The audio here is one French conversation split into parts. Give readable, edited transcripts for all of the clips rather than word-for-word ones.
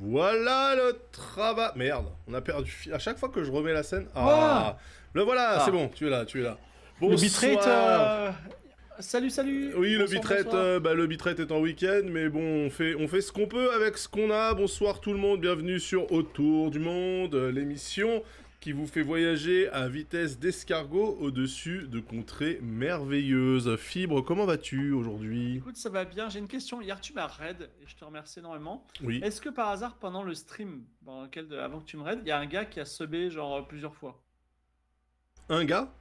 Voilà le travail. Merde, on a perdu. À chaque fois que je remets la scène. Ah, Le voilà, ah. c'est bon, tu es là, tu es là. Le bitrate. Bonsoir. Salut, salut. Oui, le Bonsoir, bitrate, bonsoir. le bitrate est en week-end, mais bon, on fait ce qu'on peut avec ce qu'on a. Bonsoir tout le monde, bienvenue sur Autour du Monde, l'émission qui vous fait voyager à vitesse d'escargot au-dessus de contrées merveilleuses. Fibre, comment vas-tu aujourd'hui? Écoute, ça va bien. J'ai une question. Hier, tu m'as raid et je te remercie énormément. Oui. Est-ce que par hasard, pendant le stream, avant que tu me raid, il y a un gars qui a subé plusieurs fois? Un gars?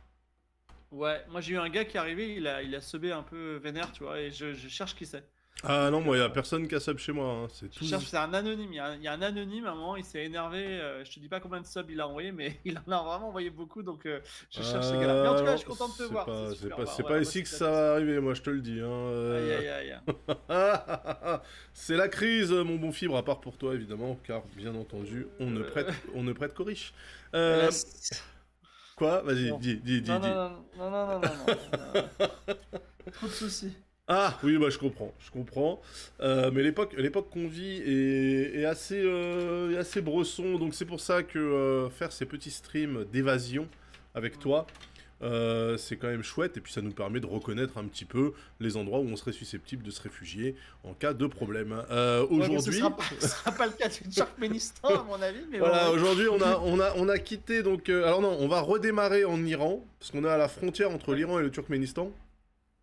Ouais, moi j'ai eu un gars qui est arrivé, il a subé un peu vénère, tu vois, et je cherche qui c'est. Ah non, Donc, moi, y a personne qui a sub chez moi, hein. C'est je tout. cherche, c'est un anonyme. Il y a un anonyme, à un moment, il s'est énervé. Je te dis pas combien de subs il a envoyé, mais il en a vraiment envoyé beaucoup, donc je cherche ces gars-là. Mais en tout cas, je Non, suis content de te c'est voir. pas, C'est c'est super. pas, Bah, c'est on pas va ici que bosser ça là-dessus. va arriver, moi je te le dis, hein. Aïe, aïe, aïe. C'est la crise, mon bon Fibre, à part pour toi évidemment, car bien entendu, Euh, on ne prête qu'aux riches. là, Euh, quoi? Vas-y, bon. dis, Non, non, dis. non, non, non, non, non, non. Trop de soucis. Ah oui, bah je comprends, je comprends. Mais l'époque qu'on vit est assez bresson, donc c'est pour ça que faire ces petits streams d'évasion avec toi, c'est quand même chouette, et puis ça nous permet de reconnaître un petit peu les endroits où on serait susceptible de se réfugier en cas de problème. Ouais, mais Aujourd'hui, ce sera pas le cas du Turkménistan, à mon avis, mais bon, voilà, oui. aujourd'hui on a quitté donc. Alors non, on va redémarrer en Iran, parce qu'on est à la frontière entre Ouais, l'Iran et le Turkménistan.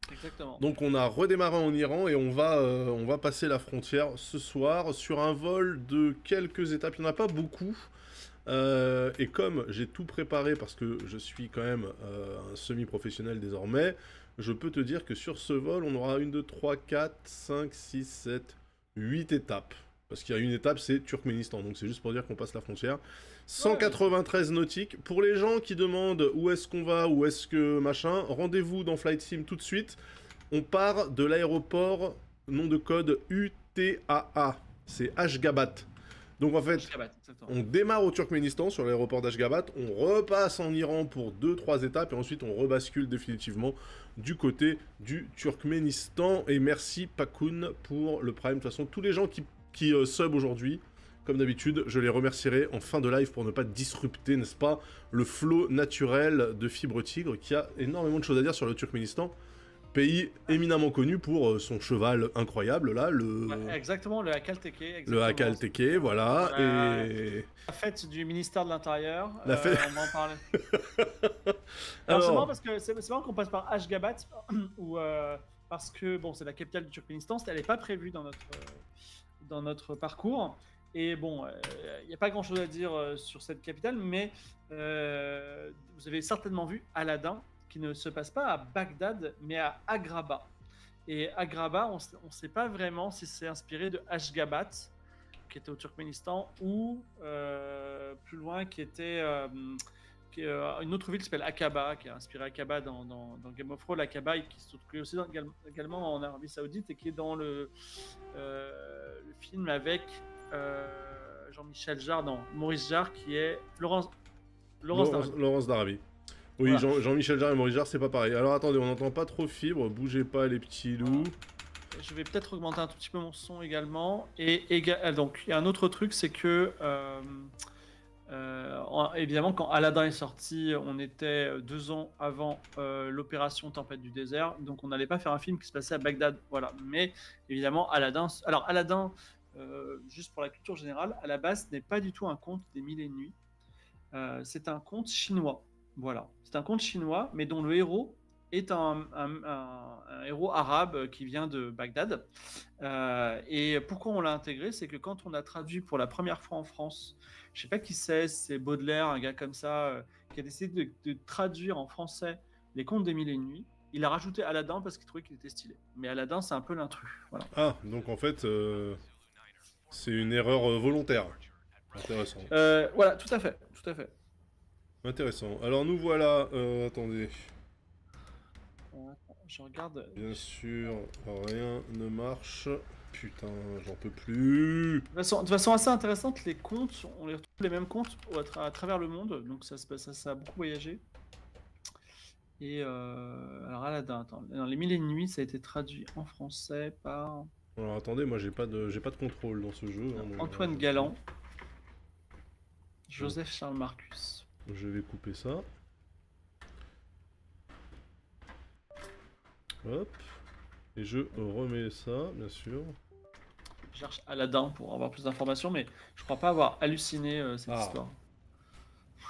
exactement. Donc on a redémarré en Iran et on va passer la frontière ce soir sur un vol de quelques étapes. Il n'y en a pas beaucoup. Et comme j'ai tout préparé parce que je suis quand même un semi-professionnel désormais, je peux te dire que sur ce vol, on aura 1, 2, 3, 4, 5, 6, 7, 8 étapes. Parce qu'il y a une étape, c'est Turkménistan, donc c'est juste pour dire qu'on passe la frontière. Ouais, mais 193 nautiques. Pour les gens qui demandent où est-ce qu'on va, où est-ce que machin, rendez-vous dans Flight Sim tout de suite. On part de l'aéroport, nom de code UTAA, c'est Ashgabat. Donc en fait, Ashgabat, exactement. on démarre au Turkménistan sur l'aéroport d'Ashgabat, on repasse en Iran pour 2-3 étapes et ensuite on rebascule définitivement du côté du Turkménistan. Et merci Pakoun pour le Prime. De toute façon, tous les gens qui sub aujourd'hui, comme d'habitude, je les remercierai en fin de live pour ne pas disrupter, n'est-ce pas, le flow naturel de Fibre Tigre qui a énormément de choses à dire sur le Turkménistan. Pays éminemment connu pour son cheval incroyable, là, Ouais, exactement, le Hakalteke, le exactement. Hakalteke, voilà, Voilà, et la fête du ministère de l'Intérieur, la fête... on va en parler. Alors c'est marrant Alors, parce que c'est marrant qu'on passe par Ashgabat, parce que bon, c'est la capitale du Turkménistan, elle n'est pas prévue dans notre parcours. Et bon, il n'y a pas grand-chose à dire sur cette capitale, mais vous avez certainement vu Aladdin, qui ne se passe pas à Bagdad, mais à Agrabah. Et Agrabah, on ne sait pas vraiment si c'est inspiré de Ashgabat, qui était au Turkménistan, ou plus loin, une autre ville qui s'appelle Aqaba, qui a inspiré Aqaba dans Game of Thrones, Aqaba, qui se trouve aussi également en Arabie Saoudite, et qui est dans le film avec Jean-Michel Jarre, non, Maurice Jarre, qui est Laurence Darby. Laurence d'Arabie. Oui, Voilà. Jean-Michel Jarre et Maurice Jarre, c'est pas pareil. Alors attendez, on n'entend pas trop Fibre, bougez pas les petits loups. Je vais peut-être augmenter un tout petit peu mon son également. Donc, il y a un autre truc, c'est que évidemment, quand Aladdin est sorti, on était 2 ans avant l'opération Tempête du désert, donc on n'allait pas faire un film qui se passait à Bagdad. Voilà. Mais évidemment, Aladdin. Alors, Aladdin, juste pour la culture générale, à la base, n'est pas du tout un conte des mille et une nuits. C'est un conte chinois. Voilà. C'est un conte chinois, mais dont le héros est un héros arabe qui vient de Bagdad. Et pourquoi on l'a intégré, c'est que quand on a traduit pour la première fois en France, je sais pas qui c'est Baudelaire, un gars comme ça, qui a décidé de traduire en français les contes des mille et une nuits. Il a rajouté Aladdin parce qu'il trouvait qu'il était stylé. Mais Aladdin, c'est un peu l'intrus. Voilà. Ah, donc en fait, c'est une erreur volontaire. Intéressant. Voilà, tout à fait, tout à fait. Intéressant. Alors nous voilà, attendez. Je regarde. Bien sûr, rien ne marche. Putain, j'en peux plus. De façon assez intéressante, les contes, on les retrouve les mêmes contes à travers le monde, donc ça a beaucoup voyagé. Et alors Aladdin, attends, dans les Mille et une nuits, ça a été traduit en français par Alors attendez, moi j'ai pas de contrôle dans ce jeu. Hein, donc, Antoine Galland, Joseph Charles Marcus. Je vais couper ça. Hop. Et je remets ça, bien sûr. Je cherche Aladdin pour avoir plus d'informations, mais je crois pas avoir halluciné cette Ah. histoire.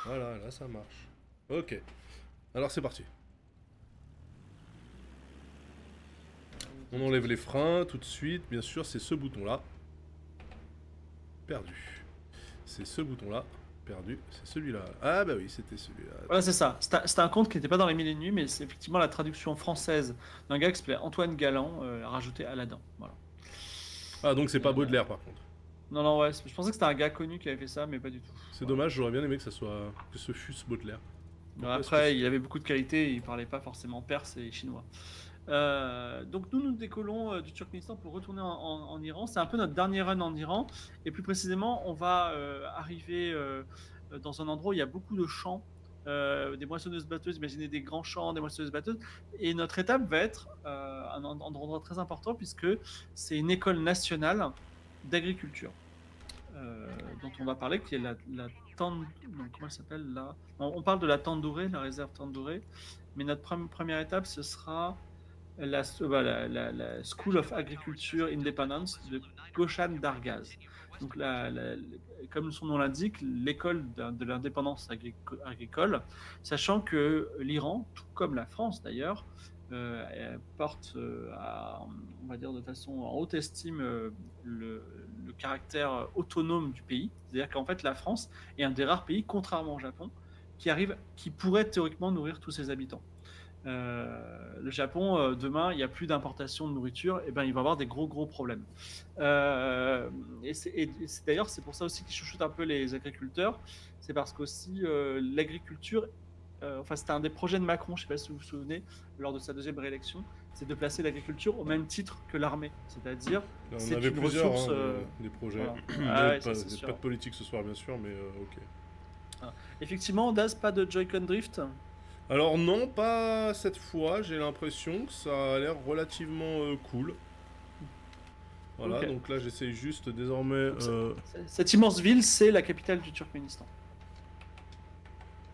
Voilà, là ça marche. Ok. Alors c'est parti. On enlève les freins tout de suite. Bien sûr, c'est ce bouton-là. Perdu. C'est ce bouton-là. Perdu. C'est celui-là. Ah bah oui, c'était celui-là. Voilà, c'est ça. C'était un conte qui n'était pas dans les Mille et une nuits, mais c'est effectivement la traduction française d'un gars qui s'appelait Antoine Galland, a rajouté Aladdin. Voilà. Ah donc c'est pas Baudelaire par contre. Non, non, ouais, je pensais que c'était un gars connu qui avait fait ça, mais pas du tout. C'est dommage, j'aurais bien aimé que ce fût Baudelaire. Alors après, il avait beaucoup de qualités, il parlait pas forcément perse et chinois. Donc nous décollons du Turkménistan pour retourner en Iran. C'est un peu notre dernier run en Iran. Et plus précisément, on va arriver dans un endroit où il y a beaucoup de champs, des moissonneuses-batteuses. Imaginez des grands champs, des moissonneuses-batteuses. Et notre étape va être un endroit très important puisque c'est une école nationale d'agriculture. Dont on va parler, qui est la Tande... non, comment elle s'appelle là? On parle de la Tandouré, la réserve Tandouré. Mais notre première étape, ce sera la School of Agriculture Independence de Goshan Dargaz. Donc, comme son nom l'indique, l'école de l'indépendance agricole, sachant que l'Iran, tout comme la France d'ailleurs, porte on va dire de façon en haute estime le caractère autonome du pays. C'est-à-dire qu'en fait, la France est un des rares pays, contrairement au Japon, qui pourrait théoriquement nourrir tous ses habitants. Le Japon, demain, il n'y a plus d'importation de nourriture, et ben il va avoir des gros problèmes. D'ailleurs, c'est pour ça aussi qu'ils chouchoutent un peu les agriculteurs. C'est parce qu'aussi l'agriculture, enfin c'était un des projets de Macron, je ne sais pas si vous vous souvenez, lors de sa deuxième réélection, c'est de placer l'agriculture au même titre que l'armée, c'est-à-dire on avait plusieurs ressource, des projets. Voilà. Pas de politique ce soir bien sûr, mais ok. Effectivement, Daz, pas de Joy-Con Drift. Alors non, pas cette fois, j'ai l'impression que ça a l'air relativement cool. Voilà, okay. Donc là j'essaye juste désormais... Cette immense ville, c'est la capitale du Turkménistan.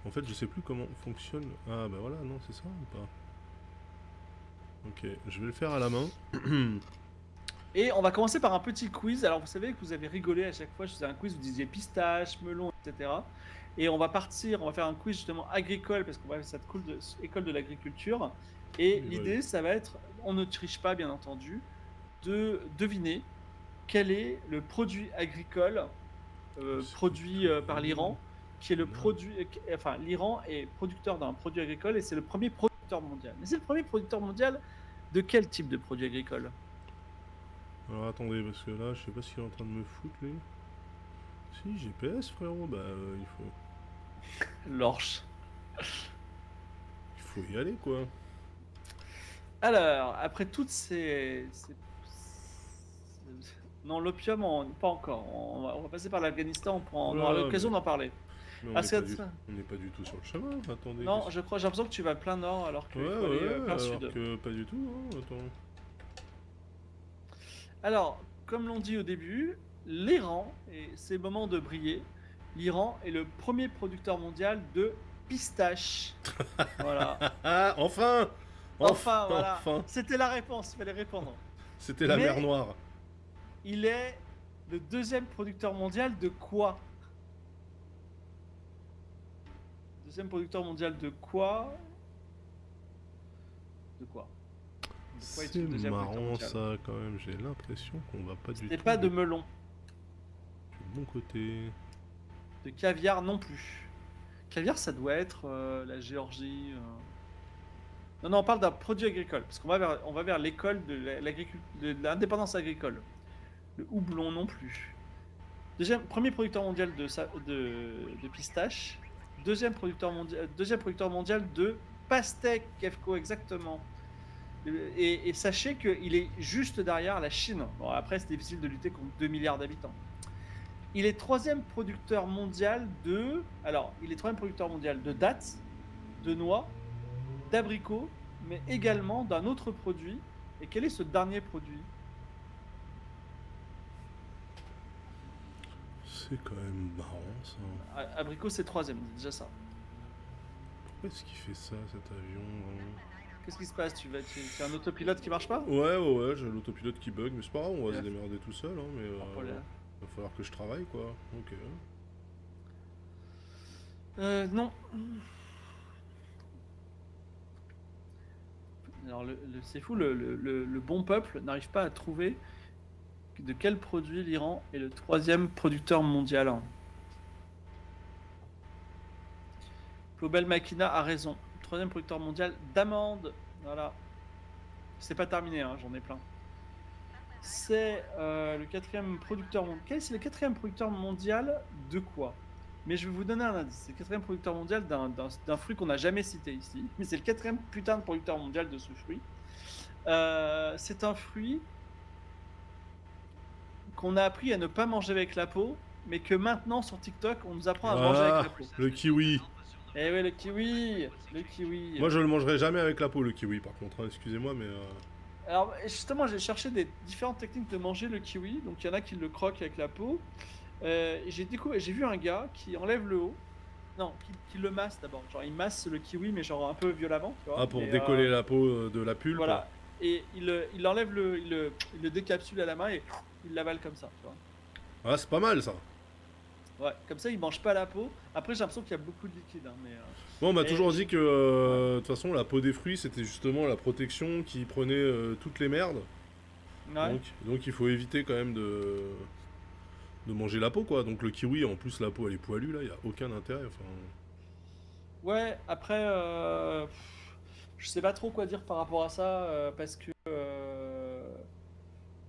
En fait, je sais plus comment fonctionne... Ah bah voilà, non, c'est ça ou pas? Ok, je vais le faire à la main. Et on va commencer par un petit quiz. Alors vous savez que vous avez rigolé à chaque fois, je faisais un quiz, vous disiez pistache, melon, etc. Et on va faire un quiz justement agricole, parce qu'on va faire cette école de l'agriculture. Et oui, l'idée, ça va être, on ne triche pas bien entendu, de deviner quel est le produit agricole produit par l'Iran, qui est le produit... Enfin, l'Iran est producteur d'un produit agricole et c'est le premier producteur mondial. Mais c'est le premier producteur mondial de quel type de produit agricole? Alors attendez, parce que là, je sais pas ce qu'il est en train de me foutre, lui. Si, GPS, frérot, bah il faut... L'orche. Il faut y aller, quoi. Alors, après toutes ces... Non, l'opium, pas encore. On va passer par l'Afghanistan, on aura l'occasion d'en parler. On n'est pas du tout sur le chemin, attendez. Non, j'ai l'impression que tu vas plein nord alors que faut aller plein sud. Que pas du tout, hein, attends. Alors, comme l'on dit au début, l'Iran, et c'est le moment de briller, l'Iran est le premier producteur mondial de pistaches. Voilà. Enfin, voilà. C'était la réponse, il fallait répondre. C'était la mer Noire. Il est le deuxième producteur mondial de quoi? Deuxième producteur mondial de quoi? De quoi? C'est marrant ça quand même, j'ai l'impression qu'on va pas du tout... C'était pas de melon. Du bon côté. De caviar non plus. Caviar ça doit être la Géorgie. Non, on parle d'un produit agricole, parce qu'on va vers l'école de l'indépendance agricole. Le houblon non plus. Premier producteur mondial de pistaches. Deuxième producteur mondial de pastèque, Kefko, exactement. Et sachez qu'il est juste derrière la Chine. Bon, après, c'est difficile de lutter contre 2 milliards d'habitants. Il est troisième producteur mondial de dattes, de noix, d'abricots, mais également d'un autre produit. Et quel est ce dernier produit? C'est quand même marrant ça. Abricot, c'est troisième, c'est déjà ça. Pourquoi est-ce qu'il fait ça, cet avion vraiment? Qu'est-ce qui se passe? Tu as un autopilote qui marche pas? Ouais, j'ai l'autopilote qui bug, mais c'est pas grave, on va se Ouais. démerder tout seul, hein, mais va falloir que je travaille quoi. Ok. Non. Alors, c'est fou, le bon peuple n'arrive pas à trouver de quel produit l'Iran est le troisième producteur mondial. Global Machina a raison. Troisième producteur mondial d'amandes. Voilà. C'est pas terminé, hein, j'en ai plein. C'est le quatrième producteur mondial. C'est le quatrième producteur mondial de quoi? Mais je vais vous donner un indice. C'est le quatrième producteur mondial d'un fruit qu'on n'a jamais cité ici. Mais c'est le quatrième putain de producteur mondial de ce fruit. C'est un fruit qu'on a appris à ne pas manger avec la peau, mais que maintenant sur TikTok, on nous apprend à manger avec la peau. Le kiwi. Eh oui, le kiwi. Le kiwi. Moi je le mangerai jamais avec la peau, le kiwi par contre, hein, excusez-moi, mais... Alors justement, j'ai cherché des différentes techniques de manger le kiwi. Donc il y en a qui le croquent avec la peau. J'ai vu un gars qui enlève le haut. Non, qui le masse d'abord. Genre il masse le kiwi, mais genre un peu violemment. Tu vois. Ah, pour décoller la peau de la pulpe. Voilà. Et il enlève il le décapsule à la main et il l'avale comme ça. Tu vois. Ah, c'est pas mal ça. Ouais, comme ça il mange pas la peau. Après j'ai l'impression qu'il y a beaucoup de liquide. Hein, mais, Bon, on m'a toujours dit que de toute façon la peau des fruits c'était justement la protection qui prenait toutes les merdes. ouais. Donc il faut éviter quand même de manger la peau quoi. Donc le kiwi en plus la peau elle est poilue là, il y a aucun intérêt. Enfin... Ouais, après je sais pas trop quoi dire par rapport à ça parce que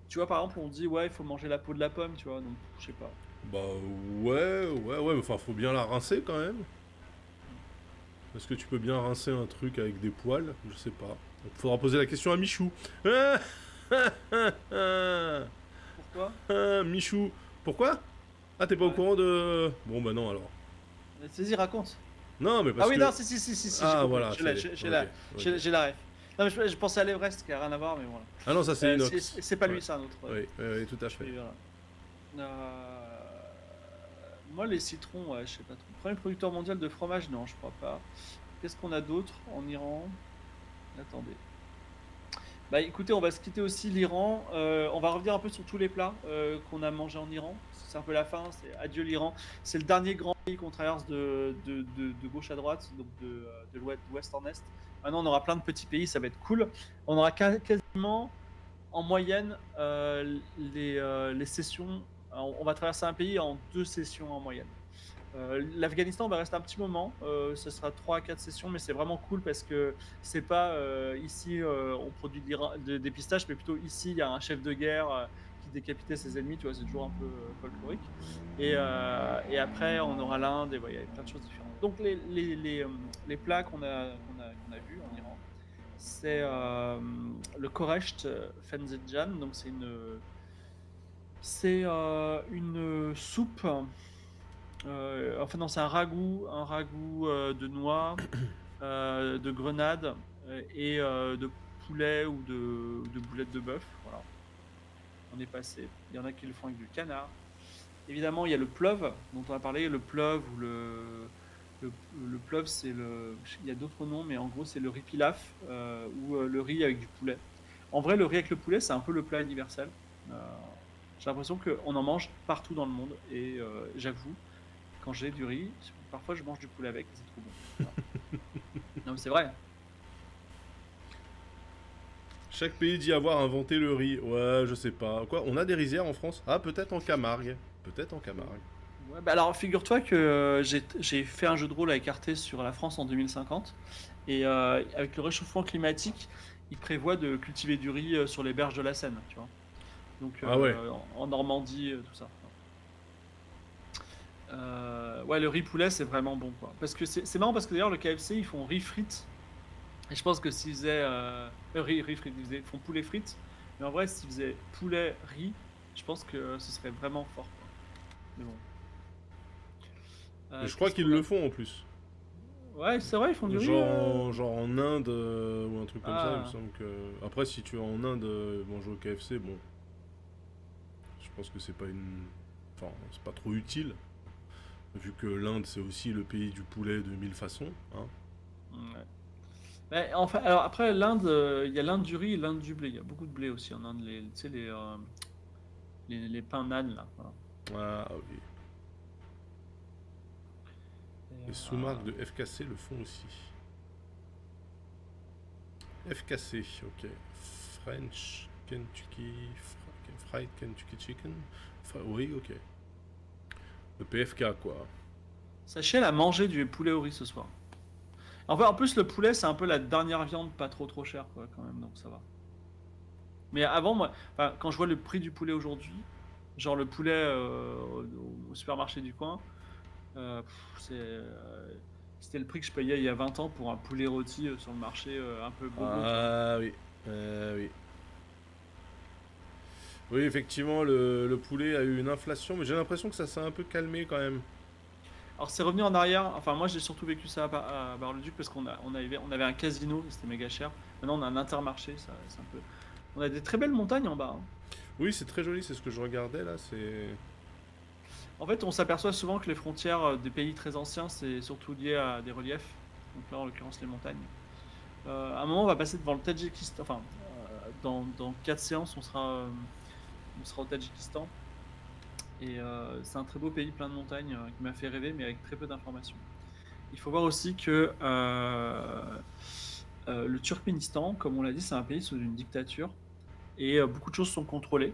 tu vois par exemple on dit ouais il faut manger la peau de la pomme tu vois donc je sais pas. Bah ouais, mais enfin faut bien la rincer quand même. Est-ce que tu peux bien rincer un truc avec des poils? Je sais pas. Donc, faudra poser la question à Michou. Pourquoi? Michou. Pourquoi? Ah, t'es pas au Ouais. courant de... Bon, bah non, alors. Vas-y raconte. Non, mais parce Ah oui que... non si Ah, j'ai compris. voilà. J'ai la ref. Non mais je pensais à l'Everest qui a rien à voir mais voilà. Ah non, ça c'est inox. C'est pas lui Ouais. c'est un autre. Oui, tout à fait. Et voilà. Moi les citrons ouais je sais pas trop. Premier producteur mondial de fromage non je crois pas. Qu'est-ce qu'on a d'autre en Iran? Attendez. Bah écoutez, on va se quitter aussi l'Iran. On va revenir un peu sur tous les plats qu'on a mangés en Iran. C'est un peu la fin, c'est adieu l'Iran. C'est le dernier grand pays qu'on traverse de gauche à droite, donc de l'ouest en est. Maintenant, on aura plein de petits pays, ça va être cool. On aura quasiment, en moyenne, les sessions. On va traverser un pays en 2 sessions en moyenne. L'Afghanistan va rester un petit moment, ce sera 3 à 4 sessions, mais c'est vraiment cool parce que c'est pas ici on produit des pistaches, mais plutôt ici il y a un chef de guerre qui décapitait ses ennemis, tu vois, c'est toujours un peu folklorique. Et après on aura l'Inde, et il y a plein de choses différentes. Donc les plats qu'on a vus en Iran, c'est le koresht fenzedjan, donc c'est une soupe. Enfin non, c'est un ragoût de noix, de grenade et de poulet ou de boulettes de bœuf. Voilà. On est passé. Il y en a qui le font avec du canard. Évidemment, il y a le plov dont on a parlé. Le plov ou le plov, c'est le. Il y a d'autres noms, mais en gros, c'est le riz pilaf ou le riz avec du poulet. En vrai, le riz avec le poulet, c'est un peu le plat universel. J'ai l'impression qu'on en mange partout dans le monde et j'avoue. Quand j'ai du riz, parfois je mange du poulet avec, c'est trop bon. Voilà. Non mais c'est vrai. Chaque pays dit avoir inventé le riz. Ouais, je sais pas. Quoi? On a des rizières en France? Ah, peut-être en Camargue. Peut-être en Camargue. Ouais, bah alors figure-toi que j'ai fait un jeu de rôle avec Arte sur la France en 2050 et avec le réchauffement climatique, ils prévoient de cultiver du riz sur les berges de la Seine, tu vois. Donc Ah ouais. en Normandie, tout ça. Ouais, le riz poulet c'est vraiment bon quoi. Parce que c'est marrant parce que d'ailleurs le KFC ils font riz frites. Et je pense que s'ils faisaient riz frites, ils font poulet frites. Mais en vrai, s'ils faisaient poulet riz, je pense que ce serait vraiment fort quoi. Mais bon. Et je crois qu'ils le font en plus. Ouais, c'est vrai, ils font du riz. Genre en Inde ou un truc comme ça, il me Ah. semble que. Après, si tu es en Inde manger au KFC, bon. Je pense que c'est pas une Enfin, c'est pas trop utile, vu que l'Inde c'est aussi le pays du poulet de mille façons. Hein. Ouais. Ouais, enfin, alors après, l'Inde, il y a l'Inde du riz et l'Inde du blé. Il y a beaucoup de blé aussi en Inde, tu sais, les pains nan, là. Voilà. Ah oui. Et, Les sous-marques de FKC le font aussi. FKC, ok. French Kentucky Fried Kentucky Chicken. Oui, ok. Le PFK quoi. Sachez la manger du poulet au riz ce soir. Enfin, en plus, le poulet, c'est un peu la dernière viande pas trop chère, quoi, quand même, donc ça va. Mais avant, moi, enfin, quand je vois le prix du poulet aujourd'hui, genre le poulet au supermarché du coin, c'était le prix que je payais il y a 20 ans pour un poulet rôti sur le marché un peu bobo, tu vois. Ah oui. Oui. Oui, effectivement, le poulet a eu une inflation, mais j'ai l'impression que ça s'est un peu calmé quand même. Alors c'est revenu en arrière, enfin moi j'ai surtout vécu ça à Bar-le-Duc parce qu'on avait un casino, c'était méga cher. Maintenant on a un Intermarché, ça c'est un peu... On a des très belles montagnes en bas, hein. Oui, c'est très joli, c'est ce que je regardais là. C'est. En fait, on s'aperçoit souvent que les frontières des pays très anciens, c'est surtout lié à des reliefs. Donc là, en l'occurrence, les montagnes. À un moment, on va passer devant le Tadjikistan. Enfin, dans 4 séances, on sera au Tadjikistan. Et c'est un très beau pays, plein de montagnes, qui m'a fait rêver, mais avec très peu d'informations. Il faut voir aussi que le Turkménistan, comme on l'a dit, c'est un pays sous une dictature. Et beaucoup de choses sont contrôlées.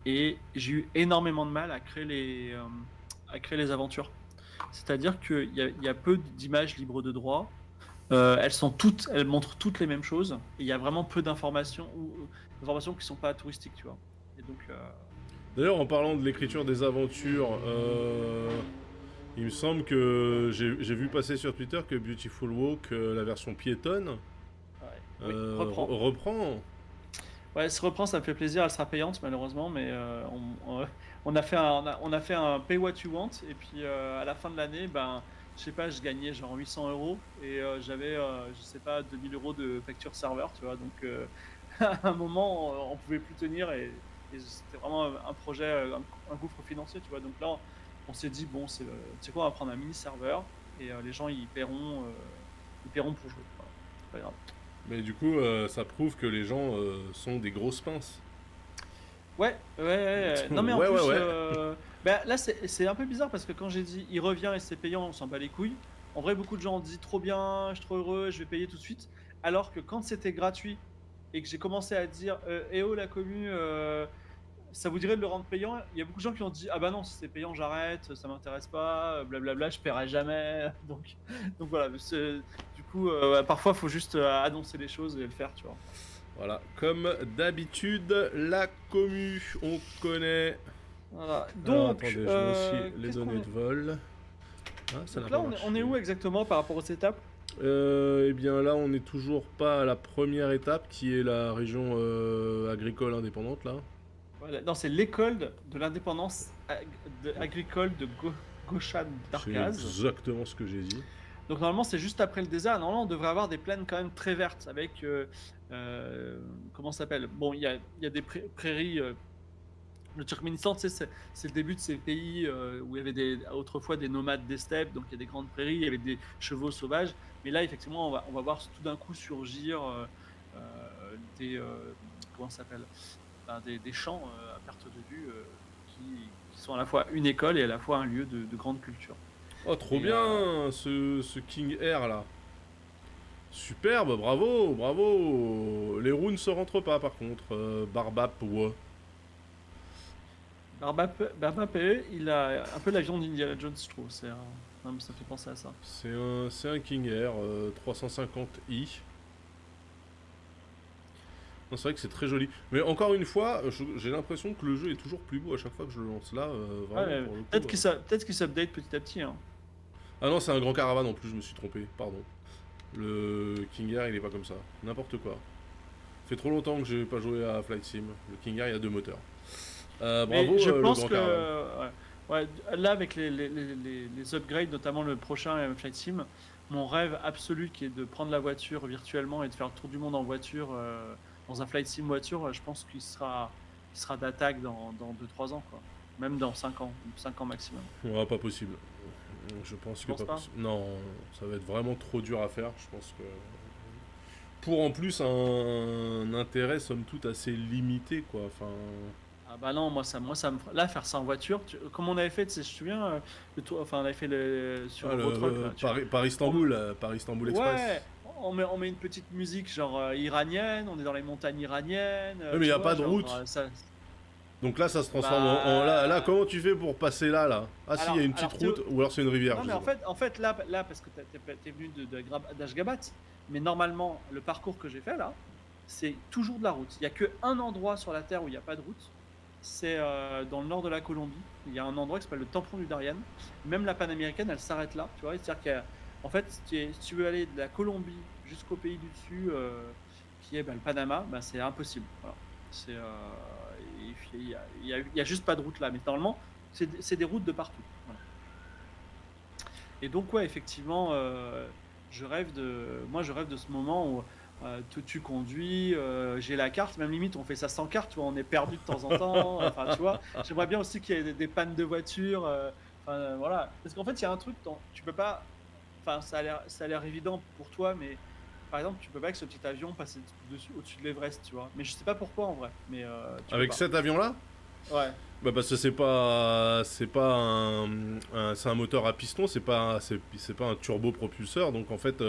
Et j'ai eu énormément de mal à créer les aventures. C'est-à-dire qu'il y a peu d'images libres de droit. Elles montrent toutes les mêmes choses. Et il y a vraiment peu d'informations d'informations qui sont pas touristiques, tu vois. Et donc, D'ailleurs, en parlant de l'écriture des aventures, il me semble que j'ai vu passer sur Twitter que Beautiful Walk, la version piétonne, ouais. Oui, reprend. reprend. Ouais, se reprend, ça me fait plaisir. Elle sera payante malheureusement, mais on a fait un pay what you want. Et puis à la fin de l'année, ben, je sais pas, je gagnais genre 800 euros et j'avais, je sais pas, 2000 € de facture serveur, tu vois. Donc à un moment, on pouvait plus tenir et c'était vraiment un projet, un gouffre financier, tu vois. Donc là, on s'est dit bon, tu sais quoi, on va prendre un mini serveur et les gens ils paieront pour jouer. Voilà. C'est pas grave. Mais du coup, ça prouve que les gens sont des grosses pinces. Ouais, ouais, ouais. Non mais en Ouais, plus, ouais, ouais. bah, là c'est un peu bizarre parce que quand j'ai dit il revient et c'est payant, on s'en bat les couilles. En vrai, beaucoup de gens ont dit trop bien, je suis trop heureux, je vais payer tout de suite. Alors que quand c'était gratuit et que j'ai commencé à dire eh oh la commu, ça vous dirait de le rendre payant, il y a beaucoup de gens qui ont dit ah bah non, si c'est payant, j'arrête, ça m'intéresse pas, blablabla, je paierai jamais. Donc voilà, du coup, parfois il faut juste annoncer les choses et le faire, tu vois. Voilà, comme d'habitude, la commu, on connaît. Voilà. Alors Donc, attendez, je vais aussi les qu'est-ce qu'on données est... de vol. Ah, ça n'a Donc pas là, on est marché. où exactement par rapport aux étapes? Eh bien là, on n'est toujours pas à la première étape qui est la région agricole indépendante là. Voilà. Non, c'est l'école de l'indépendance agricole de Gauchane C'est d'Argaz. exactement ce que j'ai dit. Donc normalement, c'est juste après le désert. Normalement, on devrait avoir des plaines quand même très vertes avec comment ça s'appelle? Bon, il y a des prairies. Le Turkménistan, tu sais, c'est le début de ces pays où il y avait autrefois des nomades des steppes, donc il y a des grandes prairies, il y avait des chevaux sauvages. Mais là, effectivement, on va voir tout d'un coup surgir des, comment ça s'appelle? Ben, des champs à perte de vue qui sont à la fois une école et à la fois un lieu de grande culture. Oh, trop Et bien ce King Air là. Superbe, bravo, bravo. Les roues ne se rentrent pas par contre. Barbap, ouais. Barbape, il a un peu l'avion d'Indiana Jones, je trouve. Non, mais ça fait penser à ça. C'est un King Air 350i. Non, c'est vrai que c'est très joli. Mais encore une fois, j'ai l'impression que le jeu est toujours plus beau à chaque fois que je le lance là. Vraiment, Ouais, pour le coup. peut-être qu'il s'update petit à petit, hein. Ah non, c'est un grand caravane en plus, je me suis trompé, pardon. Le King Air, il est pas comme ça. N'importe quoi. Ça fait trop longtemps que j'ai pas joué à Flight Sim. Le King Air, il y a deux moteurs. Mais Bravo, je le pense grand que caravane. ouais, là, avec les upgrades, notamment le prochain Flight Sim, mon rêve absolu qui est de prendre la voiture virtuellement et de faire le tour du monde en voiture, dans un Flight Sim voiture, je pense qu'il sera d'attaque dans 2-3 ans, quoi. Même dans 5 ans maximum. Ouais, pas possible. Je pense Tu que penses pas pas? possible. Non, ça va être vraiment trop dur à faire. Je pense que pour en plus un intérêt somme toute assez limité quoi. Enfin, Ah bah non, moi ça me là faire ça en voiture, comme on avait fait, tu sais, je me souviens le tour, enfin on avait fait le sur ah, le Eurotruck là, on- Paris-Istanbul, Paris-Istanbul Express. ouais, on met une petite musique genre iranienne, on est dans les montagnes iraniennes, Oui, mais il y tu a vois, pas de genre route. ça. Donc là, ça se transforme là, Bah comment tu fais pour passer là? Ah si, il y a une petite alors route, ou alors c'est une rivière, non je mais sais pas. en fait là parce que t'es venu d'Ashgabat, mais normalement le parcours que j'ai fait là, c'est toujours de la route. Il y a que un endroit sur la terre où il n'y a pas de route. C'est dans le nord de la Colombie. Il y a un endroit qui s'appelle le tampon du Darien. Même la panaméricaine, elle s'arrête là. Tu vois, c'est-à-dire qu'en fait, si tu veux aller de la Colombie jusqu'au pays du dessus, qui est le Panama, c'est impossible. Voilà. Il y a juste pas de route là. Mais normalement, c'est des routes de partout. Voilà. Et donc, ouais, effectivement, moi, je rêve de ce moment où tu conduis, j'ai la carte, même limite, on fait ça sans carte, tu vois, on est perdu de temps en temps. Enfin, tu vois, j'aimerais bien aussi qu'il y ait des pannes de voiture. Voilà. Parce qu'en fait, il y a un truc, tu peux pas. Enfin, ça a l'air évident pour toi, mais par exemple, tu peux pas avec ce petit avion passer au-dessus de l'Everest, tu vois. Mais je sais pas pourquoi en vrai, mais tu peux Avec pas. cet avion-là? Ouais. Bah parce que c'est pas c'est un moteur à piston, c'est pas un turbopropulseur, donc en fait,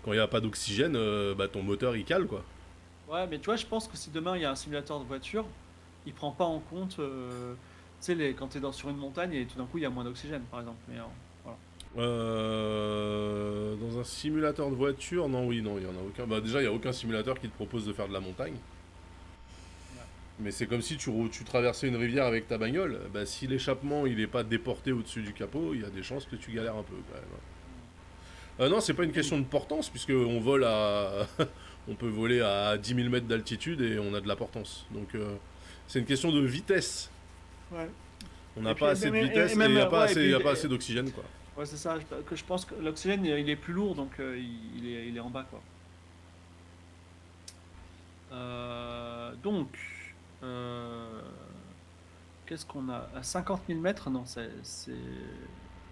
quand il y a pas d'oxygène, bah ton moteur il cale quoi. Ouais, mais tu vois, je pense que si demain il y a un simulateur de voiture, il prend pas en compte, tu sais, quand tu es sur une montagne et tout d'un coup il y a moins d'oxygène, par exemple. Mais voilà. Dans un simulateur de voiture, non, oui, non, il y en a aucun. Bah déjà, il y a aucun simulateur qui te propose de faire de la montagne. Ouais. Mais c'est comme si tu traversais une rivière avec ta bagnole. Bah, si l'échappement il est pas déporté au-dessus du capot, il y a des chances que tu galères un peu quand même. Non, c'est pas une question de portance, puisque on vole à. On peut voler à 10 000 mètres d'altitude et on a de la portance. Donc c'est une question de vitesse. Ouais. On Et n'a pas puis, assez de et vitesse et il même, n'y a pas ouais, et assez, y puis, a pas assez d'oxygène quoi. ouais, c'est ça, que je pense que l'oxygène il est plus lourd, donc il est en bas, quoi. Donc, euh, qu'est-ce qu'on a? À 50 000 mètres? Non, c'est.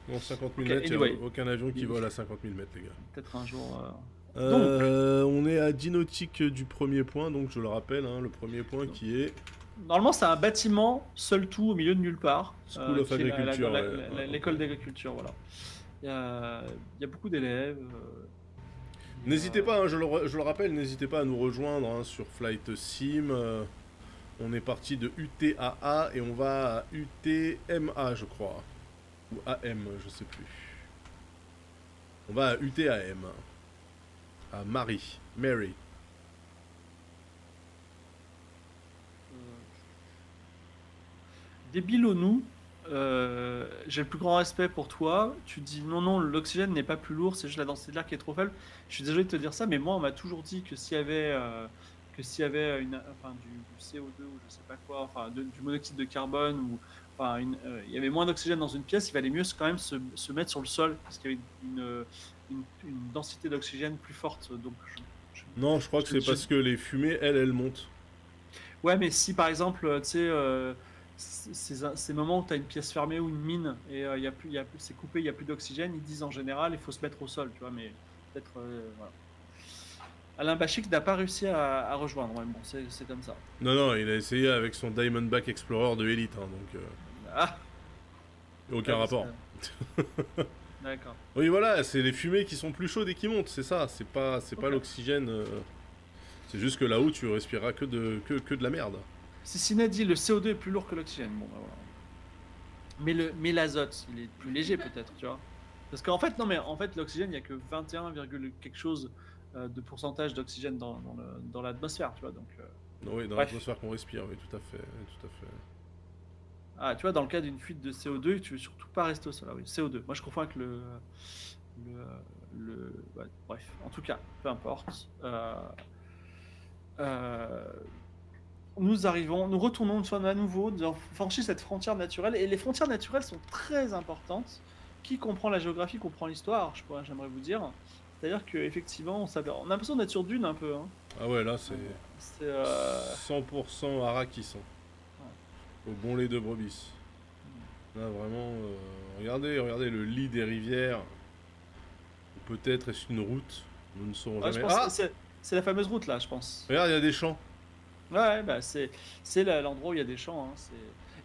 Non, 50 000 Ok, mètres, il n'y a anyway, aucun avion qui vole à 50 000 mètres, les gars. peut-être un jour. Donc, On est à 10 nautiques du premier point, donc je le rappelle, hein, le premier point qui est normalement, c'est un bâtiment seul tout au milieu de nulle part, School of qui est Agriculture. Ouais, ouais, l'école ok. d'agriculture, voilà. Il y a beaucoup d'élèves. N'hésitez pas, hein, je le rappelle, n'hésitez pas à nous rejoindre hein, sur Flight Sim. On est parti de UTAA et on va à UTMA, je crois. Ou AM, je sais plus. On va à UTAM, à Mary. Débilonou, j'ai le plus grand respect pour toi. Tu dis non, non, l'oxygène n'est pas plus lourd, c'est juste la densité de l'air qui est trop faible. Je suis désolé de te dire ça, mais moi, on m'a toujours dit que s'il y avait enfin, du CO2 ou je sais pas quoi, enfin, du monoxyde de carbone ou enfin, il y avait moins d'oxygène dans une pièce, il valait mieux quand même se mettre sur le sol parce qu'il y avait une densité d'oxygène plus forte. Donc, Non, je crois que je- c'est je- parce que les fumées, elles montent. ouais, mais si par exemple, tu sais, ces moments où tu as une pièce fermée ou une mine et c'est coupé, il n'y a plus d'oxygène, ils disent en général il faut se mettre au sol, tu vois, mais peut-être. Voilà. Alain Bachik n'a pas réussi à rejoindre, ouais, bon, c'est comme ça. Non, non, il a essayé avec son Diamondback Explorer de Elite, hein, donc Ah, aucun ouais, parce rapport. que- d'accord. Oui, voilà, c'est les fumées qui sont plus chaudes et qui montent, c'est ça. C'est pas Ok. l'oxygène. C'est juste que là-haut, tu respireras que de la merde. Si Ciné dit le CO2 est plus lourd que l'oxygène, bon, bah, voilà. Mais l'azote, il est plus léger peut-être, tu vois. Parce qu'en fait, non, mais en fait, l'oxygène, il n'y a que 21, quelque chose de pourcentage d'oxygène dans l'atmosphère, tu vois. Donc, Oui, dans bref. l'atmosphère qu'on respire, oui, tout à fait, tout à fait. Ah, tu vois, dans le cas d'une fuite de CO2, tu veux surtout pas rester au sol. Ah oui, CO2. Moi, je confonds avec le, ouais, bref, en tout cas, peu importe. Euh, nous retournons à nouveau, nous avons franchi cette frontière naturelle. Et les frontières naturelles sont très importantes. Qui comprend la géographie comprend l'histoire, j'aimerais vous dire. C'est-à-dire qu'effectivement, on a l'impression d'être sur Dune un peu, hein. Ah ouais, là, c'est C'est, 100% Arrakis, hein, ouais. au bon lait de brebis. Là, vraiment, regardez le lit des rivières. Peut-être est-ce une route, nous ne saurons Ouais, je jamais. pense que Ah, c'est la fameuse route là, je pense. regarde, il y a des champs. Ouais, bah c'est l'endroit où il y a des champs, hein,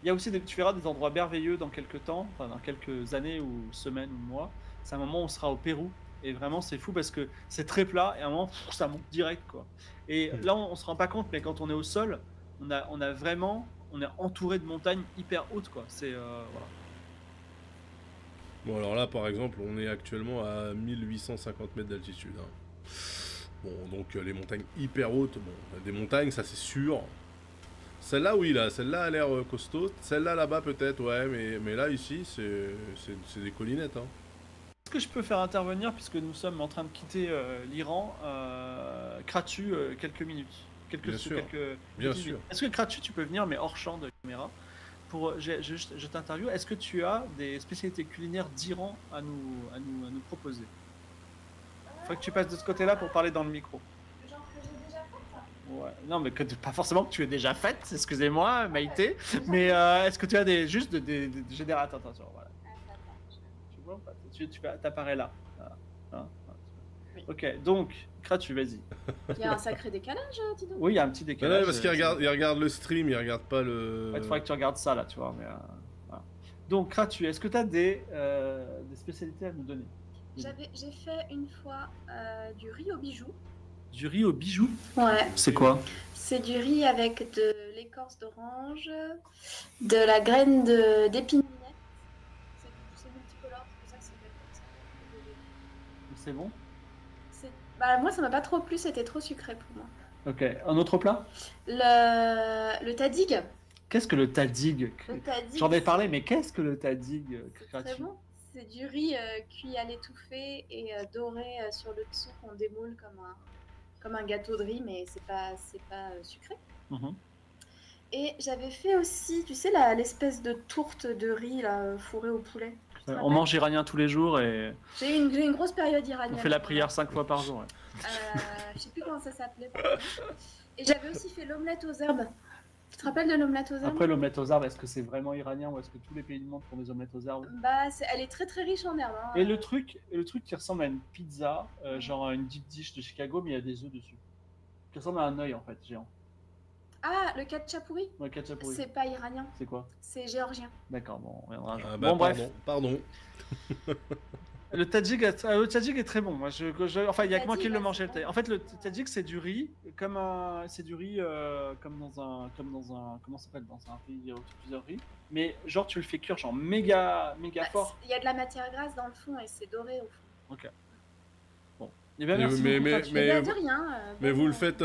il y a aussi tu verras des endroits merveilleux dans quelques temps, enfin dans quelques années ou semaines ou mois. C'est un moment où on sera au Pérou et vraiment c'est fou parce que c'est très plat et à un moment ça monte direct quoi. Et Hmm. là on se rend pas compte mais quand on est au sol, on est entouré de montagnes hyper hautes quoi. C'est voilà. Bon, alors là, par exemple, on est actuellement à 1850 mètres d'altitude, hein. Bon, donc les montagnes hyper hautes, bon, des montagnes, ça c'est sûr. Celle-là, oui, là, celle-là a l'air costaud. Celle-là, là-bas, peut-être, ouais, mais là, ici, c'est des collinettes, hein. Est-ce que je peux faire intervenir, puisque nous sommes en train de quitter l'Iran, Kratu quelques minutes, Bien sûr, quelques bien petites minutes. sûr. Est-ce que Kratu, tu peux venir, mais hors champ de caméra, pour je t'interviewe. Est-ce que tu as des spécialités culinaires d'Iran à nous proposer? Faut que tu passes de ce côté-là pour parler dans le micro. Genre que j'ai déjà fait ça. Ouais. Non, mais pas forcément que tu aies déjà fait, excusez-moi, Maïté. Mais est-ce que tu as juste des générateurs? Attention, voilà. Tu vois ou pas? T'apparais là. Voilà. Hein, Oui. ok, donc, Kratu, vas-y. Il y a un sacré décalage, dis donc. Oui, il y a un petit Non, décalage. non, parce il regarde le stream, il regarde pas le. Il faudrait que tu regardes ça, là, tu vois. Mais, voilà. Donc, Kratu, est-ce que tu as des spécialités à nous donner? J'ai fait une fois du riz au bijou. Du riz au bijou? Ouais. C'est quoi? C'est du riz avec de l'écorce d'orange, de la graine d'épinette. C'est multicolore, c'est pour ça que c'est fait comme ça. C'est bon? Bah, moi, ça m'a pas trop plu, c'était trop sucré pour moi. Ok, un autre plat? Le tadig. Qu'est-ce que le tadig? Le tadig, J'en ai parlé, mais qu'est-ce que le tadig, c'est Kratu? très bon. C'est du riz cuit à l'étouffée et doré sur le dessous qu'on démoule comme un gâteau de riz, mais c'est pas sucré. Mhm. Et j'avais fait aussi, tu sais, l'espèce de tourte de riz là, fourrée au poulet. Tu te On rappelles? mange iranien tous les jours et J'ai eu une grosse période iranienne. on fait la prière 5 fois par jour. Ouais. Je sais plus comment ça s'appelait. par contre. Et j'avais aussi fait l'omelette aux herbes. Tu te rappelles de l'omelette aux herbes? Après, l'omelette aux herbes, est-ce que c'est vraiment iranien ou est-ce que tous les pays du monde font des omelettes aux herbes? Bah, elle est très très riche en herbes. Hein. Et le truc qui ressemble à une pizza, genre une deep dish de Chicago, mais il y a des œufs dessus. Qui ressemble à un œil en fait, géant. Ah, le ketchapouri? Ouais, ketchup, C'est pas iranien, c'est quoi? c'est géorgien. D'accord, bon, on reviendra. Ah, bah, Bon, bref. Pardon. Le tadjik est très bon. Moi, enfin, il y a que moi qui Tadjik, le ouais, mangeais. c'est bon. En fait, le tadjik, c'est du riz, c'est du riz comme dans un, comment ça s'appelle, dans un pays où il y a plusieurs riz. Mais genre, tu le fais cuire genre méga fort. Il y a de la matière grasse dans le fond et c'est doré au fond. Ok. Bon. Eh bien, Mais- merci mais- beaucoup, mais- Kratu. mais- De rien. Mais bon, vous le faites,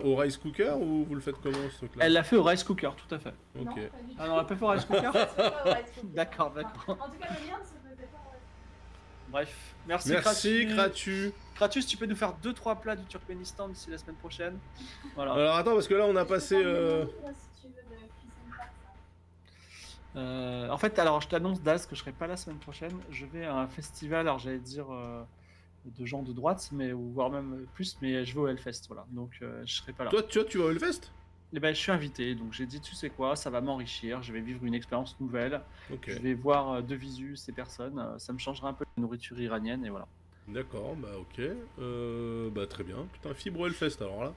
au rice cooker ou vous le faites comment ce truc-là? Elle l'a fait au rice cooker, tout à fait. non, Ok. pas du tout. Ah non, elle l'a pas fait au rice cooker. C'est pas au rice cooker. D'accord. En tout cas, le mien ne se faisait pas au rice cooker. Bref, merci Merci, Kratu. Kratu. Kratus, tu peux nous faire 2-3 plats du Turkménistan d'ici la semaine prochaine. Voilà. Alors attends, parce que là on a passé. Je peux prendre mon livre, si tu veux, de cuisine farce. En fait, alors je t'annonce, Daz, que je serai pas la semaine prochaine. Je vais à un festival, alors j'allais dire de gens de droite, mais ou voire même plus, mais je vais au Hellfest, voilà. Donc je serai pas là. Toi, tu vas au Hellfest? Eh ben, je suis invité, donc j'ai dit, tu sais quoi, ça va m'enrichir. Je vais vivre une expérience nouvelle. Ok. Je vais voir de visu ces personnes. Ça me changera un peu de la nourriture iranienne et voilà. D'accord, bah ok. Bah très bien. Putain, fibre Hellfest alors là.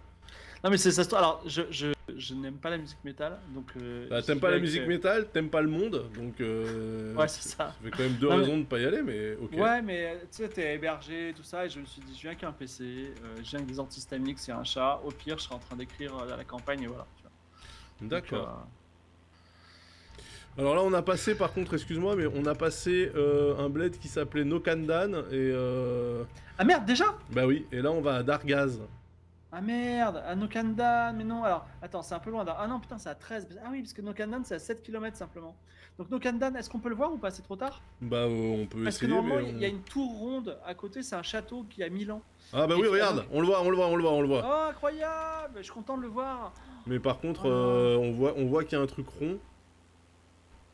Non mais c'est ça. Alors je n'aime pas la musique métal, donc. Bah, j'y t'aimes pas vais la avec, musique métal, t'aimes pas le monde, donc. Ouais, c'est ça. Ça fait quand même deux Non, mais- raisons de pas y aller, mais ok. Ouais, mais tu sais, t'es hébergé, tout ça, et je me suis dit, je viens avec un PC, je viens avec des antihistaminiques, c'est un chat. Au pire, je serai en train d'écrire à la campagne, et voilà. Tu vois. D'accord. Donc, Alors là, on a passé, par contre, excuse-moi, mais on a passé un bled qui s'appelait Nokandan et. Ah merde, déjà? Bah oui, et là on va à Dargaz. Ah merde, à Nokandan, mais non, alors, attends, c'est un peu loin. Ah non, putain, c'est à 13. Ah oui, parce que Nokandan, c'est à 7 km simplement. Donc Nokandan, est-ce qu'on peut le voir ou pas? C'est trop tard? Bah on peut Parce que essayer, normalement, mais. il y a une tour ronde à côté, c'est un château qui a 1000 ans. Ah bah Et oui, qui- regarde, on le voit. Oh, incroyable! Je suis content de le voir. Mais par contre, Oh. on voit qu'il y a un truc rond.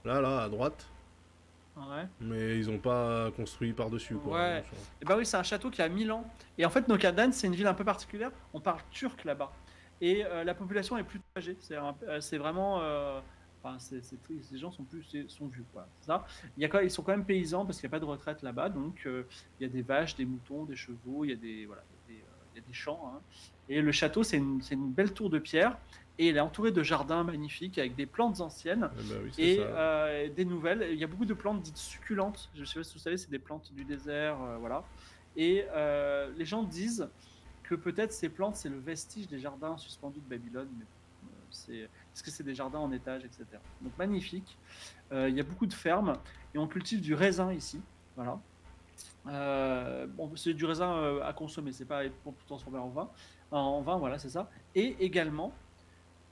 Là, à droite. Ouais. Mais ils ont pas construit par-dessus, quoi. Ouais. Et bah oui, c'est un château qui a 1000 ans. Et en fait, Nokandan, c'est une ville un peu particulière. On parle turc là-bas. Et la population est plutôt âgée. C'est vraiment Enfin, les gens sont vieux, quoi. C'est ça. Ils sont quand même paysans parce qu'il n'y a pas de retraite là-bas, donc il y a des vaches, des moutons, des chevaux, il y a il y a des champs, hein. Et le château, c'est une belle tour de pierre et il est entouré de jardins magnifiques avec des plantes anciennes Eh ben oui, c'est et ça. des nouvelles. Il y a beaucoup de plantes dites succulentes. Je ne sais pas si vous savez, c'est des plantes du désert, voilà. Et les gens disent que peut-être ces plantes, c'est le vestige des jardins suspendus de Babylone, mais parce que c'est des jardins en étage, etc. Donc magnifique. Il y a beaucoup de fermes et on cultive du raisin ici. Voilà. Bon, c'est du raisin à consommer, c'est pas pour transformer en vin. En vin, voilà, c'est ça. Et également,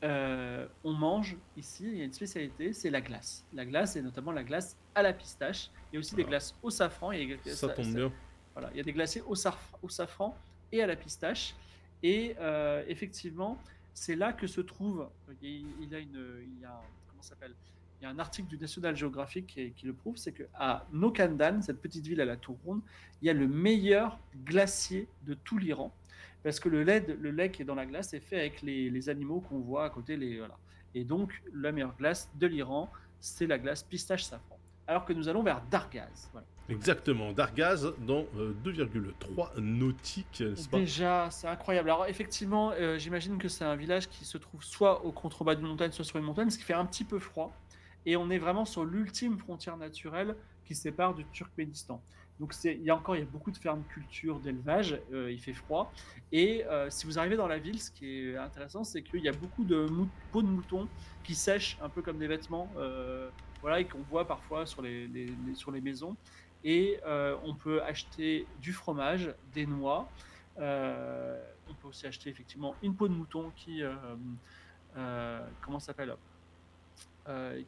on mange ici, il y a une spécialité, c'est la glace. La glace, et notamment la glace à la pistache. Il y a aussi des Ah, glaces au safran. ça tombe bien. Voilà, il y a des glacés au safran et à la pistache. Et effectivement, c'est là que se trouve. Comment ça s'appelle? Il y a un article du National Geographic qui le prouve, c'est qu'à Nokandan, cette petite ville à la tour ronde, il y a le meilleur glacier de tout l'Iran. Parce que le lait qui est dans la glace est fait avec les animaux qu'on voit à côté. Voilà. Et donc, la meilleure glace de l'Iran, c'est la glace pistache safran. Alors que nous allons vers Dargaz. Voilà. Exactement, Dargaz dans 2,3 nautiques, n'est-ce pas? Déjà, c'est incroyable. Alors, effectivement, j'imagine que c'est un village qui se trouve soit au contrebas d'une montagne, soit sur une montagne, ce qui fait un petit peu froid. Et on est vraiment sur l'ultime frontière naturelle qui sépare du Turkménistan. Donc, il y a beaucoup de fermes culture, d'élevage, il fait froid. Et si vous arrivez dans la ville, ce qui est intéressant, c'est qu'il y a beaucoup de peaux de moutons qui sèchent un peu comme des vêtements, voilà, et qu'on voit parfois sur sur les maisons. Et on peut acheter du fromage, des noix. On peut aussi acheter effectivement une peau de mouton comment ça s'appelle,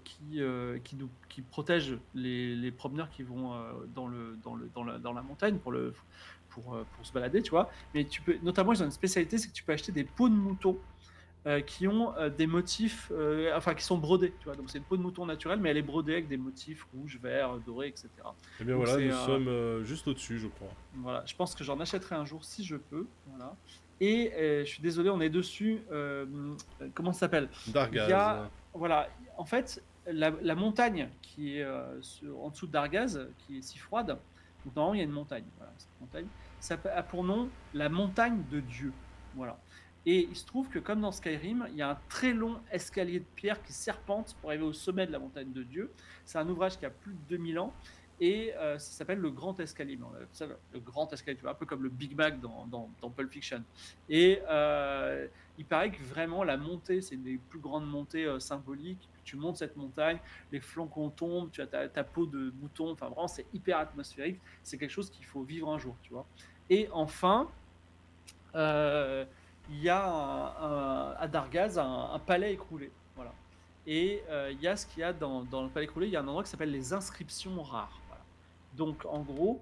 qui protège les promeneurs qui vont dans la montagne pour se balader, tu vois. Mais notamment, ils ont une spécialité, c'est que tu peux acheter des peaux de mouton qui ont des motifs, enfin qui sont brodés, tu vois. Donc c'est une peau de mouton naturelle, mais elle est brodée avec des motifs rouges, verts, dorés, etc. Eh bien Donc voilà, nous sommes juste au-dessus, je crois. voilà, je pense que j'en achèterai un jour si je peux. Voilà. Et je suis désolé, on est dessus. Comment ça s'appelle? Dargaz. Voilà, en fait, la montagne qui est en dessous de Dargaz, qui est si froide, donc normalement il y a une montagne. Voilà, cette montagne, ça a pour nom la montagne de Dieu. Voilà. Et il se trouve que comme dans Skyrim, il y a un très long escalier de pierre qui serpente pour arriver au sommet de la montagne de Dieu. C'est un ouvrage qui a plus de 2000 ans et ça s'appelle le Grand Escalier. Le Grand Escalier, tu vois, un peu comme le Big Mac dans Pulp Fiction. Et il paraît que vraiment la montée, c'est une des plus grandes montées symboliques. Tu montes cette montagne, les flancons tombent, tu as ta peau de mouton. Enfin, vraiment, c'est hyper atmosphérique. C'est quelque chose qu'il faut vivre un jour, tu vois. Et enfin, euh, il y a à Dargaz un palais écroulé. Voilà. Et il y a ce qu'il y a dans le palais écroulé, il y a un endroit qui s'appelle les inscriptions rares. Voilà. Donc en gros,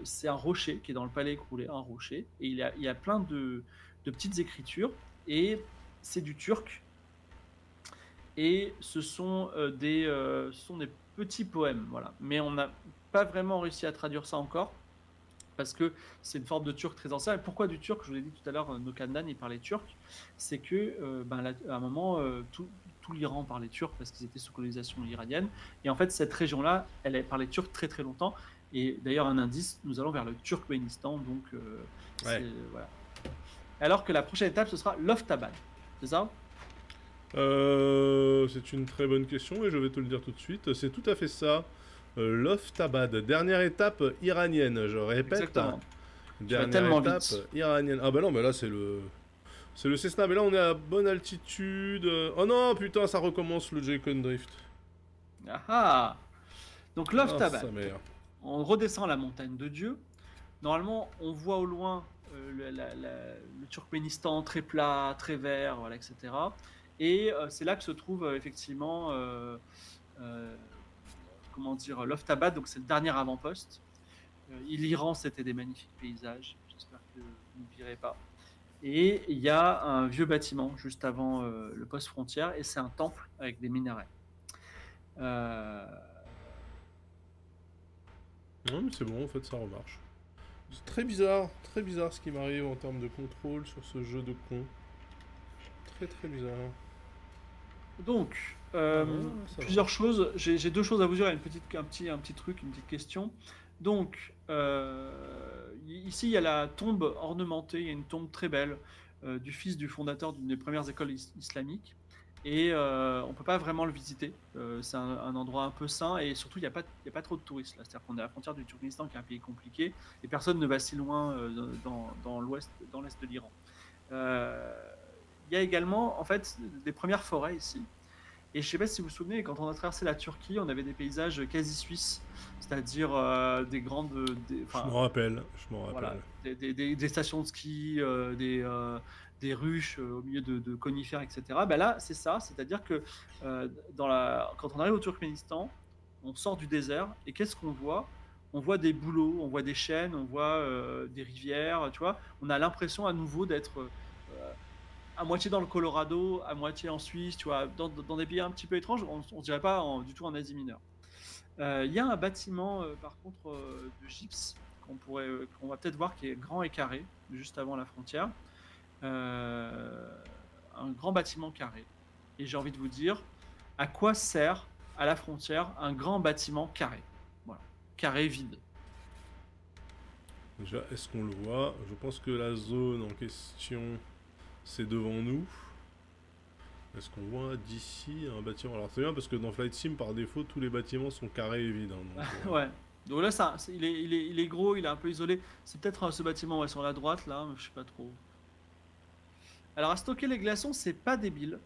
c'est un rocher qui est dans le palais écroulé, un rocher, et il y a plein de petites écritures, et c'est du turc, et ce sont des petits poèmes. Voilà. Mais on n'a pas vraiment réussi à traduire ça encore parce que c'est une forme de turc très ancien. Et pourquoi du turc? Je vous l'ai dit tout à l'heure, Nokandan, il parlait turc. C'est que, à un moment, tout l'Iran parlait turc parce qu'ils étaient sous colonisation iranienne. Et en fait, cette région-là, elle parlait turc très très longtemps. Et d'ailleurs, un indice, nous allons vers le Turkménistan. Donc, Ouais. voilà. Alors que la prochaine étape, ce sera Loftabad. C'est ça? C'est une très bonne question et je vais te le dire tout de suite. C'est tout à fait ça. Loftabad, dernière étape iranienne, je répète. Exactement. Dernière tellement étape vite. iranienne. Ah bah non, mais là c'est le Cessna. Mais là on est à bonne altitude. Oh non, putain, ça recommence le J-Con Drift. Ah ah. Donc Ah, Loftabad. sa mère. On redescend la montagne de Dieu. Normalement, on voit au loin le Turkménistan très plat, très vert, voilà, etc. Et c'est là que se trouve effectivement, comment dire, Loftabad, donc c'est le dernier avant-poste. L'Iran, c'était des magnifiques paysages. J'espère que vous ne virez pas. Et il y a un vieux bâtiment juste avant le poste frontière, et c'est un temple avec des minarets. Non, mais c'est bon, en fait, ça remarche. C'est très bizarre ce qui m'arrive en termes de contrôle sur ce jeu de con. Très très bizarre. Donc, Ça plusieurs choses. J'ai deux choses à vous dire. Un petit truc, une petite question. Donc, ici, il y a la tombe ornementée. Il y a une tombe très belle du fils du fondateur d'une des premières écoles islamiques. Et on peut pas vraiment le visiter. C'est un endroit un peu sain et surtout, il y a pas trop de touristes là. C'est-à-dire qu'on est à la frontière du Turkménistan, qui est un pays compliqué, et personne ne va si loin dans l'ouest, dans l'est de l'Iran. Euh, il y a également, en fait, des premières forêts ici. Et je ne sais pas si vous vous souvenez, quand on a traversé la Turquie, on avait des paysages quasi suisses, c'est-à-dire des grandes, Je enfin, m'en rappelle, je m'en voilà, rappelle. des stations de ski, des ruches au milieu de conifères, etc. Ben là, c'est ça, c'est-à-dire que quand on arrive au Turkménistan, on sort du désert et qu'est-ce qu'on voit? On voit des bouleaux, on voit des chênes, on voit des rivières, tu vois. On a l'impression à nouveau d'être à moitié dans le Colorado, à moitié en Suisse, tu vois, dans des pays un petit peu étranges, on dirait pas du tout en Asie mineure. Il y a un bâtiment, par contre, de gypse qu'on va peut-être voir qui est grand et carré, juste avant la frontière. Euh, un grand bâtiment carré. Et j'ai envie de vous dire, à quoi sert à la frontière un grand bâtiment carré? Voilà, carré vide. Déjà, est-ce qu'on le voit? Je pense que la zone en question, c'est devant nous. Est-ce qu'on voit d'ici un bâtiment? Alors c'est bien parce que dans Flight Sim, par défaut, tous les bâtiments sont carrés et vides, hein, donc, Ouais. Donc là, il est gros, il est un peu isolé. C'est peut-être ce bâtiment ouais, sur la droite, là, mais je sais pas trop. Alors, à stocker les glaçons, c'est pas débile.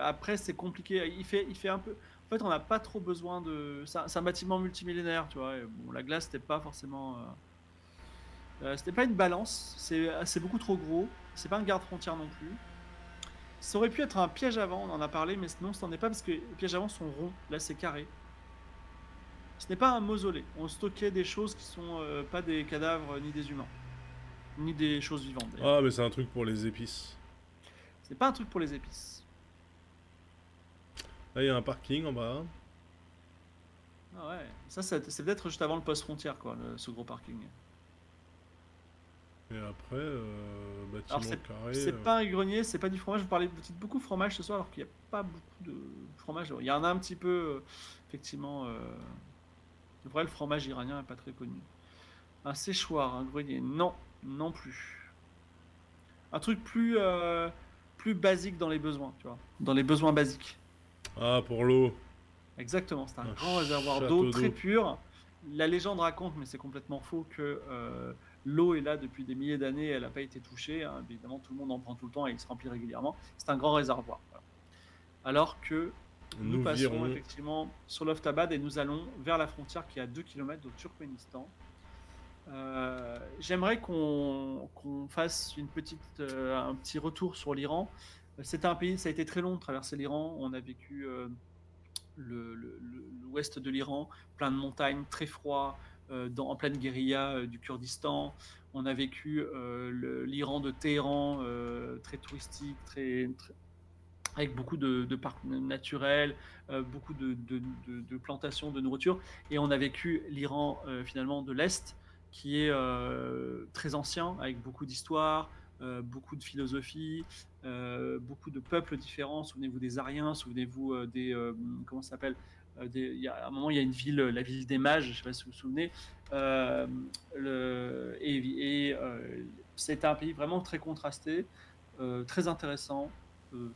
Après, c'est compliqué. Il fait un peu. En fait, on n'a pas trop besoin de. C'est un bâtiment multimillénaire, tu vois. Et bon, la glace, c'était pas forcément. C'était pas une balance. C'est beaucoup trop gros. C'est pas un garde-frontière non plus. Ça aurait pu être un piège avant, on en a parlé, mais non, ce n'en est pas parce que les pièges avant sont ronds. Là, c'est carré. Ce n'est pas un mausolée. On stockait des choses qui sont pas des cadavres ni des humains, ni des choses vivantes d'ailleurs. Ah, mais c'est un truc pour les épices. C'est pas un truc pour les épices. Là, il y a un parking en bas. Ah ouais, ça c'est peut-être juste avant le poste frontière, quoi, ce gros parking. Et après, Alors bâtiment carré. c'est pas un grenier, c'est pas du fromage. Vous parlez beaucoup de fromage ce soir, alors qu'il n'y a pas beaucoup de fromage. Il y en a un petit peu, effectivement. C'est vrai, le fromage iranien n'est pas très connu. Un séchoir, un grenier, non, non plus. Un truc plus basique dans les besoins, tu vois, dans les besoins basiques. Ah, pour l'eau. Exactement, c'est un Un grand réservoir d'eau château très d'eau. pur. La légende raconte, mais c'est complètement faux, que l'eau est là depuis des milliers d'années, elle n'a pas été touchée, hein. Évidemment, tout le monde en prend tout le temps et il se remplit régulièrement. C'est un grand réservoir. Voilà. Alors que nous Nous passons virons. effectivement sur l'Oftabad et nous allons vers la frontière qui est à 2 km au Turkménistan. J'aimerais qu'on fasse un petit retour sur l'Iran. C'est un pays, ça a été très long de traverser l'Iran. On a vécu l'ouest de l'Iran, plein de montagnes, très froid, en pleine guérilla du Kurdistan. On a vécu l'Iran de Téhéran, très touristique, avec beaucoup de parcs naturels, beaucoup de plantations de nourriture. Et on a vécu l'Iran finalement de l'Est, qui est très ancien, avec beaucoup d'histoire, beaucoup de philosophie, beaucoup de peuples différents. Souvenez-vous des Aryens, souvenez-vous comment ça s'appelle à un moment, il y a une ville, la ville des mages, je ne sais pas si vous vous souvenez. Euh, c'est un pays vraiment très contrasté, très intéressant,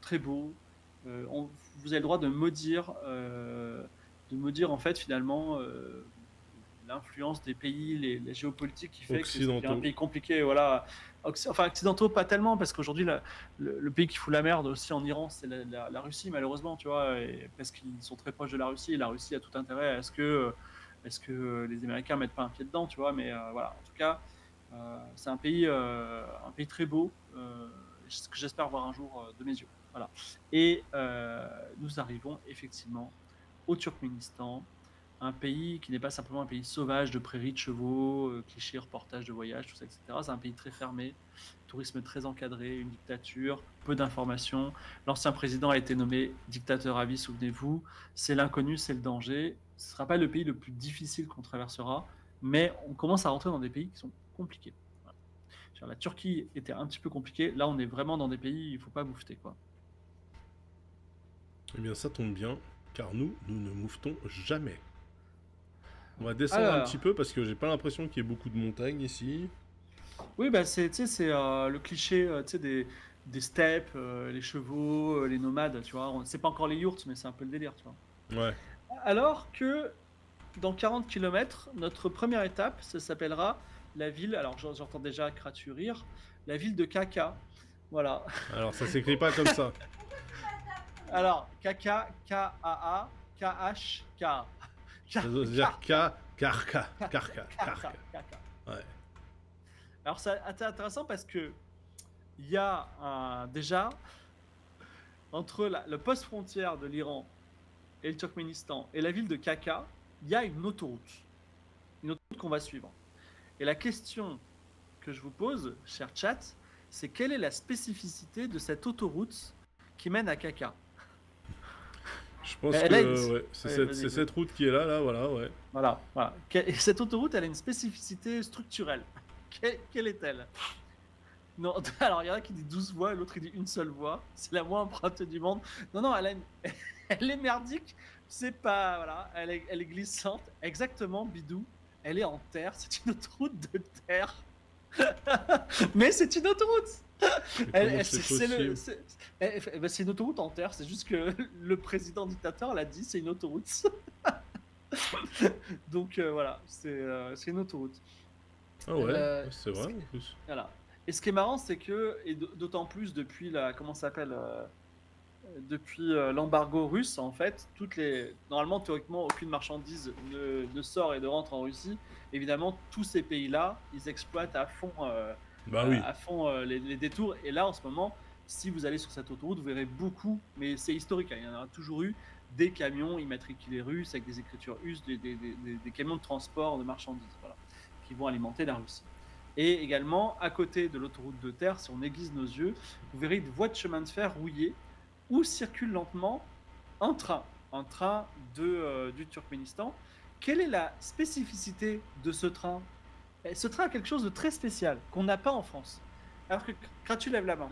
très beau. Vous avez le droit de maudire en fait finalement l'influence des pays, les géopolitiques qui fait que c'est un Occidentaux. pays compliqué. Voilà. Enfin, occidentaux, pas tellement, parce qu'aujourd'hui, le pays qui fout la merde aussi en Iran, c'est la Russie, malheureusement, tu vois, parce qu'ils sont très proches de la Russie, et la Russie a tout intérêt est-ce que les Américains mettent pas un pied dedans, tu vois, mais voilà, en tout cas, c'est un pays très beau, que j'espère voir un jour de mes yeux. Voilà. Et nous arrivons effectivement au Turkménistan, un pays qui n'est pas simplement un pays sauvage de prairies de chevaux, clichés, reportages de voyage, tout ça, etc. C'est un pays très fermé, tourisme très encadré, une dictature, peu d'informations. L'ancien président a été nommé dictateur à vie, souvenez-vous. C'est l'inconnu, c'est le danger. Ce ne sera pas le pays le plus difficile qu'on traversera, mais on commence à rentrer dans des pays qui sont compliqués. Voilà. La Turquie était un petit peu compliquée. Là, on est vraiment dans des pays, il ne faut pas bouffer, quoi. Eh bien, ça tombe bien, car nous ne mouvetons jamais. On va descendre un Alors, petit peu parce que j'ai pas l'impression qu'il y ait beaucoup de montagnes ici. oui, bah tu sais, c'est le cliché, tu sais, des steppes, les chevaux, les nomades, tu vois. C'est pas encore les yurts, mais c'est un peu le délire, tu vois. Ouais. Alors que dans 40 kilomètres, notre première étape, ça s'appellera la ville, alors j'entends déjà Kratu rire, la ville de Kaka. Voilà. Alors, ça s'écrit pas comme ça. Alors, Kaka, K-A-A, K-H-K. Ça doit se dire Karka. Kaka. Ouais. Alors, c'est intéressant parce que il y a déjà, entre le poste frontière de l'Iran et le Turkménistan et la ville de Kaka, il y a une autoroute. Une autoroute qu'on va suivre. Et la question que je vous pose, cher chat, c'est quelle est la spécificité de cette autoroute qui mène à Kaka? Je pense Elle a une- que ouais, c'est cette route qui est là, voilà, ouais. Voilà. Et cette autoroute, elle a une spécificité structurelle. Quelle est-elle? Non, alors il y en a qui dit 12 voies et l'autre il dit une seule voie. C'est la moins empruntée du monde. Non, elle est merdique. C'est pas. Voilà, elle est glissante. Exactement, Bidou. Elle est en terre. C'est une autoroute de terre. Mais c'est une autoroute. Mais comment c'est possible? C'est une autoroute en terre. C'est juste que le président dictateur l'a dit, c'est une autoroute. Donc voilà, c'est une autoroute. Ah ouais, Euh, c'est vrai en plus. Voilà. Et ce qui est marrant, c'est que, et d'autant plus depuis comment ça s'appelle, depuis l'embargo russe, en fait, normalement, théoriquement, aucune marchandise ne sort et ne rentre en Russie. Évidemment, tous ces pays-là, ils exploitent à fond, Bah oui. les détours. Et là, en ce moment, si vous allez sur cette autoroute, vous verrez beaucoup, mais c'est historique, hein, il y en a toujours eu, des camions immatriculés russes avec des écritures russes, des camions de transport de marchandises, voilà, qui vont alimenter la Russie. Et également, à côté de l'autoroute de terre, si on aiguise nos yeux, vous verrez une voie de chemin de fer rouillée où circule lentement un train du Turkménistan. Quelle est la spécificité de ce train? Ce train a quelque chose de très spécial qu'on n'a pas en France. Alors que quand tu lèves la main,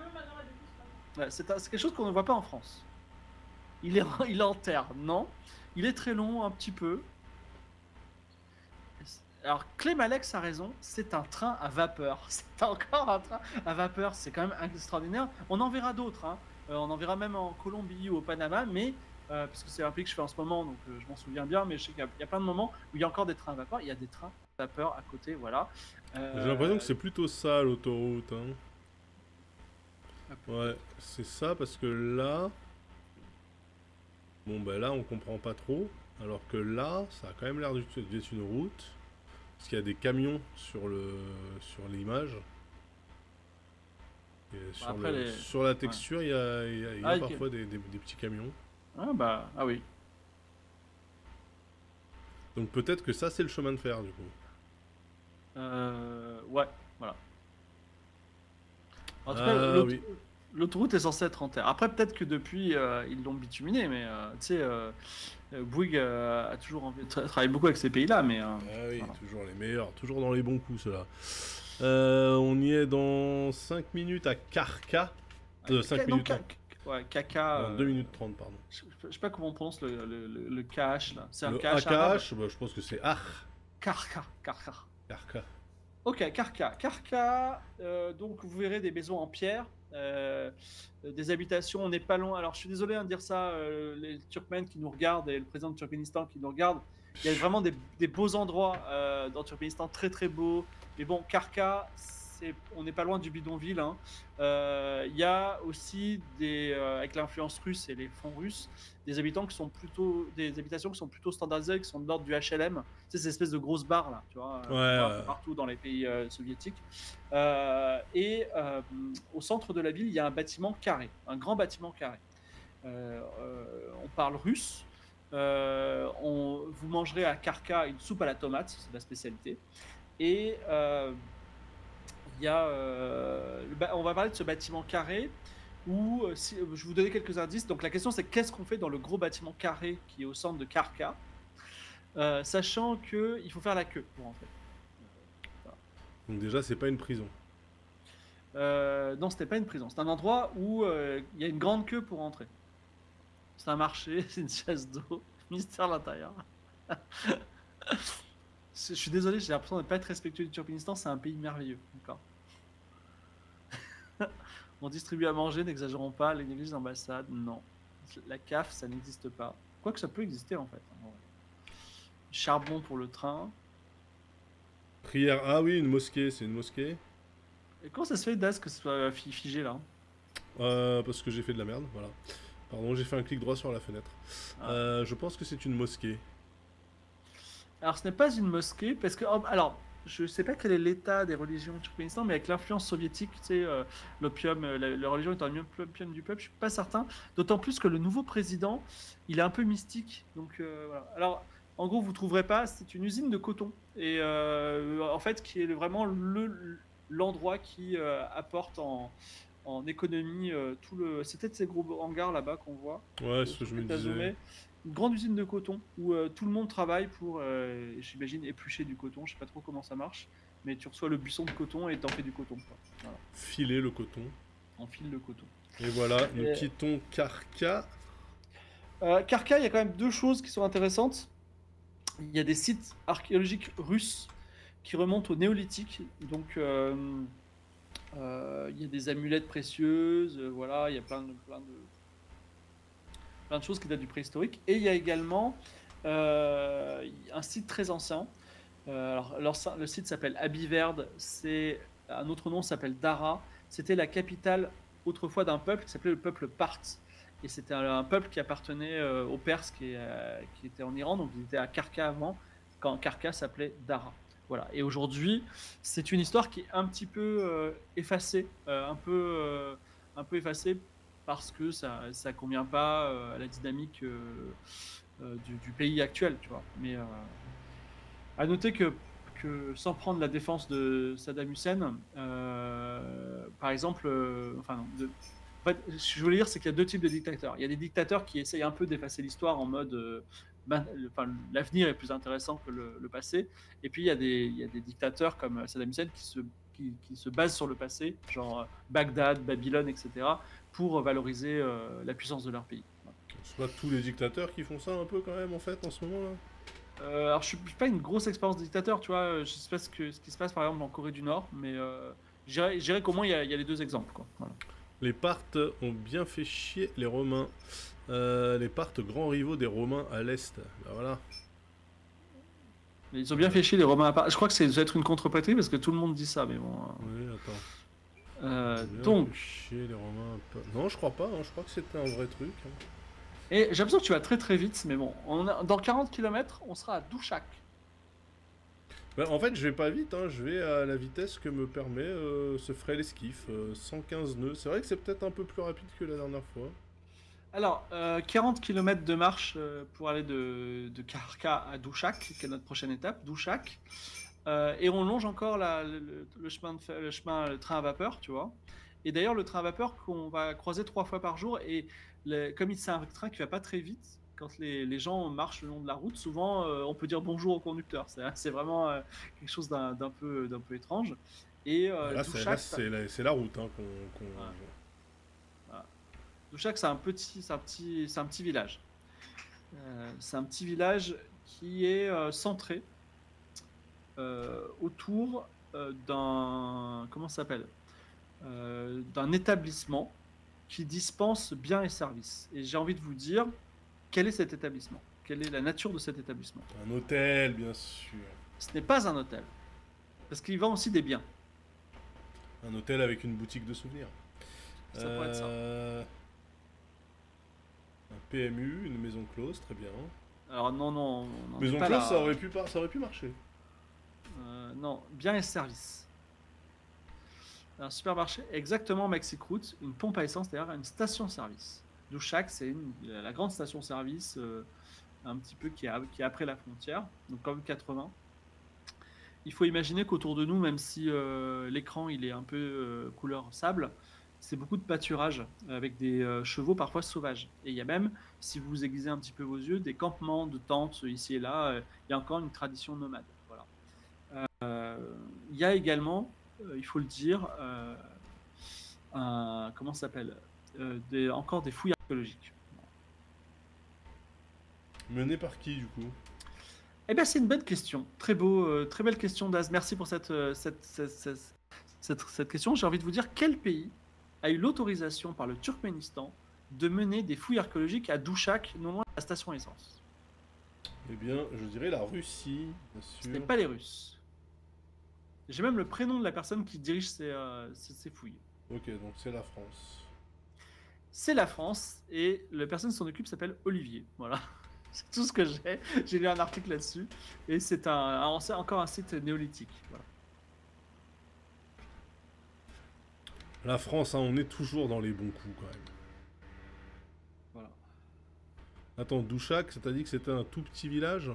ouais, c'est quelque chose qu'on ne voit pas en France. Il est en terre, non. Il est très long, un petit peu. Alors, Clem Alex a raison, c'est un train à vapeur. C'est encore un train à vapeur, c'est quand même extraordinaire. On en verra d'autres, hein. On en verra même en Colombie ou au Panama, mais parce que c'est un pays que je fais en ce moment, donc je m'en souviens bien, mais je sais qu'il y a plein de moments où il y a encore des trains à vapeur. Il y a des trains à vapeur à côté, voilà. J'ai l'impression que c'est plutôt ça l'autoroute, hein. Ouais, c'est ça parce que là. Bon, bah là, on comprend pas trop. Alors que là, ça a quand même l'air d'être une route. Parce qu'il y a des camions sur l'image. Et sur la texture, il y a parfois des petits camions. Ah oui. Donc peut-être que ça, c'est le chemin de fer, du coup. Ouais, voilà. En tout cas, oui. l'autoroute est censée être en terre. Après, peut-être que depuis, ils l'ont bituminé, mais tu sais, Bouygues a toujours travaillé beaucoup avec ces pays-là, mais... Ah oui, voilà. toujours les meilleurs, toujours dans les bons coups, ceux-là. On y est dans 5 minutes à Karka. 5 minutes. Ouais, Kaka. Non, 2 minutes 30, pardon. Je sais pas comment on prononce le KH, là. C'est un Le KH arabe. AKH, bah, je pense que c'est Ar. Karka. Karka. Ok, Karka. Donc, vous verrez des maisons en pierre. Des habitations, on n'est pas loin. Alors, je suis désolé de dire ça, les Turkmènes qui nous regardent et le président du Turkménistan qui nous regarde. Il y a vraiment des beaux endroits dans le Turkménistan, très très beaux. Mais bon, Karka, on n'est pas loin du bidonville, hein. Il y a aussi avec l'influence russe et les fonds russes, des habitations qui sont plutôt standardisées, qui sont de l'ordre du HLM. C'est ces espèces de grosses barres là, tu vois, partout dans les pays soviétiques. Et au centre de la ville, il y a un bâtiment carré, un grand bâtiment carré. On parle russe. Vous mangerez à Karka une soupe à la tomate, c'est la spécialité. Et il y a, on va parler de ce bâtiment carré où, je vais vous donner quelques indices. Donc la question c'est qu'est-ce qu'on fait dans le gros bâtiment carré qui est au centre de Karka, sachant qu'il faut faire la queue pour entrer. Voilà. Donc déjà c'est pas une prison. Non, c'était pas une prison, c'est un endroit où il y a une grande queue pour entrer. C'est un marché, c'est une chasse d'eau, ministère de l'Intérieur. Je suis désolé, j'ai l'impression de ne pas être respectueux du Turkménistan, c'est un pays merveilleux. D'accord. On distribue à manger, n'exagérons pas, les négligences d'ambassade, non. La CAF, ça n'existe pas. Quoique ça peut exister en fait. Charbon pour le train. Prière. Ah oui, une mosquée, c'est une mosquée. Et comment ça se fait, Das, que ce soit figé là? Parce que j'ai fait de la merde, voilà. Pardon, j'ai fait un clic droit sur la fenêtre. Je pense que c'est une mosquée. Alors ce n'est pas une mosquée, parce que... alors, je ne sais pas quel est l'état des religions au Turkménistan, mais avec l'influence soviétique, tu sais, l'opium, la religion étant l'opium du peuple, je suis pas certain. D'autant plus que le nouveau président, il est un peu mystique. Donc voilà. Alors, en gros, vous trouverez pas, c'est une usine de coton. Et en fait, qui est vraiment l'endroit qui apporte en économie tout le... C'est peut-être ces gros hangars là-bas qu'on voit. Ouais, c'est ce que je me disais. Une grande usine de coton où tout le monde travaille pour, j'imagine, éplucher du coton. Je sais pas trop comment ça marche, mais tu reçois le buisson de coton et t'en fais du coton. Quoi. Voilà. Filer le coton. On file le coton. Et voilà, nous quittons Karka. Karka, il y a quand même deux choses qui sont intéressantes. Il y a des sites archéologiques russes qui remontent au néolithique. Donc, il y a des amulettes précieuses. Voilà, il y a plein de choses qui datent du préhistorique. Et il y a également un site très ancien. Alors, le site s'appelle Abiverd. Un autre nom s'appelle Dara. C'était la capitale autrefois d'un peuple qui s'appelait le peuple Parthe. Et c'était un peuple qui appartenait aux Perses qui étaient en Iran. Donc ils étaient à Karka avant, quand Karka s'appelait Dara. Voilà. Et aujourd'hui, c'est une histoire qui est un petit peu effacée, un peu effacée parce que ça convient pas à la dynamique du pays actuel, tu vois. Mais à noter que sans prendre la défense de Saddam Hussein, par exemple, en fait, ce que je voulais dire, c'est qu'il y a deux types de dictateurs. Il y a des dictateurs qui essayent un peu d'effacer l'histoire en mode l'avenir est plus intéressant que le passé. Et puis il y a des dictateurs comme Saddam Hussein qui se basent sur le passé, genre Bagdad, Babylone, etc., pour valoriser la puissance de leur pays. C'est pas tous les dictateurs qui font ça un peu quand même en fait en ce moment là. Alors je suis pas une grosse expérience de dictateur, tu vois. Je sais pas ce qui se passe par exemple en Corée du Nord, mais je dirais qu'au moins il y a les deux exemples, quoi. Voilà. Les Parthes ont bien fait chier les Romains. Les Parthes, grands rivaux des Romains à l'Est. Ben voilà. Ils ont bien fait chier les Romains à part. Je crois que ça doit être une contre-patrie parce que tout le monde dit ça, mais bon. Oui, attends. Donc. Chier les Romains à part. Non, je crois pas. Hein. Je crois que c'était un vrai truc. Hein. Et j'ai l'impression que tu vas très très vite, mais bon. Dans 40 km, on sera à Douchak. Ben, en fait, je vais pas vite. Hein. Je vais à la vitesse que me permet ce frêle esquif. 115 nœuds. C'est vrai que c'est peut-être un peu plus rapide que la dernière fois. Alors, 40 km de marche pour aller de Karka à Douchak, qui est notre prochaine étape, Douchak. Et on longe encore le chemin, le train à vapeur, tu vois. Et d'ailleurs, le train à vapeur qu'on va croiser 3 fois par jour, et comme c'est un train qui va pas très vite, quand les gens marchent le long de la route, souvent on peut dire bonjour au conducteur. C'est vraiment quelque chose d'un peu étrange. Et Là, Douchak, c'est la route hein, qu'on... Voilà. Douchak, c'est un petit village. C'est un petit village qui est centré autour d'un d'un établissement qui dispense biens et services. Et j'ai envie de vous dire, quel est cet établissement? Quelle est la nature de cet établissement? Un hôtel, bien sûr. Ce n'est pas un hôtel, parce qu'il vend aussi des biens. Un hôtel avec une boutique de souvenirs. Ça pourrait être ça. Un PMU, une maison close, très bien. Alors non, maison close, ça aurait pu marcher. Non, biens et services. Un supermarché, exactement Maxi Route, une pompe à essence, d'ailleurs, une station-service. Douchak, c'est la grande station-service, un petit peu qui est après la frontière, donc comme 80. Il faut imaginer qu'autour de nous, même si l'écran il est un peu couleur sable, c'est beaucoup de pâturage avec des chevaux parfois sauvages. Et il y a même, si vous aiguisez un petit peu vos yeux, des campements de tentes ici et là. Il y a encore une tradition nomade. Voilà. Il y a également, il faut le dire, comment ça s'appelle encore des fouilles archéologiques. Mené par qui, du coup? Eh bien, c'est une bonne question. Très beau, très belle question, Daz. Merci pour cette question. J'ai envie de vous dire, quel pays a eu l'autorisation par le Turkménistan de mener des fouilles archéologiques à Douchak, non loin de la station essence? Eh bien, je dirais la Russie, bien Ce n'est sûr. pas les Russes. J'ai même le prénom de la personne qui dirige ces fouilles. Ok, donc c'est la France. C'est la France et la personne qui s'en occupe s'appelle Olivier. Voilà. C'est tout ce que j'ai. J'ai lu un article là-dessus et c'est encore un site néolithique. Voilà. La France, hein, on est toujours dans les bons coups, quand même. Voilà. Attends, Douchak, ça t'a dit que c'était un tout petit village?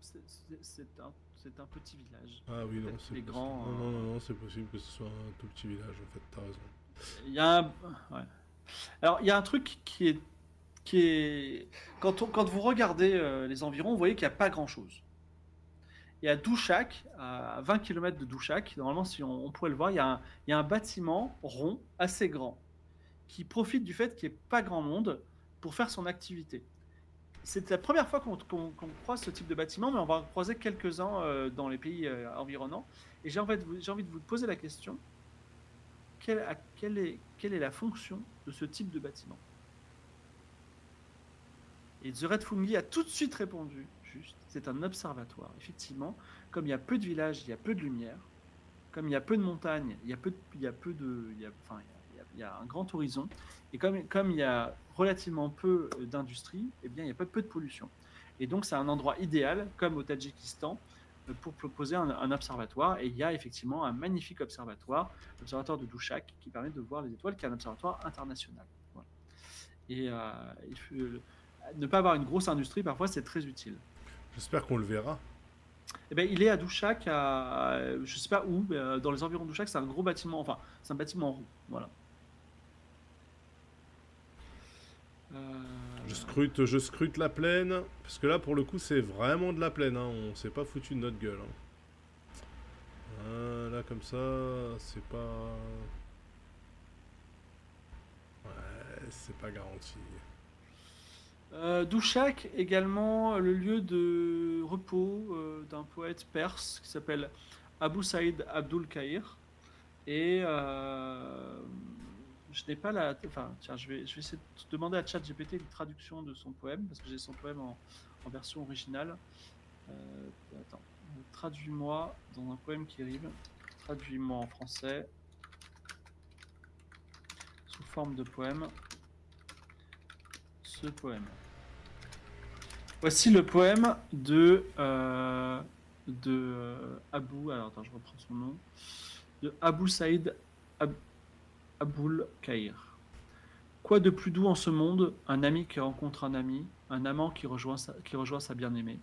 C'est un petit village. Ah oui, non, Peut-être c'est les possible. grands. Non, c'est possible que ce soit un tout petit village, en fait, t'as raison. Il y a un... ouais. Alors, il y a un truc qui est... Quand vous regardez les environs, vous voyez qu'il n'y a pas grand-chose. Et à Douchak, à 20 km de Douchak, normalement, si on pourrait le voir, il y a un bâtiment rond, assez grand, qui profite du fait qu'il n'y ait pas grand monde pour faire son activité. C'est la première fois qu'on croise ce type de bâtiment, mais on va en croiser quelques-uns dans les pays environnants. Et j'ai envie de vous poser la question, quelle est la fonction de ce type de bâtiment? Et The Red Fungi a tout de suite répondu, juste, c'est un observatoire. Effectivement, comme il y a peu de villages, il y a peu de lumière. Comme il y a peu de montagnes, il y a un grand horizon. Et comme il y a relativement peu d'industrie, eh bien, il y a peu de pollution. Et donc, c'est un endroit idéal, comme au Tadjikistan, pour proposer un observatoire. Et il y a effectivement un magnifique observatoire, l'observatoire de Douchak, qui permet de voir les étoiles, qui est un observatoire international. Voilà. Et ne pas avoir une grosse industrie, parfois, c'est très utile. J'espère qu'on le verra. Eh ben, il est à Douchak, je sais pas où, mais, dans les environs de Douchak, c'est un gros bâtiment, enfin, c'est un bâtiment rond, voilà. Euh, Je scrute la plaine, parce que là, pour le coup, c'est vraiment de la plaine, hein. On s'est pas foutu de notre gueule, hein. Là, comme ça, c'est pas... Ouais, c'est pas garanti. Douchak, également le lieu de repos d'un poète perse qui s'appelle Abu Saïd Abdul Kahir. Et je n'ai pas la. Enfin, tiens, je vais essayer de demander à ChatGPT une traduction de son poème, parce que j'ai son poème en version originale. Attends, traduis-moi dans un poème qui rime. Traduis-moi en français sous forme de poème. Ce poème. Voici le poème de Abou. Alors attends, je reprends son nom. De Abu Saïd Aboul Kahir. Quoi de plus doux en ce monde? Un ami qui rencontre un ami, un amant qui rejoint sa bien-aimée.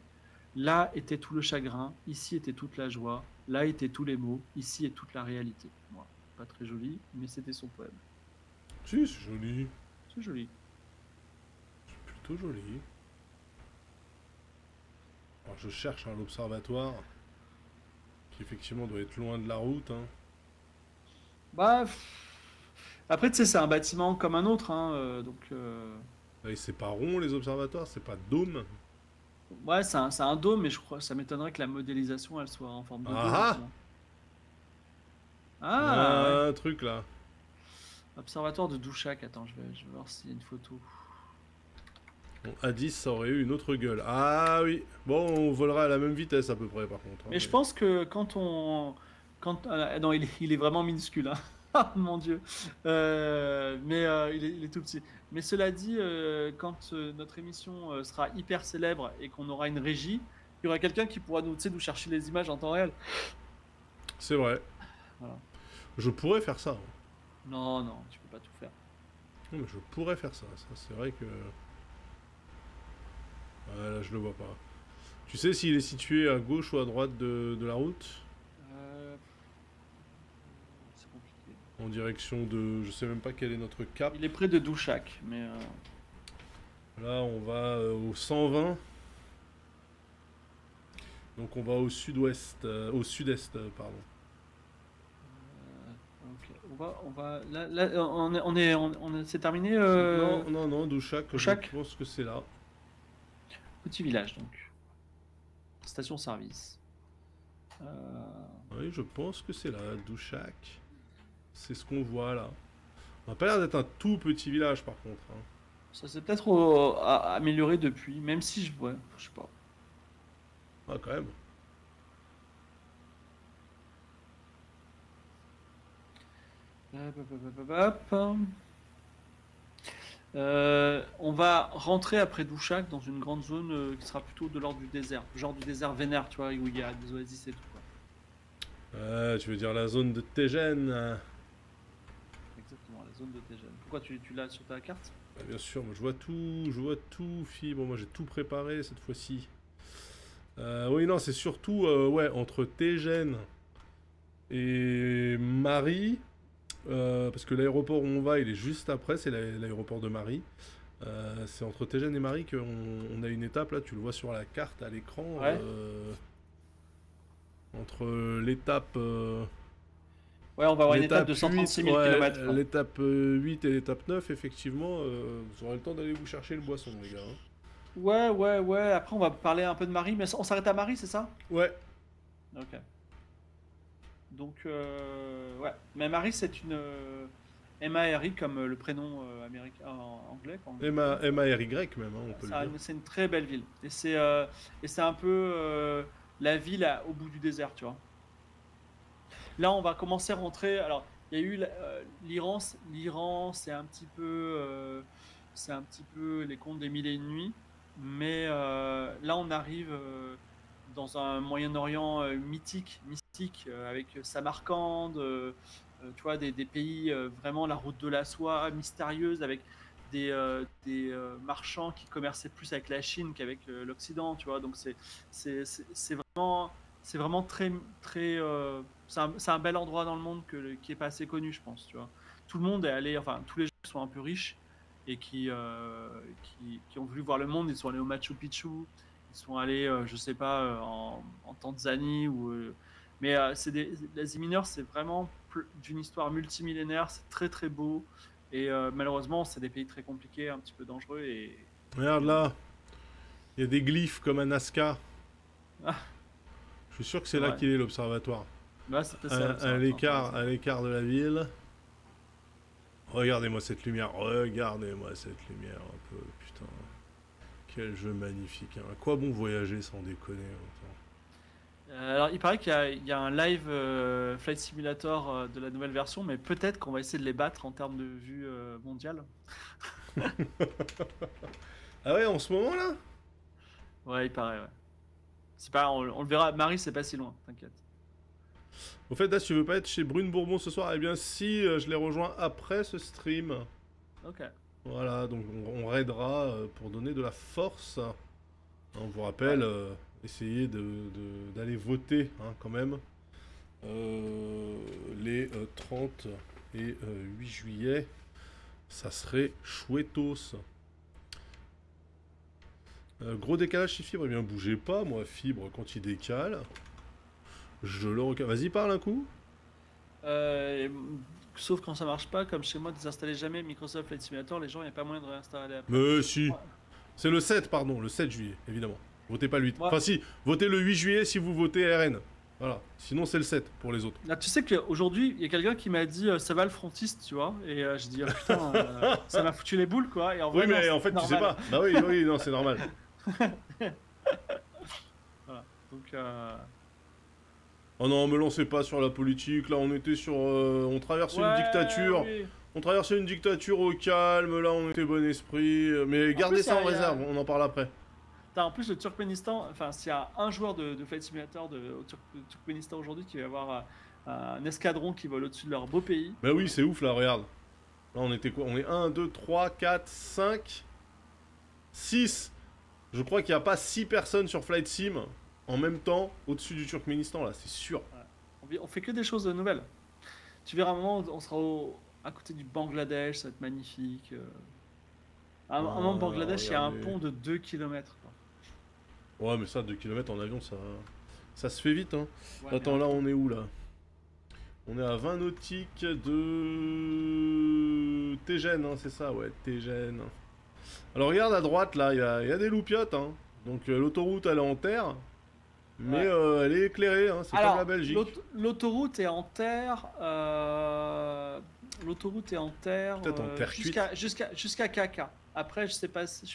Là était tout le chagrin, ici était toute la joie, là étaient tous les mots, ici est toute la réalité. Voilà. Pas très joli, mais c'était son poème. Si, c'est joli. C'est joli. C'est plutôt joli. Alors, je cherche l'observatoire, qui effectivement doit être loin de la route, hein. Bah, après, tu sais, c'est un bâtiment comme un autre, hein, donc Et c'est pas rond, les observatoires, c'est pas dôme. ouais, c'est un dôme, mais je crois, ça m'étonnerait que la modélisation elle soit en forme de dôme Ah aussi, ah! hein. Il y Ah ouais, a un truc là. observatoire de Douchak. Attends, je vais voir s'il y a une photo. Bon, à 10, ça aurait eu une autre gueule. Ah oui. Bon, on volera à la même vitesse à peu près, par contre, hein, Mais je pense que non, il est vraiment minuscule, hein. Ah, mon Dieu. Mais il est tout petit. Mais cela dit, quand notre émission sera hyper célèbre et qu'on aura une régie, il y aura quelqu'un qui pourra nous, tu sais, nous chercher les images en temps réel. C'est vrai. Voilà. Je pourrais faire ça, hein. Non, non, tu peux pas tout faire. Non, mais je pourrais faire ça. Ça, c'est vrai que... Ouais, là, je le vois pas. Tu sais s'il est situé à gauche ou à droite de la route? Euh, c'est compliqué. En direction de... Je sais même pas quel est notre cap. Il est près de Douchak, mais Là, on va au 120. Donc on va au sud-ouest, au sud-est, pardon. ok. Là, c'est terminé. Non, Douchak, Douchak je pense que c'est là. Petit village donc. Station-service. Oui, je pense que c'est là, Douchak. C'est ce qu'on voit là. On n'a pas l'air d'être un tout petit village par contre. Hein. Ça s'est peut-être amélioré depuis, même si je vois, je sais pas. Ah, quand même. On va rentrer après Douchak dans une grande zone qui sera plutôt de l'ordre du désert, genre du désert vénère, tu vois, où il y a des oasis et tout. Quoi. Tu veux dire la zone de Tegen Exactement, la zone de Tegen. Pourquoi tu l'as sur ta carte? Bah, bien sûr, moi je vois tout, Fibre, moi j'ai tout préparé cette fois-ci. Oui, non, c'est surtout ouais, entre Tegen et Marie, parce que l'aéroport où on va, il est juste après, c'est l'aéroport de Marie. C'est entre Tegen et Marie qu'on a une étape, là, tu le vois sur la carte à l'écran. Ouais. Entre l'étape... Ouais, on va avoir une étape de 136 000 km. L'étape 8 et l'étape 9, effectivement, vous aurez le temps d'aller vous chercher le boisson, les gars. Hein. Ouais. Après, on va parler un peu de Marie, mais on s'arrête à Marie, c'est ça? Ouais. Ok. Donc, ouais. Mais Marie, c'est une M-A-R-I comme le prénom américain, anglais. M-A-R-Y même, hein, on peut le dire. C'est une très belle ville. Et c'est un peu la ville au bout du désert, tu vois. Là, on va commencer à rentrer. Alors, il y a eu l'Iran. L'Iran, c'est un petit peu les contes des mille et une nuits. Mais là, on arrive dans un Moyen-Orient mystique, avec Samarcande, tu vois, des pays vraiment la route de la soie mystérieuse, avec des marchands qui commerçaient plus avec la Chine qu'avec l'Occident, tu vois. Donc c'est vraiment très c'est un bel endroit dans le monde qui est pas assez connu, je pense, tu vois. Tout le monde est allé, enfin tous les gens qui sont un peu riches et qui ont voulu voir le monde, ils sont allés au Machu Picchu, ils sont allés, je sais pas, en Tanzanie mais l'Asie mineure, c'est vraiment d'une histoire multimillénaire, c'est très très beau et malheureusement, c'est des pays très compliqués, un petit peu dangereux et regarde là, il y a des glyphes comme à Nazca. Ah. Je suis sûr que c'est là qu'il est l'observatoire. Bah, à l'écart de la ville. Regardez-moi cette lumière un peu, putain. Quel jeu magnifique. Hein. À quoi bon voyager sans déconner alors, il paraît qu'il y a un live Flight Simulator de la nouvelle version, mais peut-être qu'on va essayer de les battre en termes de vue mondiale. Ah ouais, en ce moment là? Ouais, il paraît, ouais. C'est pas, on le verra. Marie, c'est pas si loin, t'inquiète. Au fait, là, si tu veux pas être chez Brune Bourbon ce soir, eh bien, si je les rejoins après ce stream. Ok. Voilà, donc on raidera pour donner de la force. On vous rappelle, essayez d'aller voter hein, quand même. Les 30 et 8 juillet, ça serait chouettos. Gros décalage chez Fibre, eh bien bougez pas, moi Fibre quand il décale, je le recale. Vas-y parle un coup. Sauf quand ça marche pas, comme chez moi, désinstallez jamais Microsoft Flight Simulator, les gens, il n'y a pas moyen de réinstaller après. Mais si, c'est le 7 pardon, le 7 juillet évidemment. Votez pas le 8. Ouais. Enfin si, votez le 8 juillet si vous votez RN. Voilà, sinon c'est le 7 pour les autres. Là, tu sais qu'aujourd'hui, il y a quelqu'un qui m'a dit ça va le frontiste, tu vois, et je dis oh, putain, ça m'a foutu les boules quoi. Et en vrai, oui, mais en fait, tu sais pas. Bah oui, non, c'est normal. Voilà, donc. Oh non, me lancez pas sur la politique. Là, on était sur, on traversait une dictature. Oui. On traversait une dictature au calme. Là, on était bon esprit. Mais gardez ça en réserve. On en parle après. En plus, le Turkménistan, enfin, s'il y a un joueur de Flight Simulator au Turkménistan aujourd'hui qui va avoir un escadron qui vole au-dessus de leur beau pays. Bah oui, c'est ouf là, regarde. Là, on était quoi? On est 1, 2, 3, 4, 5, 6. Je crois qu'il n'y a pas 6 personnes sur Flight Sim en même temps au-dessus du Turkménistan là, c'est sûr. Ouais. On fait que des choses nouvelles. Tu verras un moment, on sera à côté du Bangladesh, ça va être magnifique. À un moment, Bangladesh, il y a un pont de 2 km. Ouais, mais ça, 2 km en avion, ça se fait vite. Hein. Ouais, attends, là, on est où, là? On est à 20 nautiques de Tegen, hein, c'est ça, ouais, Tegen. Alors, regarde à droite, là, il y a des loupiottes, hein. Donc l'autoroute, elle est en terre, mais Ouais. elle est éclairée, hein, c'est comme la Alors, Belgique. l'autoroute est en terre. L'autoroute est en terre Peut-être en terre cuite. jusqu'à Kaka. Après, je suis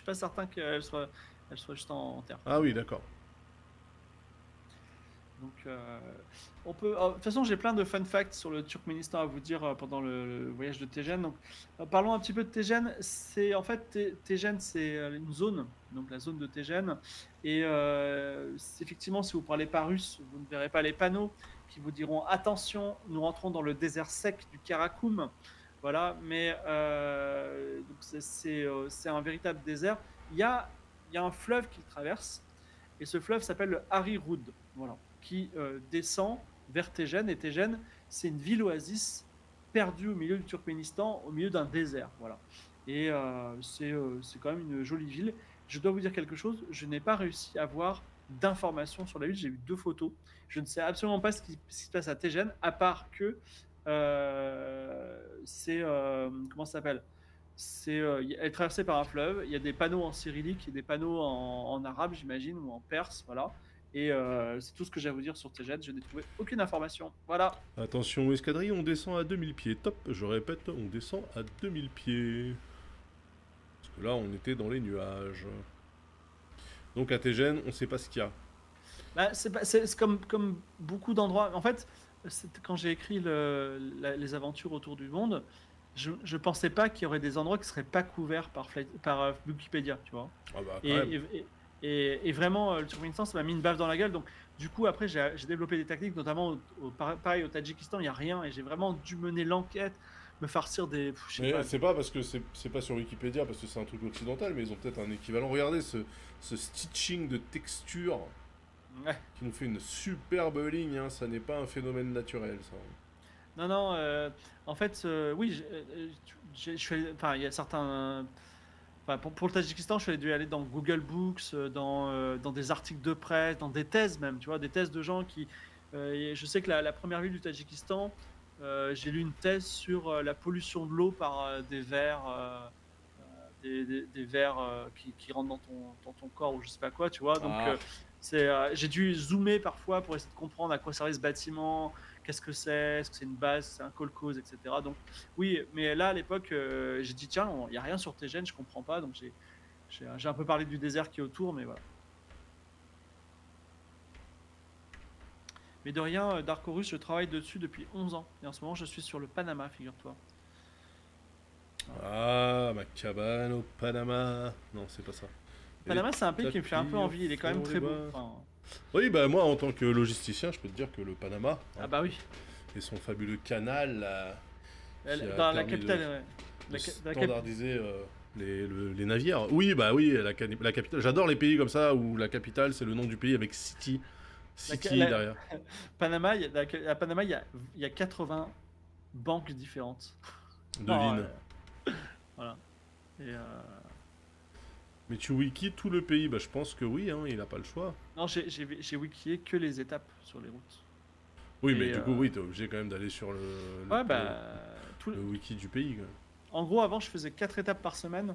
pas certain elle soit juste en terre. Ah oui, d'accord. Donc, on peut. De toute façon, j'ai plein de fun facts sur le Turkménistan à vous dire pendant le voyage de Tejen. Donc, parlons un petit peu de Tejen. C'est en fait Tejen, c'est une zone, donc la zone de Tejen. Et effectivement, si vous parlez pas russe, vous ne verrez pas les panneaux qui vous diront attention, nous rentrons dans le désert sec du Karakoum. Voilà, mais donc c'est un véritable désert. Il y a un fleuve qui traverse. Et ce fleuve s'appelle le Hari-Rud, voilà, qui descend vers Tejen. Et Tejen, c'est une ville oasis perdue au milieu du Turkménistan, au milieu d'un désert. Voilà. Et c'est quand même une jolie ville. Je dois vous dire quelque chose, je n'ai pas réussi à avoir d'informations sur la ville. J'ai eu 2 photos. Je ne sais absolument pas ce qui se passe à Tejen, à part que c'est. Comment ça s'appelle? Elle est traversée par un fleuve. Il y a des panneaux en cyrillique et des panneaux en arabe, j'imagine, ou en perse, voilà. Et c'est tout ce que j'ai à vous dire sur Tejet. Je n'ai trouvé aucune information. Voilà. Attention, escadrille, on descend à 2000 pieds. Top, je répète, on descend à 2000 pieds. Parce que là, on était dans les nuages. Donc à Tégène, on sait pas ce qu'il y a. Bah, c'est comme beaucoup d'endroits. En fait, quand j'ai écrit les aventures autour du monde, je pensais pas qu'il y aurait des endroits qui seraient pas couverts par Wikipédia, tu vois. Ah bah quand Et, même. et vraiment, le Turkménistan, ça m'a mis une baffe dans la gueule. Donc, du coup, après, j'ai développé des techniques, notamment pareil au Tadjikistan, il n'y a rien. Et j'ai vraiment dû mener l'enquête, me farcir des. Je sais Mais pas. c'est pas parce que c'est pas sur Wikipédia, parce que c'est un truc occidental, mais ils ont peut-être un équivalent. Regardez ce stitching de texture Ouais. qui nous fait une superbe ligne, hein. Ça n'est pas un phénomène naturel, ça. Non, non, en fait, oui, je suis enfin, il y a certains. Enfin, pour le Tadjikistan, je suis dû aller dans Google Books, dans des articles de presse, dans des thèses même, tu vois, des thèses de gens qui. Je sais que la première ville du Tadjikistan, j'ai lu une thèse sur la pollution de l'eau par des vers, des vers qui rentrent dans ton corps ou je sais pas quoi, tu vois. Donc, Ah, j'ai dû zoomer parfois pour essayer de comprendre à quoi servait ce bâtiment, qu'est-ce que c'est, est-ce que c'est une base, c'est un kolkhoz, etc. Donc, oui, mais là, à l'époque, j'ai dit, tiens, il n'y a rien sur TGN, je comprends pas. Donc, j'ai un peu parlé du désert qui est autour, mais voilà. Mais de rien, Dark Horus, je travaille dessus depuis 11 ans. Et en ce moment, je suis sur le Panama, figure-toi. ah, ma cabane au Panama. Non, c'est pas ça. Panama, c'est un pays qui me fait un peu Tapis au envie, il est quand même fond très des beau. bas. Enfin, Oui, bah moi, en tant que logisticien, je peux te dire que le Panama, hein, ah bah oui. et son fabuleux canal, là, qui a Dans la permis capitale, ouais. de La standardiser les navires. Oui, bah oui, la capitale. J'adore les pays comme ça où la capitale c'est le nom du pays avec City, City la- derrière. Panama, à Panama, il y a 80 banques différentes. Non, Devine. voilà. Et Mais tu wikis tout le pays, bah je pense que oui, hein, il a pas le choix. non, j'ai wikié que les étapes sur les routes. Oui, mais Et du coup, oui, t'es obligé quand même d'aller sur ouais, bah, tout, le wiki du pays, quoi. en gros, avant, je faisais 4 étapes par semaine.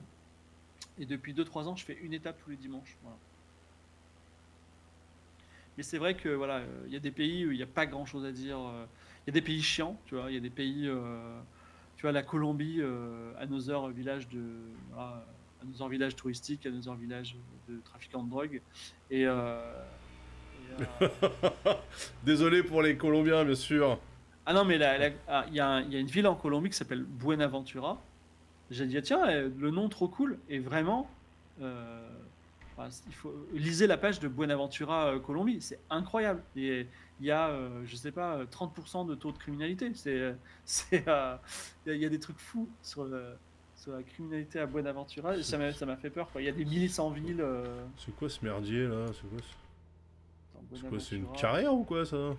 Et depuis 2-3 ans, je fais une étape tous les dimanches. Voilà. Mais c'est vrai que voilà, il y a des pays où il n'y a pas grand chose à dire. Il y a des pays chiants, tu vois. Il y a des pays, tu vois, la Colombie, Another village voilà, Another village touristique, Another village de trafiquants de drogue. Et, Désolé pour les Colombiens, bien sûr. ah non, mais il y a une ville en Colombie qui s'appelle Buenaventura. J'ai dit, ah, tiens, le nom trop cool. Et vraiment, euh, enfin, lisez la page de Buenaventura Colombie, c'est incroyable. Et il y a, je sais pas, 30% de taux de criminalité. Il y a des trucs fous sur la criminalité à Buenaventura. Et ça m'a fait peur, quoi. Il y a des milices en ville. C'est quoi ce merdier là? Dans C'est quoi? C'est une Buenaventura. carrière ou quoi ça?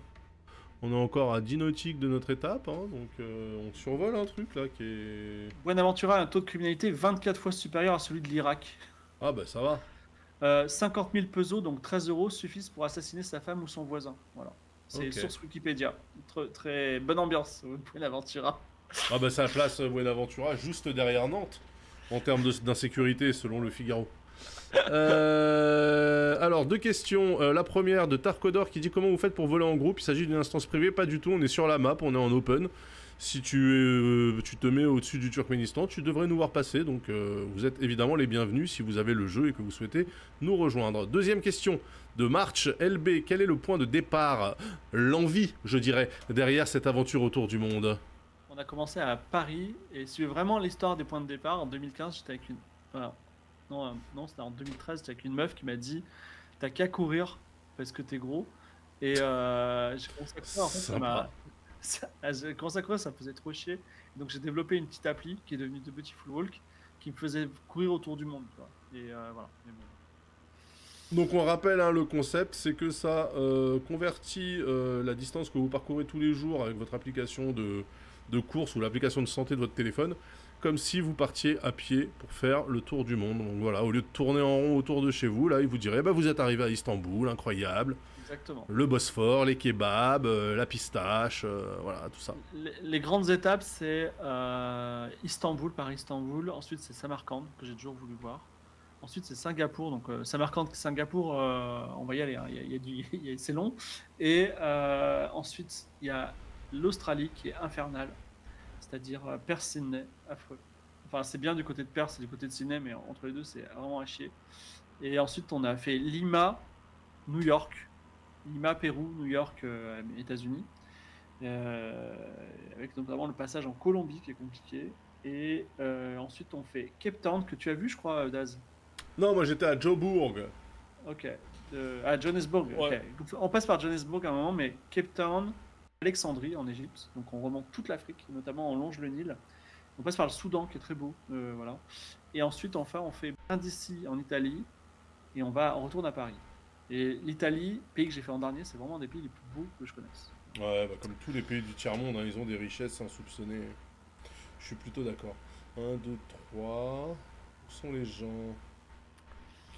On est encore à 10 nautiques de notre étape, hein, donc on survole un truc là qui est. Buenaventura a un taux de criminalité 24 fois supérieur à celui de l'Irak. Ah bah ça va. 50 000 pesos, donc 13 euros, suffisent pour assassiner sa femme ou son voisin. Voilà. C'est Ok. source Wikipédia. Très bonne ambiance, Buenaventura. Ah bah ça place Buenaventura juste derrière Nantes en termes d'insécurité selon le Figaro. Alors, deux questions. La première de Tarkodor qui dit comment vous faites pour voler en groupe. Il s'agit d'une instance privée, pas du tout. On est sur la map, on est en open. Si tu te mets au-dessus du Turkménistan, tu devrais nous voir passer. Donc, vous êtes évidemment les bienvenus si vous avez le jeu et que vous souhaitez nous rejoindre. Deuxième question de March LB. Quel est le point de départ, l'envie, je dirais, derrière cette aventure autour du monde? On a commencé à Paris, et si vraiment l'histoire des points de départ, en 2015, j'étais avec une... Voilà. Non, c'était en 2013, j'étais avec une meuf qui m'a dit « T'as qu'à courir, parce que t'es gros. » Et j'ai commencé à courir, en fait, j'ai commencé à courir, ça me faisait trop chier. Donc j'ai développé une petite appli qui est devenue The Beautiful Walk, qui me faisait courir autour du monde, tu vois. Et voilà. Mais bon. Donc on rappelle le concept, c'est que ça convertit la distance que vous parcourez tous les jours avec votre application de course ou l'application de santé de votre téléphone, comme si vous partiez à pied pour faire le tour du monde. Donc voilà, au lieu de tourner en rond autour de chez vous, là, il vous dirait, bah, vous êtes arrivé à Istanbul, incroyable. Exactement. Le Bosphore, les kebabs, la pistache, voilà, tout ça. Les grandes étapes, c'est Istanbul par Istanbul. Ensuite, c'est Samarcande, que j'ai toujours voulu voir. Ensuite, c'est Singapour. Donc, Samarcande, Singapour, on va y aller. Hein. C'est long. Et ensuite, il y a l'Australie qui est infernale. C'est-à-dire Perth-Sydney, affreux. Enfin, c'est bien du côté de Perth, c'est du côté de Sydney, mais entre les deux, c'est vraiment à chier. Et ensuite, on a fait Lima, New York. Lima, Pérou, New York, États-Unis. Avec notamment le passage en Colombie qui est compliqué. Et ensuite, on fait Cape Town, que tu as vu, je crois, Daz. Non, moi j'étais à Joburg. Ok. À Johannesburg. Ouais. Okay. On passe par Johannesburg à un moment, mais Cape Town, Alexandrie en Égypte. Donc on remonte toute l'Afrique, notamment on longe le Nil. On passe par le Soudan qui est très beau. Voilà. Et ensuite, enfin, on fait Brindisi en Italie. Et on retourne à Paris. Et l'Italie, pays que j'ai fait en dernier, c'est vraiment un des pays les plus beaux que je connaisse. Ouais, bah, comme tous les pays du tiers-monde, hein, ils ont des richesses insoupçonnées. Je suis plutôt d'accord. 1, 2, 3. Où sont les gens?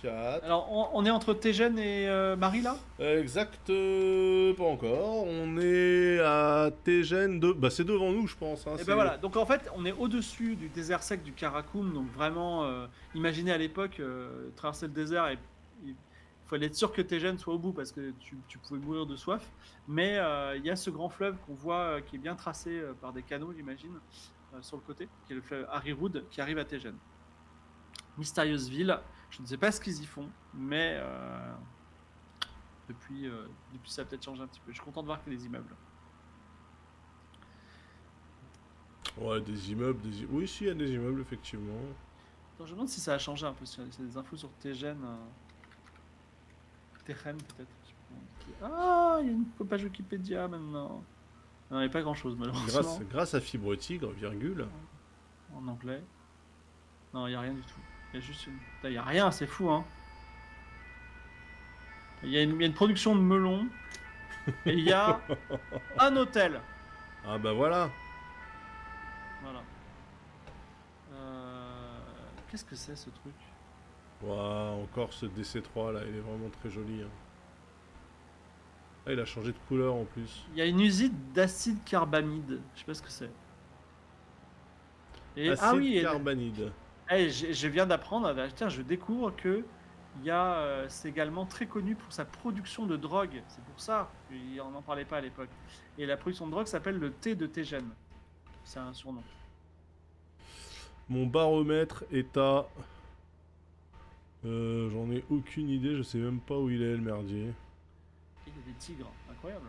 4. Alors, on est entre Tégène et Marie, là? Exact, pas encore. On est à Tégène. Bah, c'est devant nous, je pense. Hein, et ben voilà. Donc, en fait, on est au-dessus du désert sec du Karakoum. Donc, vraiment, imaginez à l'époque, traverser le désert et il fallait être sûr que Tégène soit au bout parce que tu pouvais mourir de soif. Mais il y a ce grand fleuve qu'on voit qui est bien tracé par des canaux, j'imagine, sur le côté, qui est le fleuve Harry Rood qui arrive à Tégène. Mystérieuse ville. Je ne sais pas ce qu'ils y font, mais depuis ça a peut-être changé un petit peu. Je suis content de voir qu'il y a des immeubles. Ouais, des immeubles. Oui, si, il y a des immeubles, effectivement. Attends, je me demande si ça a changé un peu. C'est des infos sur Tégène. Tégène, peut-être. Ah, il y a une page Wikipédia maintenant. Non, il n'y a pas grand-chose, malheureusement. Grâce à Fibre Tigre, virgule. En anglais. Non, il n'y a rien du tout. Il y a juste une... Il n'y a rien, c'est fou, hein. Il y a une production de melons. Et il y a un hôtel. Ah bah voilà. Voilà. Qu'est-ce que c'est ce truc? Waouh, encore ce DC3 là, il est vraiment très joli. Hein. Ah, il a changé de couleur en plus. Il y a une usine d'acide carbamide. Je sais pas ce que c'est. Et... Acide carbamide. Je viens d'apprendre, tiens, je découvre que c'est également très connu pour sa production de drogue. C'est pour ça qu'on n'en parlait pas à l'époque. Et la production de drogue s'appelle le thé de Tégène. C'est un surnom. Mon baromètre est à... j'en ai aucune idée, je sais même pas où il est le merdier. Il y a des tigres, incroyable.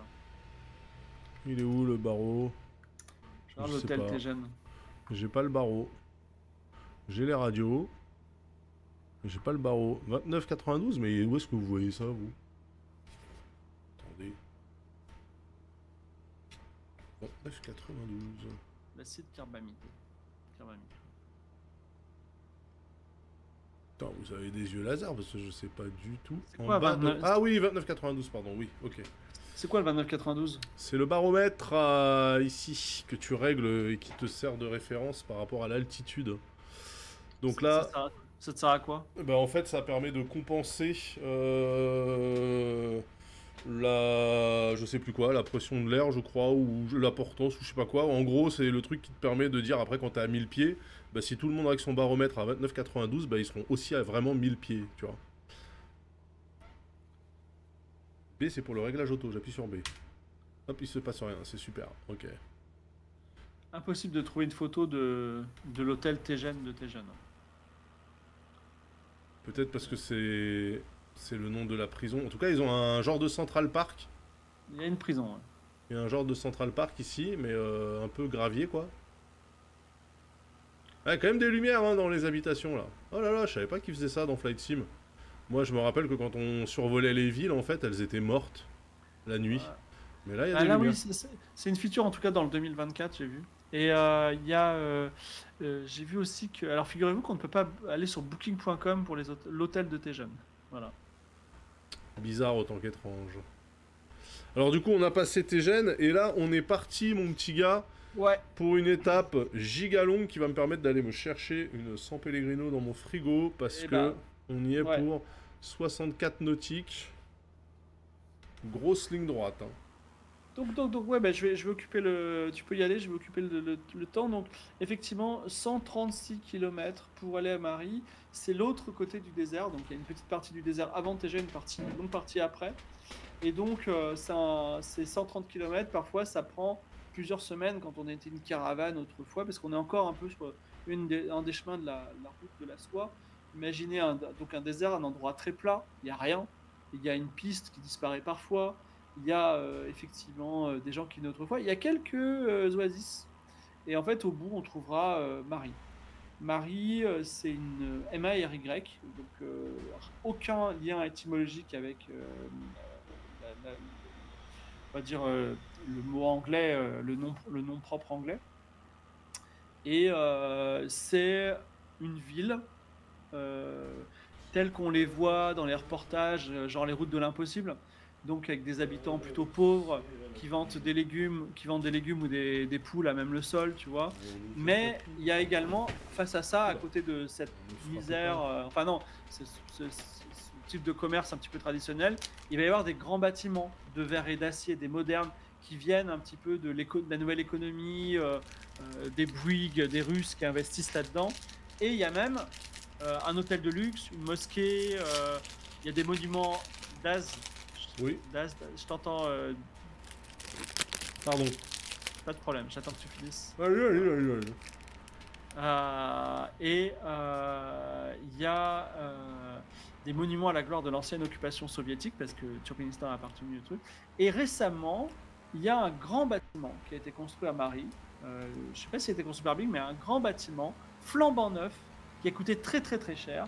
Il est où le barreau? Je regarde l'hôtel Tégène. J'ai pas le barreau. J'ai les radios. J'ai pas le barreau. 29,92, mais où est-ce que vous voyez ça, vous? Attendez. 29,92. L'acide carbamide. Attends, vous avez des yeux laser parce que je sais pas du tout. C'est quoi, 29... Ah oui, 29,92, pardon, oui, ok. C'est quoi le 29,92? C'est le baromètre ici que tu règles et qui te sert de référence par rapport à l'altitude. Donc là, ça te sert à quoi? bah en fait, ça permet de compenser je sais plus quoi, la pression de l'air, je crois, ou la portance, ou je sais pas quoi. En gros, c'est le truc qui te permet de dire après quand t'es à 1000 pieds, bah si tout le monde avec son baromètre à 29,92, bah ils seront aussi à vraiment 1000 pieds, tu vois. B, c'est pour le réglage auto. J'appuie sur B. Hop, il se passe rien. C'est super. Ok. Impossible de trouver une photo de l'hôtel Tégène de Tégène. Peut-être parce que c'est le nom de la prison. En tout cas, ils ont un genre de Central Park. Il y a une prison. Ouais. Il y a un genre de Central Park ici, mais un peu gravier, quoi. Ah, il y a quand même des lumières hein, dans les habitations, là. Oh là là, je savais pas qu'ils faisaient ça dans Flight Sim. Moi, je me rappelle que quand on survolait les villes, en fait, elles étaient mortes la nuit. Mais là, il y a Ah des là lumières. oui, c'est une feature en tout cas dans le 2024, j'ai vu. Et il y a, j'ai vu aussi que, alors figurez-vous qu'on ne peut pas aller sur booking.com pour l'hôtel de Tégène. Voilà. Bizarre autant qu'étrange. Alors du coup, on a passé Tégène, et là, on est parti, mon petit gars, Ouais. pour une étape giga longue qui va me permettre d'aller me chercher une San Pellegrino dans mon frigo, parce Eh que ben, on y est ouais. pour 64 nautiques. Grosse ligne droite. Hein. Donc ouais, bah, je vais occuper le. Tu peux y aller, je vais occuper le temps. Donc, effectivement, 136 km pour aller à Marie. C'est l'autre côté du désert. Donc, il y a une petite partie du désert avant Tégène, une longue partie après. Et donc, c'est 130 km. Parfois, ça prend plusieurs semaines quand on était une caravane autrefois, parce qu'on est encore un peu sur un des chemins de la route de la soie. Imaginez donc un désert, un endroit très plat, il n'y a rien. Il y a une piste qui disparaît parfois. Il y a effectivement des gens qui naissent autrefois. Il y a quelques oasis. Et en fait, au bout, on trouvera Marie. Marie, c'est une M-A-R-Y, donc aucun lien étymologique avec on va dire le mot anglais, le nom propre anglais. Et c'est une ville telle qu'on les voit dans les reportages, genre les routes de l'impossible. Donc avec des habitants plutôt pauvres qui vendent des légumes ou des poules à même le sol, tu vois. Mais il y a également, face à ça, à côté de cette misère, enfin non, ce type de commerce un petit peu traditionnel, il va y avoir des grands bâtiments de verre et d'acier, des modernes, qui viennent un petit peu de la nouvelle économie, des Bouygues, des Russes qui investissent là-dedans. Et il y a même un hôtel de luxe, une mosquée, il y a des monuments d'Az. Oui. Je t'entends. Pardon. Pas de problème, j'attends que tu finisses. Allez. Et il y a des monuments à la gloire de l'ancienne occupation soviétique, parce que Turkménistan a appartenu au truc. Et récemment, il y a un grand bâtiment qui a été construit à Marie. Je ne sais pas s'il a été construit par Bing, mais un grand bâtiment flambant neuf qui a coûté très très très cher.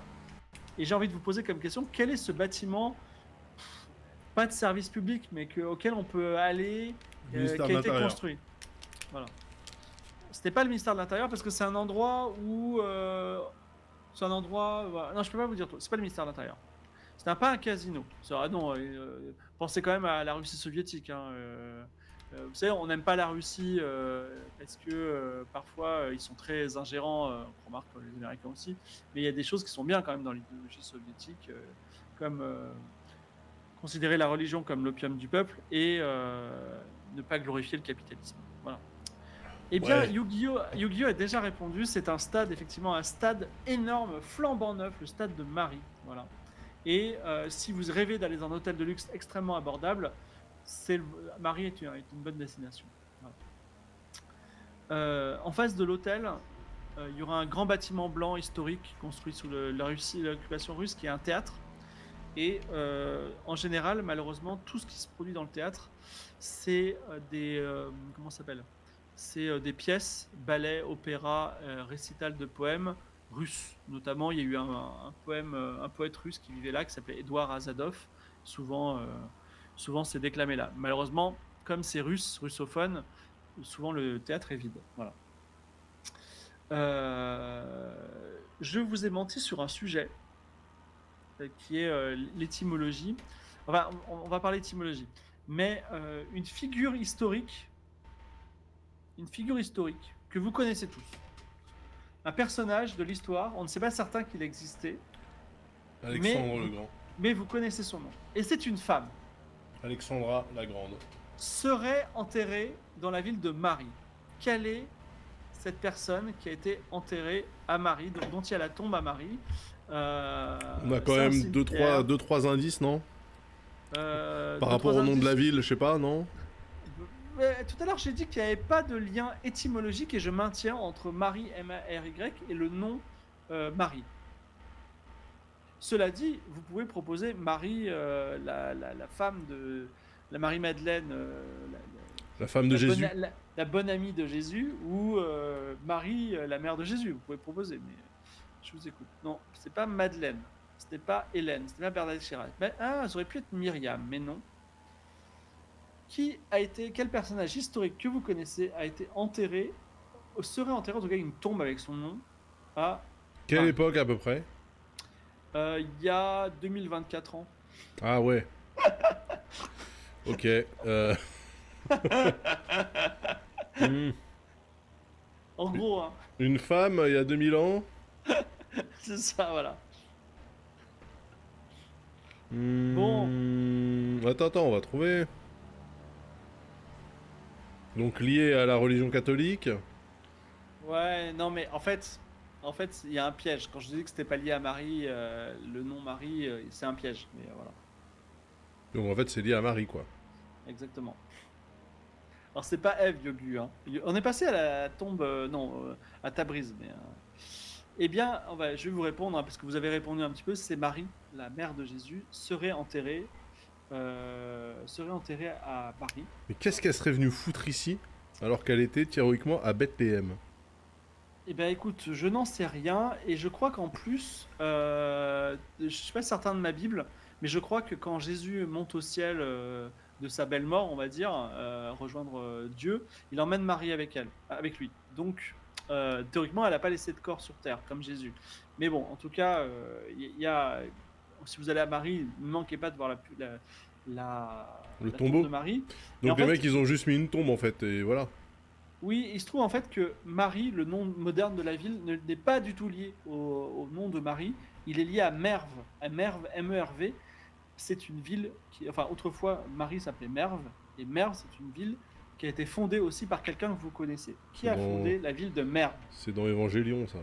Et j'ai envie de vous poser comme question, quel est ce bâtiment, pas de service public, mais auquel on peut aller, qui a été construit. Voilà. C'était pas le ministère de l'Intérieur parce que c'est un endroit où. Voilà. Non, je peux pas vous dire tout. C'est pas le ministère de l'Intérieur. C'était pas un casino. Non, pensez quand même à la Russie soviétique. Hein, vous savez, on n'aime pas la Russie parce que parfois ils sont très ingérents, on remarque les Américains aussi, mais il y a des choses qui sont bien quand même dans l'idéologie soviétique, comme considérer la religion comme l'opium du peuple et ne pas glorifier le capitalisme. Voilà. Eh bien, Ouais. Yu-Gi-Oh a déjà répondu, c'est un stade, effectivement, un stade énorme, flambant neuf, le stade de Marie. Voilà. Et si vous rêvez d'aller dans un hôtel de luxe extrêmement abordable, Marie est une bonne destination. Voilà. En face de l'hôtel, il y aura un grand bâtiment blanc historique construit sous l'occupation russe qui est un théâtre. Et en général, malheureusement, tout ce qui se produit dans le théâtre, c'est comment ça s'appelle ? C'est des pièces, ballets, opéras, récitals de poèmes russes. Notamment, il y a eu un poète russe qui vivait là, qui s'appelait Édouard Azadov. Souvent c'est déclamé là. Malheureusement, comme c'est russophone, souvent le théâtre est vide. Voilà. Je vous ai menti sur un sujet qui est l'étymologie. Enfin, on va parler d'étymologie. Mais une figure historique que vous connaissez tous. Un personnage de l'histoire, on ne sait pas certain qu'il existait. Alexandre le Grand. Mais vous connaissez son nom. Et c'est une femme. Alexandra la Grande. Serait enterrée dans la ville de Marie. Quelle est cette personne qui a été enterrée à Marie, dont il y a la tombe à Marie? On a quand même 2-3 indices, non? Par rapport au nom de la ville, je sais pas, non? Tout à l'heure, j'ai dit qu'il n'y avait pas de lien étymologique et je maintiens entre Marie, M-A-R-Y, et le nom Marie. Cela dit, vous pouvez proposer Marie, la femme de la Marie-Madeleine, La femme de Jésus. la bonne amie de Jésus, ou Marie, la mère de Jésus. Vous pouvez proposer, mais je vous écoute. Non, c'est pas Madeleine, ce n'est pas Hélène, ce n'est pas Bernadette Chirac. Ça aurait pu être Myriam, mais non. Quel personnage historique que vous connaissez a été enterré, serait enterré en tout cas une tombe avec son nom à Quelle Paris. époque à peu près? Il y a 2024 ans. Ah ouais. Ok. En gros, hein, Une femme il y a 2000 ans. c'est ça, voilà. Attends, on va trouver. Donc lié à la religion catholique. Ouais, non, mais en fait, il y a un piège. Quand je dis que c'était pas lié à Marie, le nom Marie, c'est un piège. Mais voilà, Donc en fait c'est lié à Marie quoi. exactement. Alors c'est pas Ève, Yogu, hein. On est passé à la tombe, à Tabriz. Mais, eh bien, je vais vous répondre, hein, parce que vous avez répondu un petit peu. C'est Marie, la mère de Jésus, serait enterrée à Paris. Mais qu'est-ce qu'elle serait venue foutre ici alors qu'elle était théoriquement à Bethléem? Eh bien, écoute, je n'en sais rien, et je crois qu'en plus, je suis pas certain de ma Bible, mais je crois que quand Jésus monte au ciel de sa belle mort, on va dire, rejoindre Dieu, il emmène Marie avec lui. Donc, théoriquement, elle n'a pas laissé de corps sur terre, comme Jésus. Mais bon, en tout cas, si vous allez à Marie, ne manquez pas de voir Le la tombeau. tombe de Marie. Et Donc en les fait, mecs ils ont juste mis une tombe en fait et voilà. oui, il se trouve en fait que Marie, le nom moderne de la ville, n'est pas du tout lié au nom de Marie. Il est lié à Merve, M-E-R-V. C'est une ville enfin, autrefois, Marie s'appelait Merve, et Merve, c'est une ville qui a été fondée aussi par quelqu'un que vous connaissez. Qui a fondé la ville de Merve? C'est dans Évangélion ça.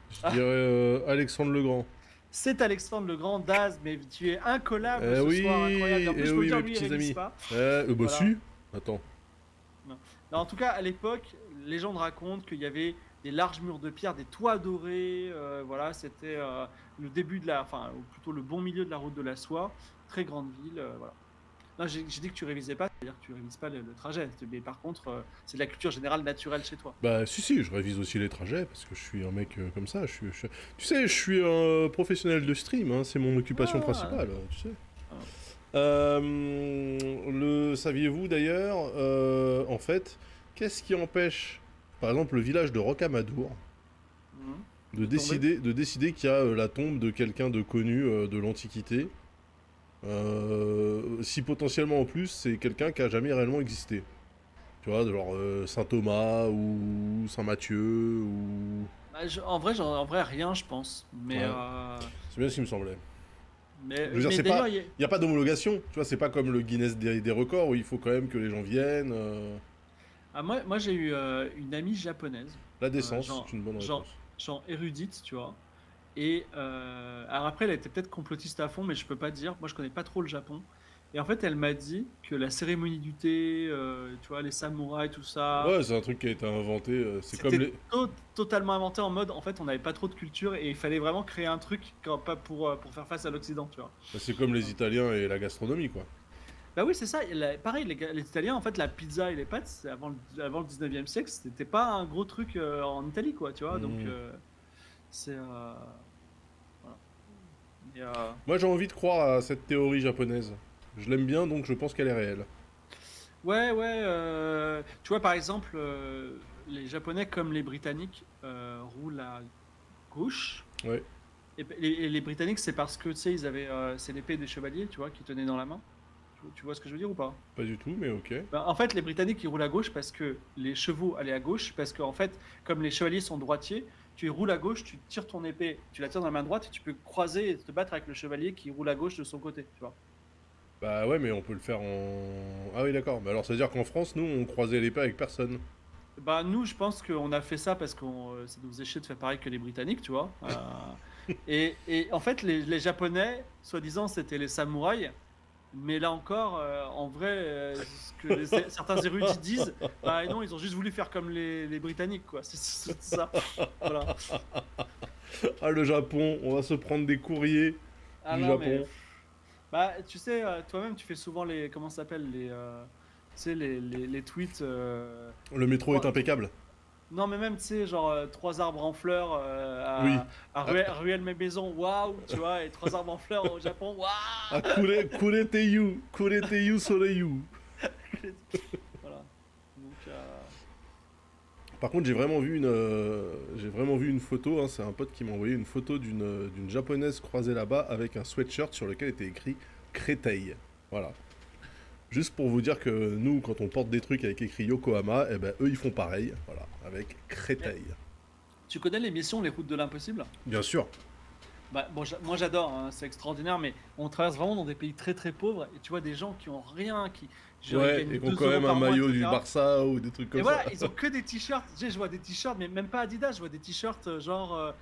Je Ah. dirais Alexandre le Grand. C'est Alexandre le Grand, Daz, mais tu es incollable ce Oui, soir, incroyable. En plus, je peux oui, dire, mes lui, petits il révise amis. pas. Bah Voilà. si. Attends. Non, en tout cas, à l'époque, les légende raconte qu'il y avait des larges murs de pierre, des toits dorés. Voilà, c'était le début ou plutôt le bon milieu de la route de la soie. Très grande ville. Voilà. Non, j'ai dit que tu révisais pas, c'est-à-dire que tu révises pas le trajet. Mais par contre, c'est de la culture générale naturelle chez toi. Bah si, je révise aussi les trajets parce que je suis un mec comme ça. Tu sais, je suis un professionnel de stream, hein, c'est mon occupation principale, tu sais. Saviez-vous d'ailleurs, en fait, qu'est-ce qui empêche, par exemple, le village de Rocamadour de décider qu'il y a la tombe de quelqu'un de connu de l'Antiquité, si potentiellement en plus c'est quelqu'un qui a jamais réellement existé. Tu vois, genre Saint Thomas ou Saint Matthieu ou... En vrai, rien, je pense. Mais, Ouais. C'est bien ce qui me semblait. mais, Je veux dire, mais c'est d'ailleurs, pas- Il n'y a pas d'homologation, tu vois, c'est pas comme le Guinness des records où il faut quand même que les gens viennent. moi j'ai eu une amie japonaise, La décence, genre- c'est une bonne genre- réponse. genre érudite, tu vois. Et alors après, elle était peut-être complotiste à fond, mais je peux pas dire. Moi, je connais pas trop le Japon. Et en fait, elle m'a dit que la cérémonie du thé, tu vois, les samouraïs, tout ça, Ouais, c'est un truc qui a été inventé, c'est comme c'était les... totalement inventé en mode, en fait, on n'avait pas trop de culture et il fallait vraiment créer un truc pas pour faire face à l'Occident, tu vois. C'est comme les Italiens et la gastronomie, quoi. Bah oui, c'est ça. Pareil, les Italiens, en fait, la pizza et les pâtes, avant le 19e siècle, c'était pas un gros truc en Italie, quoi, tu vois. Donc, c'est. Voilà. Et, Moi, j'ai envie de croire à cette théorie japonaise. Je l'aime bien, donc je pense qu'elle est réelle. ouais, tu vois, par exemple, les Japonais, comme les Britanniques, roulent à gauche. Ouais. Et les Britanniques, c'est parce que, tu sais, c'est l'épée des chevaliers, tu vois, qui tenaient dans la main. Tu vois ce que je veux dire ou pas? Pas du tout, mais ok. Ben, en fait, les Britanniques, ils roulent à gauche parce que les chevaux allaient à gauche, parce qu'en fait, comme les chevaliers sont droitiers, tu roules à gauche, tu tires ton épée, tu la tires dans la main droite et tu peux croiser et te battre avec le chevalier qui roule à gauche de son côté, tu vois. Bah ouais, mais on peut le faire en... Ah oui, d'accord. Mais alors, ça veut dire qu'en France, nous, on croisait l'épée avec personne. Bah, nous, je pense qu'on a fait ça parce que ça nous faisait chier de faire pareil que les Britanniques, tu vois. Et en fait, les Japonais, soi-disant, c'était les samouraïs. Mais là encore, en vrai, ce que certains érudits disent, bah non, ils ont juste voulu faire comme les Britanniques, quoi. C'est ça. Voilà. Ah, le Japon, on va se prendre des courriers Ah du non, mais. Japon. Bah, tu sais, toi-même, tu fais souvent les. Comment ça s'appelle tu sais, les tweets. Le métro est impeccable. Non, mais même, tu sais, genre, 3 arbres en fleurs Oui. Ruelle mes maisons, waouh, tu vois, et 3 arbres en fleurs au Japon, Ah, waouh. kureteyu soleyu. Voilà. Donc, Par contre, j'ai vraiment vu une photo. Hein, c'est un pote qui m'a envoyé une photo d'une japonaise croisée là-bas avec un sweatshirt sur lequel était écrit Créteil. Voilà. Juste pour vous dire que nous, quand on porte des trucs avec écrit Yokohama, eh ben eux ils font pareil. Voilà, avec Créteil. tu connais l'émission Les Routes de l'Impossible? Bien sûr. Bah, bon, moi j'adore, hein, c'est extraordinaire, mais on traverse vraiment dans des pays très très pauvres et tu vois des gens qui ont rien, qui genre, ils Ouais, gagnent et qui ont 2 quand euros même un par mois, maillot du etc. Barça ou des trucs Et comme ça. voilà, ils ont que des t-shirts. Je vois des t-shirts, mais même pas Adidas, je vois des t-shirts genre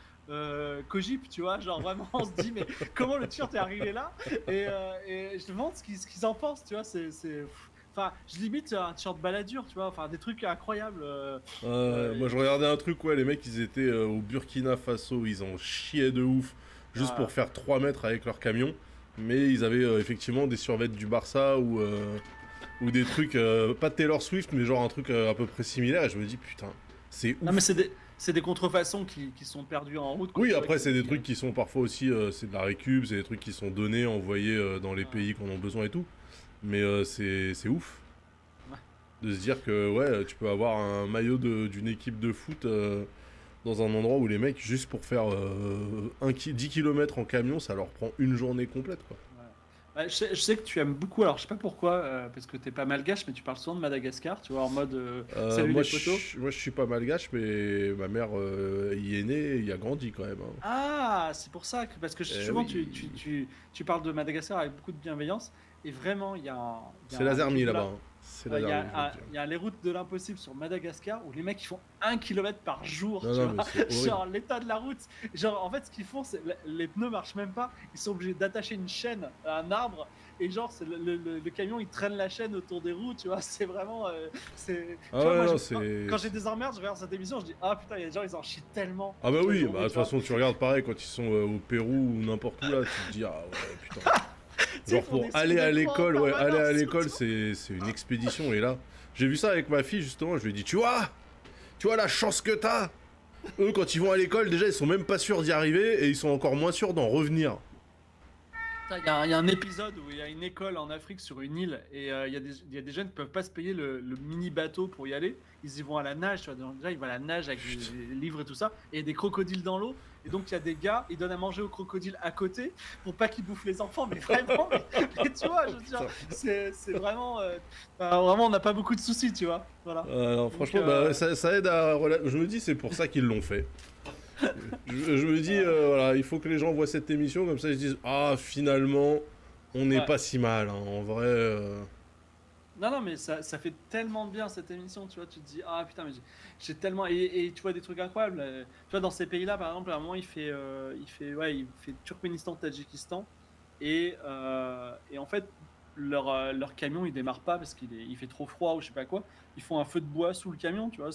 Kojip, tu vois. Genre vraiment, on se dit, mais comment le t-shirt est arrivé là et je me demande ce qu'ils en pensent, tu vois. Enfin, je limite un t-shirt baladure, tu vois. Enfin, des trucs incroyables. Moi je regardais un truc, ouais, les mecs ils étaient au Burkina Faso, ils en chiaient de ouf, juste Ah, pour faire 3 mètres avec leur camion. Mais ils avaient effectivement des survêtements du Barça ou des trucs, pas de Taylor Swift, mais genre un truc à peu près similaire. Et je me dis, putain, c'est Non, mais ouf. c'est des contrefaçons qui sont perdues en route, quoi, Oui, tu vois. après, c'est des trucs qui sont parfois aussi, c'est de la récup, c'est des trucs qui sont donnés, envoyés dans les Ouais, pays qu'on en a besoin et tout. Mais c'est ouf ouais. de se dire que, ouais, tu peux avoir un maillot d'une équipe de foot dans un endroit où les mecs, juste pour faire 10 km en camion, ça leur prend une journée complète, quoi. Ouais. Ouais, je sais que tu aimes beaucoup, alors je sais pas pourquoi, parce que t'es pas malgache, mais tu parles souvent de Madagascar, tu vois, en mode salut Moi, les potos. moi, je suis pas malgache, mais ma mère y est née, y a grandi quand même, hein. Ah, c'est pour ça que, parce que Eh souvent oui, tu parles de Madagascar avec beaucoup de bienveillance, et vraiment, il y c'est a la un truc Zermie de là-bas, là. hein. C'est la Il y Zermie, a, je veux dire. il y a les routes de l'impossible sur Madagascar où les mecs ils font 1 kilomètre par jour, Non, tu non, mais vois. c'est horrible. Genre l'état de la route. Genre en fait ce qu'ils font, c'est les pneus marchent même pas. Ils sont obligés d'attacher une chaîne à un arbre et genre c'est le camion il traîne la chaîne autour des roues, tu vois. C'est vraiment. Ah Tu vois, ouais, moi non, quand j'ai des emmerdes, je regarde cette émission, je dis ah putain, il y a des gens ils en chient tellement Ah bah toute la oui, bah journée, de toute tu vois. façon, tu regardes pareil quand ils sont au Pérou ou n'importe où là, tu te dis, ah ouais, putain. Tu sais, ils Genre font pour des aller sauts à de croix en l'école, ouais, aller à permanence. l'école, c'est une expédition. Et là, j'ai vu ça avec ma fille justement, je lui ai dit, tu vois la chance que t'as. Eux, quand ils vont à l'école, déjà, ils sont même pas sûrs d'y arriver et ils sont encore moins sûrs d'en revenir. Putain, il y a un épisode où il y a une école en Afrique sur une île et il y a des jeunes qui peuvent pas se payer le mini bateau pour y aller. Ils y vont à la nage, tu vois. Donc, déjà, ils vont à la nage avec des livres et tout ça. Et il y a des crocodiles dans l'eau. Et donc, il y a des gars, ils donnent à manger aux crocodiles à côté pour pas qu'ils bouffent les enfants. Mais vraiment, mais tu vois, je veux dire, c'est vraiment. Vraiment, on n'a pas beaucoup de soucis, tu vois. Voilà. Non, Donc, franchement, bah, ça aide à. Je me dis, c'est pour ça qu'ils l'ont fait. Je me dis, voilà, il faut que les gens voient cette émission, comme ça ils se disent, ah, finalement, on n'est ouais. pas si mal, hein, en vrai. Non, non, mais ça fait tellement de bien cette émission, tu vois. Tu te dis, ah putain, mais j'ai tellement. Et tu vois des trucs incroyables. Tu vois, dans ces pays-là, par exemple, à un moment, il fait Turkménistan, Tadjikistan. Et en fait, leur camion, il démarre pas parce il fait trop froid ou je sais pas quoi. Ils font un feu de bois sous le camion, tu vois.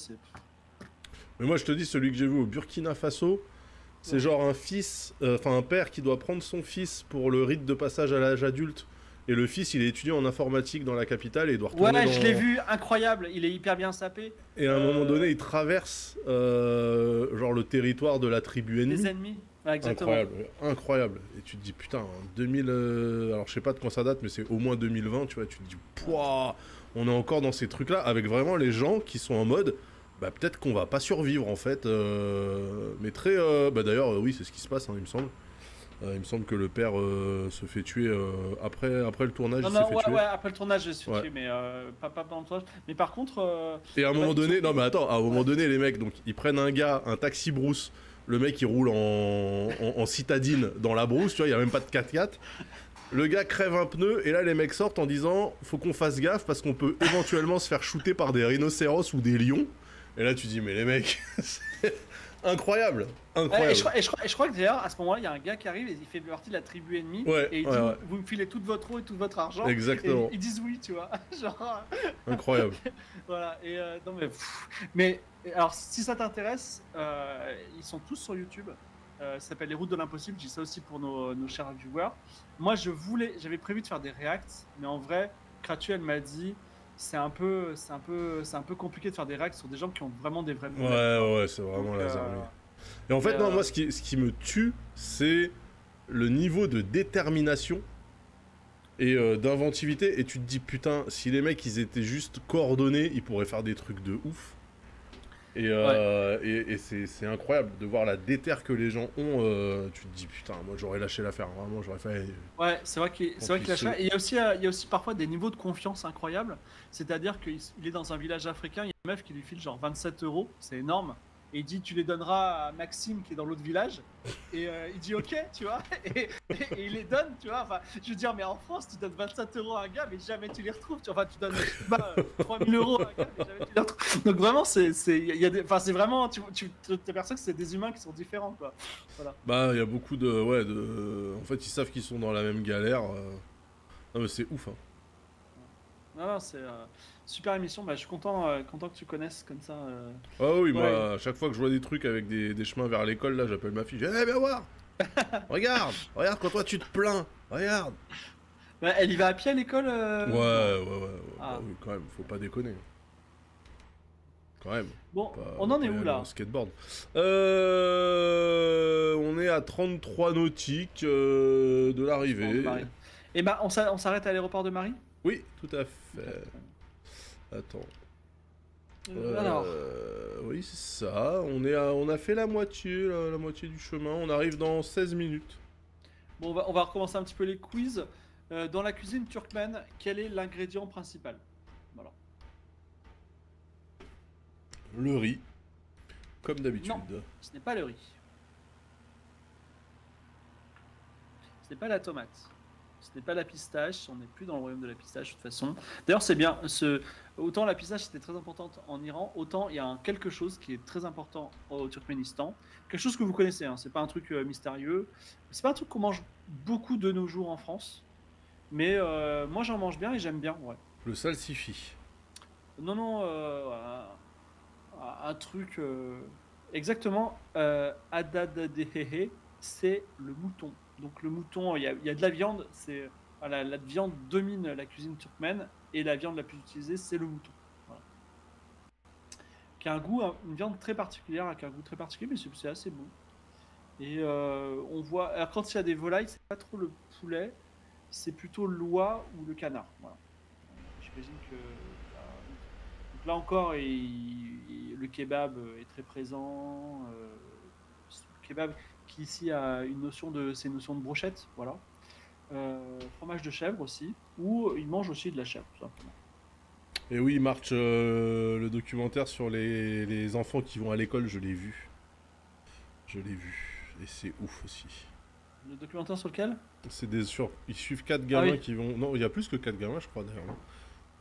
Mais moi, je te dis, celui que j'ai vu au Burkina Faso, c'est Ouais. genre un père qui doit prendre son fils pour le rite de passage à l'âge adulte. Et le fils, il est étudiant en informatique dans la capitale et il doit retourner Ouais, je l'ai dans. vu, incroyable. Il est hyper bien sapé. Et à un moment Euh, donné, il traverse genre le territoire de la tribu les ennemie. ennemis. Ouais, exactement. Incroyable, incroyable. Et tu te dis, putain, 2000. Alors je sais pas de quand ça date, mais c'est au moins 2020, tu vois. Tu te dis, pouah, on est encore dans ces trucs-là avec vraiment les gens qui sont en mode. Bah peut-être qu'on va pas survivre en fait, mais très... bah d'ailleurs oui c'est ce qui se passe hein, il me semble. Il me semble que le père se fait tuer après le tournage, Non, il s'est non, fait ouais, tuer. ouais, après le tournage, je suis Ouais. tué, mais pas pendant le tournage. Mais par contre, Et à un ouais, moment donné, non mais attends, à un moment ouais. donné les mecs, donc ils prennent un gars, un taxi brousse, le mec il roule en citadine dans la brousse, tu vois, il y a même pas de 4x4. Le gars crève un pneu et là les mecs sortent en disant faut qu'on fasse gaffe parce qu'on peut éventuellement se faire shooter par des rhinocéros ou des lions. Et là tu dis mais les mecs, Incroyable, Ouais, incroyable. et je crois que d'ailleurs, à ce moment-là, il y a un gars qui arrive et il fait partie de la tribu ennemie. Ouais, Et il dit, ouais, ouais. vous me filez toute votre eau et tout votre argent. Et Exactement. ils disent oui, tu vois. Genre, Incroyable. voilà. Et non, mais alors, si ça t'intéresse, ils sont tous sur YouTube. Ça s'appelle Les Routes de l'Impossible. Je dis ça aussi pour nos chers viewers. Moi, j'avais prévu de faire des reacts, mais en vrai, Kratu, elle m'a dit, c'est un peu compliqué de faire des reacts sur des gens qui ont vraiment des vrais Ouais, problèmes. Tu vois. ouais, c'est vraiment Donc, la zarmie. Et en fait, non, moi, ce qui me tue, c'est le niveau de détermination et d'inventivité. Et tu te dis, putain, si les mecs, ils étaient juste coordonnés, ils pourraient faire des trucs de ouf. Et, et c'est incroyable de voir la déter que les gens ont. Tu te dis, putain, moi, j'aurais lâché l'affaire. Vraiment, j'aurais fait... ouais, c'est vrai qu'il lâche pas. Et il y a aussi parfois des niveaux de confiance incroyables. C'est-à-dire qu'il est dans un village africain, il y a une meuf qui lui file genre 27 euros, c'est énorme. Et il dit, tu les donneras à Maxime qui est dans l'autre village. Et il dit, ok, tu vois. Et il les donne, tu vois. Enfin, je veux dire, mais en France, tu donnes 27 euros à un gars, mais jamais tu les retrouves. Tu vois. Enfin, tu donnes 3000 euros à un gars, mais jamais tu les retrouves. Donc vraiment, enfin, c'est vraiment, tu t'aperçois que c'est des humains qui sont différents, quoi. Voilà. Bah, il y a beaucoup de... Ouais, en fait, ils savent qu'ils sont dans la même galère. Non, mais c'est ouf, hein. Non, c'est super émission. Bah, je suis content que tu connaisses comme ça. Ah oui, Ouais. moi, à chaque fois que je vois des trucs avec des chemins vers l'école, là, j'appelle ma fille. Je dis, viens voir. Regarde, quand toi tu te plains. Regarde. Bah, elle y va à pied à l'école Ouais. Ah. Bah oui, quand même, faut pas déconner. Quand même. Bon, Pas- on en pas est y où aller là en skateboard. On est à 33 nautiques de l'arrivée. Marie. Et bah, on s'arrête à l'aéroport de Marie. Oui, tout à fait. Attends. Alors, Oui, c'est ça. On a fait la moitié du chemin. On arrive dans 16 minutes. bon, on va recommencer un petit peu les quiz. Dans la cuisine turkmène, quel est l'ingrédient principal? Voilà. Le riz, comme d'habitude. Non. Ce n'est pas le riz. Ce n'est pas la tomate. Ce n'est pas la pistache. On n'est plus dans le royaume de la pistache de toute façon. D'ailleurs, c'est bien. Autant la pistache était très importante en Iran, autant il y a quelque chose qui est très important au Turkménistan. Quelque chose que vous connaissez. Hein. C'est pas un truc mystérieux. C'est pas un truc qu'on mange beaucoup de nos jours en France. Mais moi, j'en mange bien et j'aime bien. Ouais. Le salsifis. Non, un truc exactement adadadehehe, c'est le mouton. Donc le mouton, il y a de la viande, voilà, la viande domine la cuisine turkmène et la viande la plus utilisée, c'est le mouton. Voilà. Qui a une viande très particulière, avec un goût très particulier, mais c'est assez bon. Et on voit, alors quand il y a des volailles, c'est pas trop le poulet, c'est plutôt l'oie ou le canard. Voilà. J'imagine que donc là encore, le kebab est très présent. Le kebab qui ici a c'est une notion de brochette, voilà. Fromage de chèvre aussi, ou ils mangent aussi de la chèvre, tout simplement. Et oui, March, le documentaire sur les enfants qui vont à l'école, je l'ai vu. Je l'ai vu. Et c'est ouf aussi. Le documentaire sur lequel? Ils suivent 4 gamins oui. qui vont... Non, il y a plus que 4 gamins, je crois, d'ailleurs. Hein,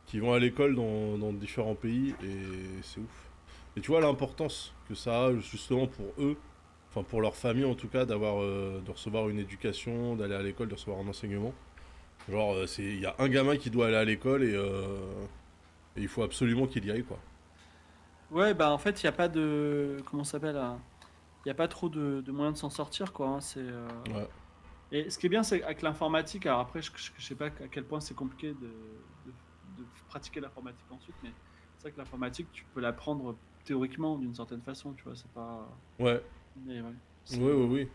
qui vont à l'école dans différents pays, et c'est ouf. Et tu vois l'importance que ça a, justement, pour eux, enfin pour leur famille en tout cas, de recevoir une éducation, d'aller à l'école, de recevoir un enseignement. Genre, il y a un gamin qui doit aller à l'école, et il faut absolument qu'il y aille, quoi. Ouais, bah en fait, il n'y a pas de... Comment ça s'appelle il n'y a pas trop de moyens de s'en sortir, quoi. Hein, Ouais. Et ce qui est bien, c'est avec l'informatique, alors après, je sais pas à quel point c'est compliqué de pratiquer l'informatique ensuite, mais c'est vrai que l'informatique, tu peux l'apprendre théoriquement d'une certaine façon, tu vois, c'est pas... Ouais. Mais ouais, Oui.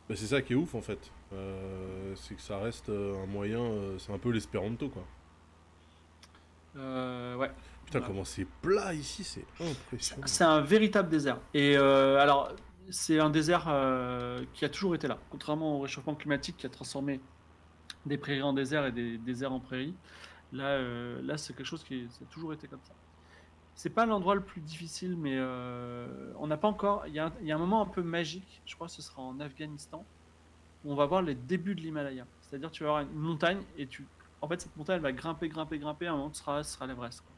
Bah, c'est ça qui est ouf en fait. C'est que ça reste un moyen. C'est un peu l'espéranto quoi. ouais. Putain, Ouais. comment c'est plat ici, c'est impressionnant. C'est un véritable désert. Et alors, c'est un désert qui a toujours été là. Contrairement au réchauffement climatique qui a transformé des prairies en désert et des déserts en prairies. Là c'est quelque chose ça a toujours été comme ça. C'est pas l'endroit le plus difficile, mais on n'a pas encore. Il y a un moment un peu magique, je crois que ce sera en Afghanistan, où on va voir les débuts de l'Himalaya. C'est-à-dire, tu vas avoir une montagne et en fait, cette montagne, elle va grimper. À un moment, ce sera l'Everest. Quoi.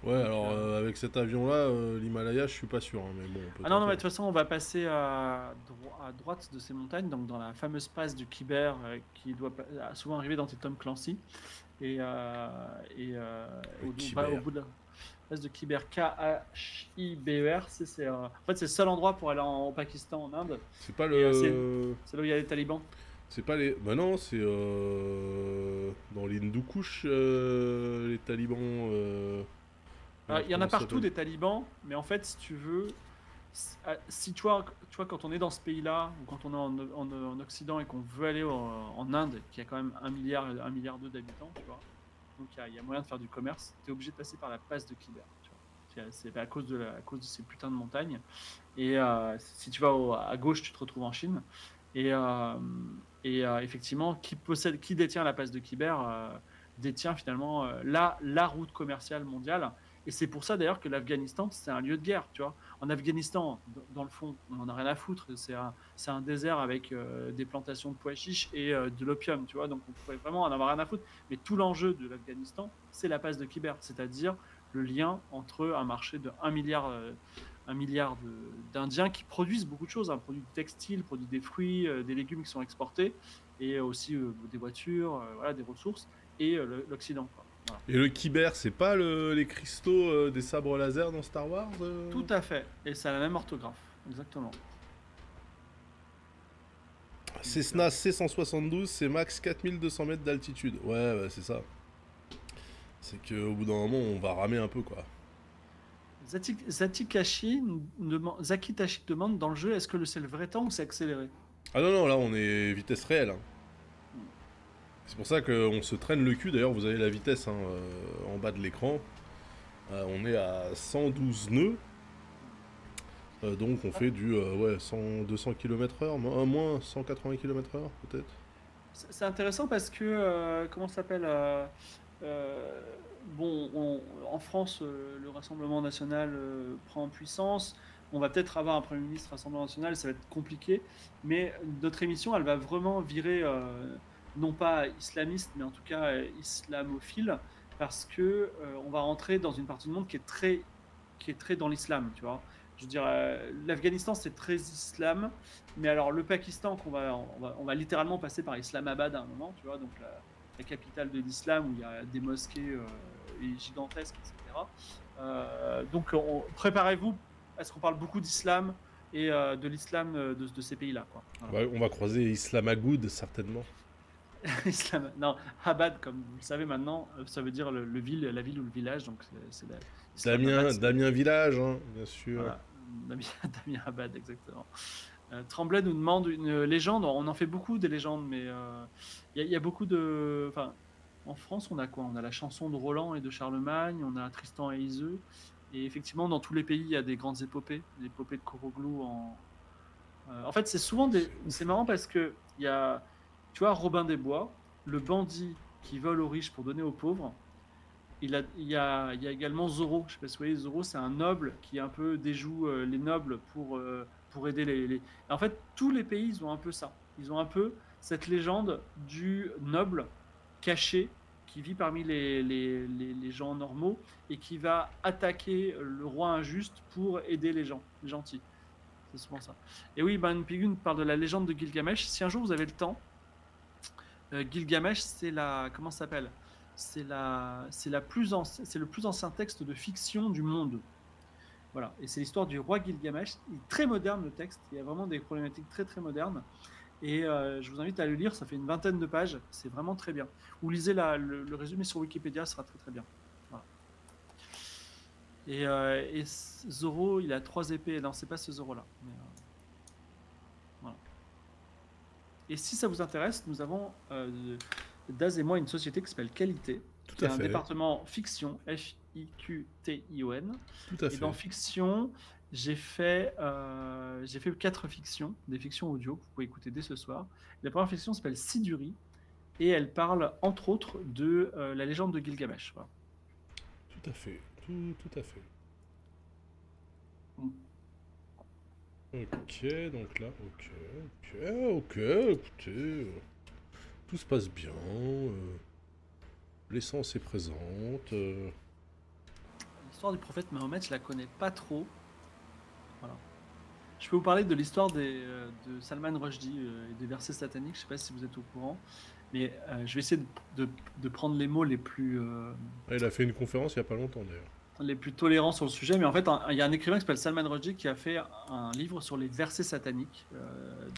Ouais, Donc, alors avec cet avion là, l'Himalaya, je suis pas sûr, hein, mais bon, on peut Ah non, non, mais de tenter. toute façon, on va passer à droite de ces montagnes, donc dans la fameuse passe du Khyber qui doit souvent arriver dans tes Tom Clancy. Le Au Khyber. bout de la passe de Khyber, Khiber, en fait, c'est le seul endroit pour aller au Pakistan, en Inde. C'est pas Et le. c'est là où il y a les talibans. C'est pas les. Bah non, c'est dans l'Hindu Kush, les talibans. Alors, il y en Comment a ça partout s'appelle? des talibans, mais en fait, si tu veux, si tu vois, quand on est dans ce pays-là, ou quand on est en Occident et qu'on veut aller en Inde, qui a quand même 1 milliard 2 d'habitants, tu vois, donc il y a moyen de faire du commerce, tu es obligé de passer par la passe de Khyber. Tu vois. C'est à cause de ces putains de montagnes. Et si tu vas à gauche, tu te retrouves en Chine. Et, effectivement, qui détient la passe de Khyber détient finalement la route commerciale mondiale. Et c'est pour ça d'ailleurs que l'Afghanistan, c'est un lieu de guerre. Tu vois. En Afghanistan, dans le fond, on n'en a rien à foutre. C'est un désert avec des plantations de pois chiches et de l'opium. Tu vois. Donc on pourrait vraiment en avoir rien à foutre. Mais tout l'enjeu de l'Afghanistan, c'est la passe de Khyber, c'est-à-dire le lien entre un marché de 1 milliard d'Indiens qui produisent beaucoup de choses, hein, produisent du textile, produisent des fruits, des légumes qui sont exportés, et aussi des voitures, voilà, des ressources, et l'Occident. Quoi. Voilà. Et le Kyber, c'est pas les cristaux des sabres laser dans Star Wars Tout à fait, et ça a la même orthographe, exactement. Cessna C172, c'est max 4200 mètres d'altitude. Ouais, c'est ça. C'est qu'au bout d'un moment, on va ramer un peu, quoi. Zaki Tashi demande dans le jeu, est-ce que c'est le vrai temps ou c'est accéléré? Ah non, non, là, on est vitesse réelle, hein. C'est pour ça qu'on se traîne le cul. D'ailleurs, vous avez la vitesse hein, en bas de l'écran. On est à 112 nœuds. Donc on fait du 200 km/h, moins 180 km/h peut-être. C'est intéressant parce que, comment ça s'appelle euh, bon, en France, le Rassemblement national prend puissance. On va peut-être avoir un Premier ministre Rassemblement national, ça va être compliqué. Mais notre émission, elle va vraiment virer, non pas islamiste, mais en tout cas islamophile, parce que on va rentrer dans une partie du monde qui est très dans l'islam, tu vois. Je veux dire, l'Afghanistan, c'est très islam, mais alors le Pakistan, on va littéralement passer par Islamabad à un moment, tu vois, donc la capitale de l'islam où il y a des mosquées gigantesques, etc. Donc préparez-vous à ce qu'on parle beaucoup d'islam et de l'islam de ces pays-là, quoi. Voilà. On va croiser Islamagoud certainement. Non, Abad, comme vous le savez maintenant, ça veut dire la ville ou le village, donc Islamabad, Damien Village, hein, bien sûr. voilà, Damien Abad, exactement. Tremblay nous demande une légende. On en fait beaucoup des légendes, mais il y a beaucoup de. Enfin, en France, on a quoi? On a la chanson de Roland et de Charlemagne, on a Tristan et Iseux, et effectivement, dans tous les pays, il y a des grandes épopées, des épopées de Coroglou. En fait, c'est souvent des. C'est marrant parce que il y a, tu vois, Robin des Bois, le bandit qui vole aux riches pour donner aux pauvres. Il y a également Zorro. Je sais pas si vous voyez, Zorro, c'est un noble qui un peu déjoue les nobles pour aider En fait, tous les pays, ils ont un peu ça. Ils ont un peu cette légende du noble caché qui vit parmi les gens normaux et qui va attaquer le roi injuste pour aider les gentils. C'est souvent ça. Et oui, Ben Pigun parle de la légende de Gilgamesh. Si un jour vous avez le temps, Gilgamesh, c'est la. Comment ça s'appelle? C'est le plus ancien texte de fiction du monde. Voilà. Et c'est l'histoire du roi Gilgamesh. Il est très moderne le texte. Il y a vraiment des problématiques très très modernes. Et je vous invite à le lire. Ça fait une vingtaine de pages. C'est vraiment très bien. Ou lisez le résumé sur Wikipédia, ça sera très très bien. Voilà. Et Zoro, il a 3 épées. Non, c'est pas ce Zoro là. Mais, voilà. Et si ça vous intéresse, nous avons Daz et moi une société qui s'appelle Qualité, Tout qui à est un fait. département fiction, Fiction. Tout à Et fait. dans fiction, j'ai fait 4 fictions, des fictions audio que vous pouvez écouter dès ce soir. La première fiction s'appelle Siduri et elle parle entre autres de la légende de Gilgamesh. Voilà. Tout à fait. Tout à fait. Mm. Ok, donc là, ok, écoutez, tout se passe bien, l'essence est présente, L'histoire du prophète Mahomet, je la connais pas trop. Voilà. Je peux vous parler de l'histoire de Salman Rushdie et des versets sataniques. Je sais pas si vous êtes au courant, mais je vais essayer de prendre les mots Il a fait une conférence il y a pas longtemps d'ailleurs. les plus tolérants sur le sujet. Mais en fait, il y a un écrivain qui s'appelle Salman Rushdie qui a fait un livre sur les versets sataniques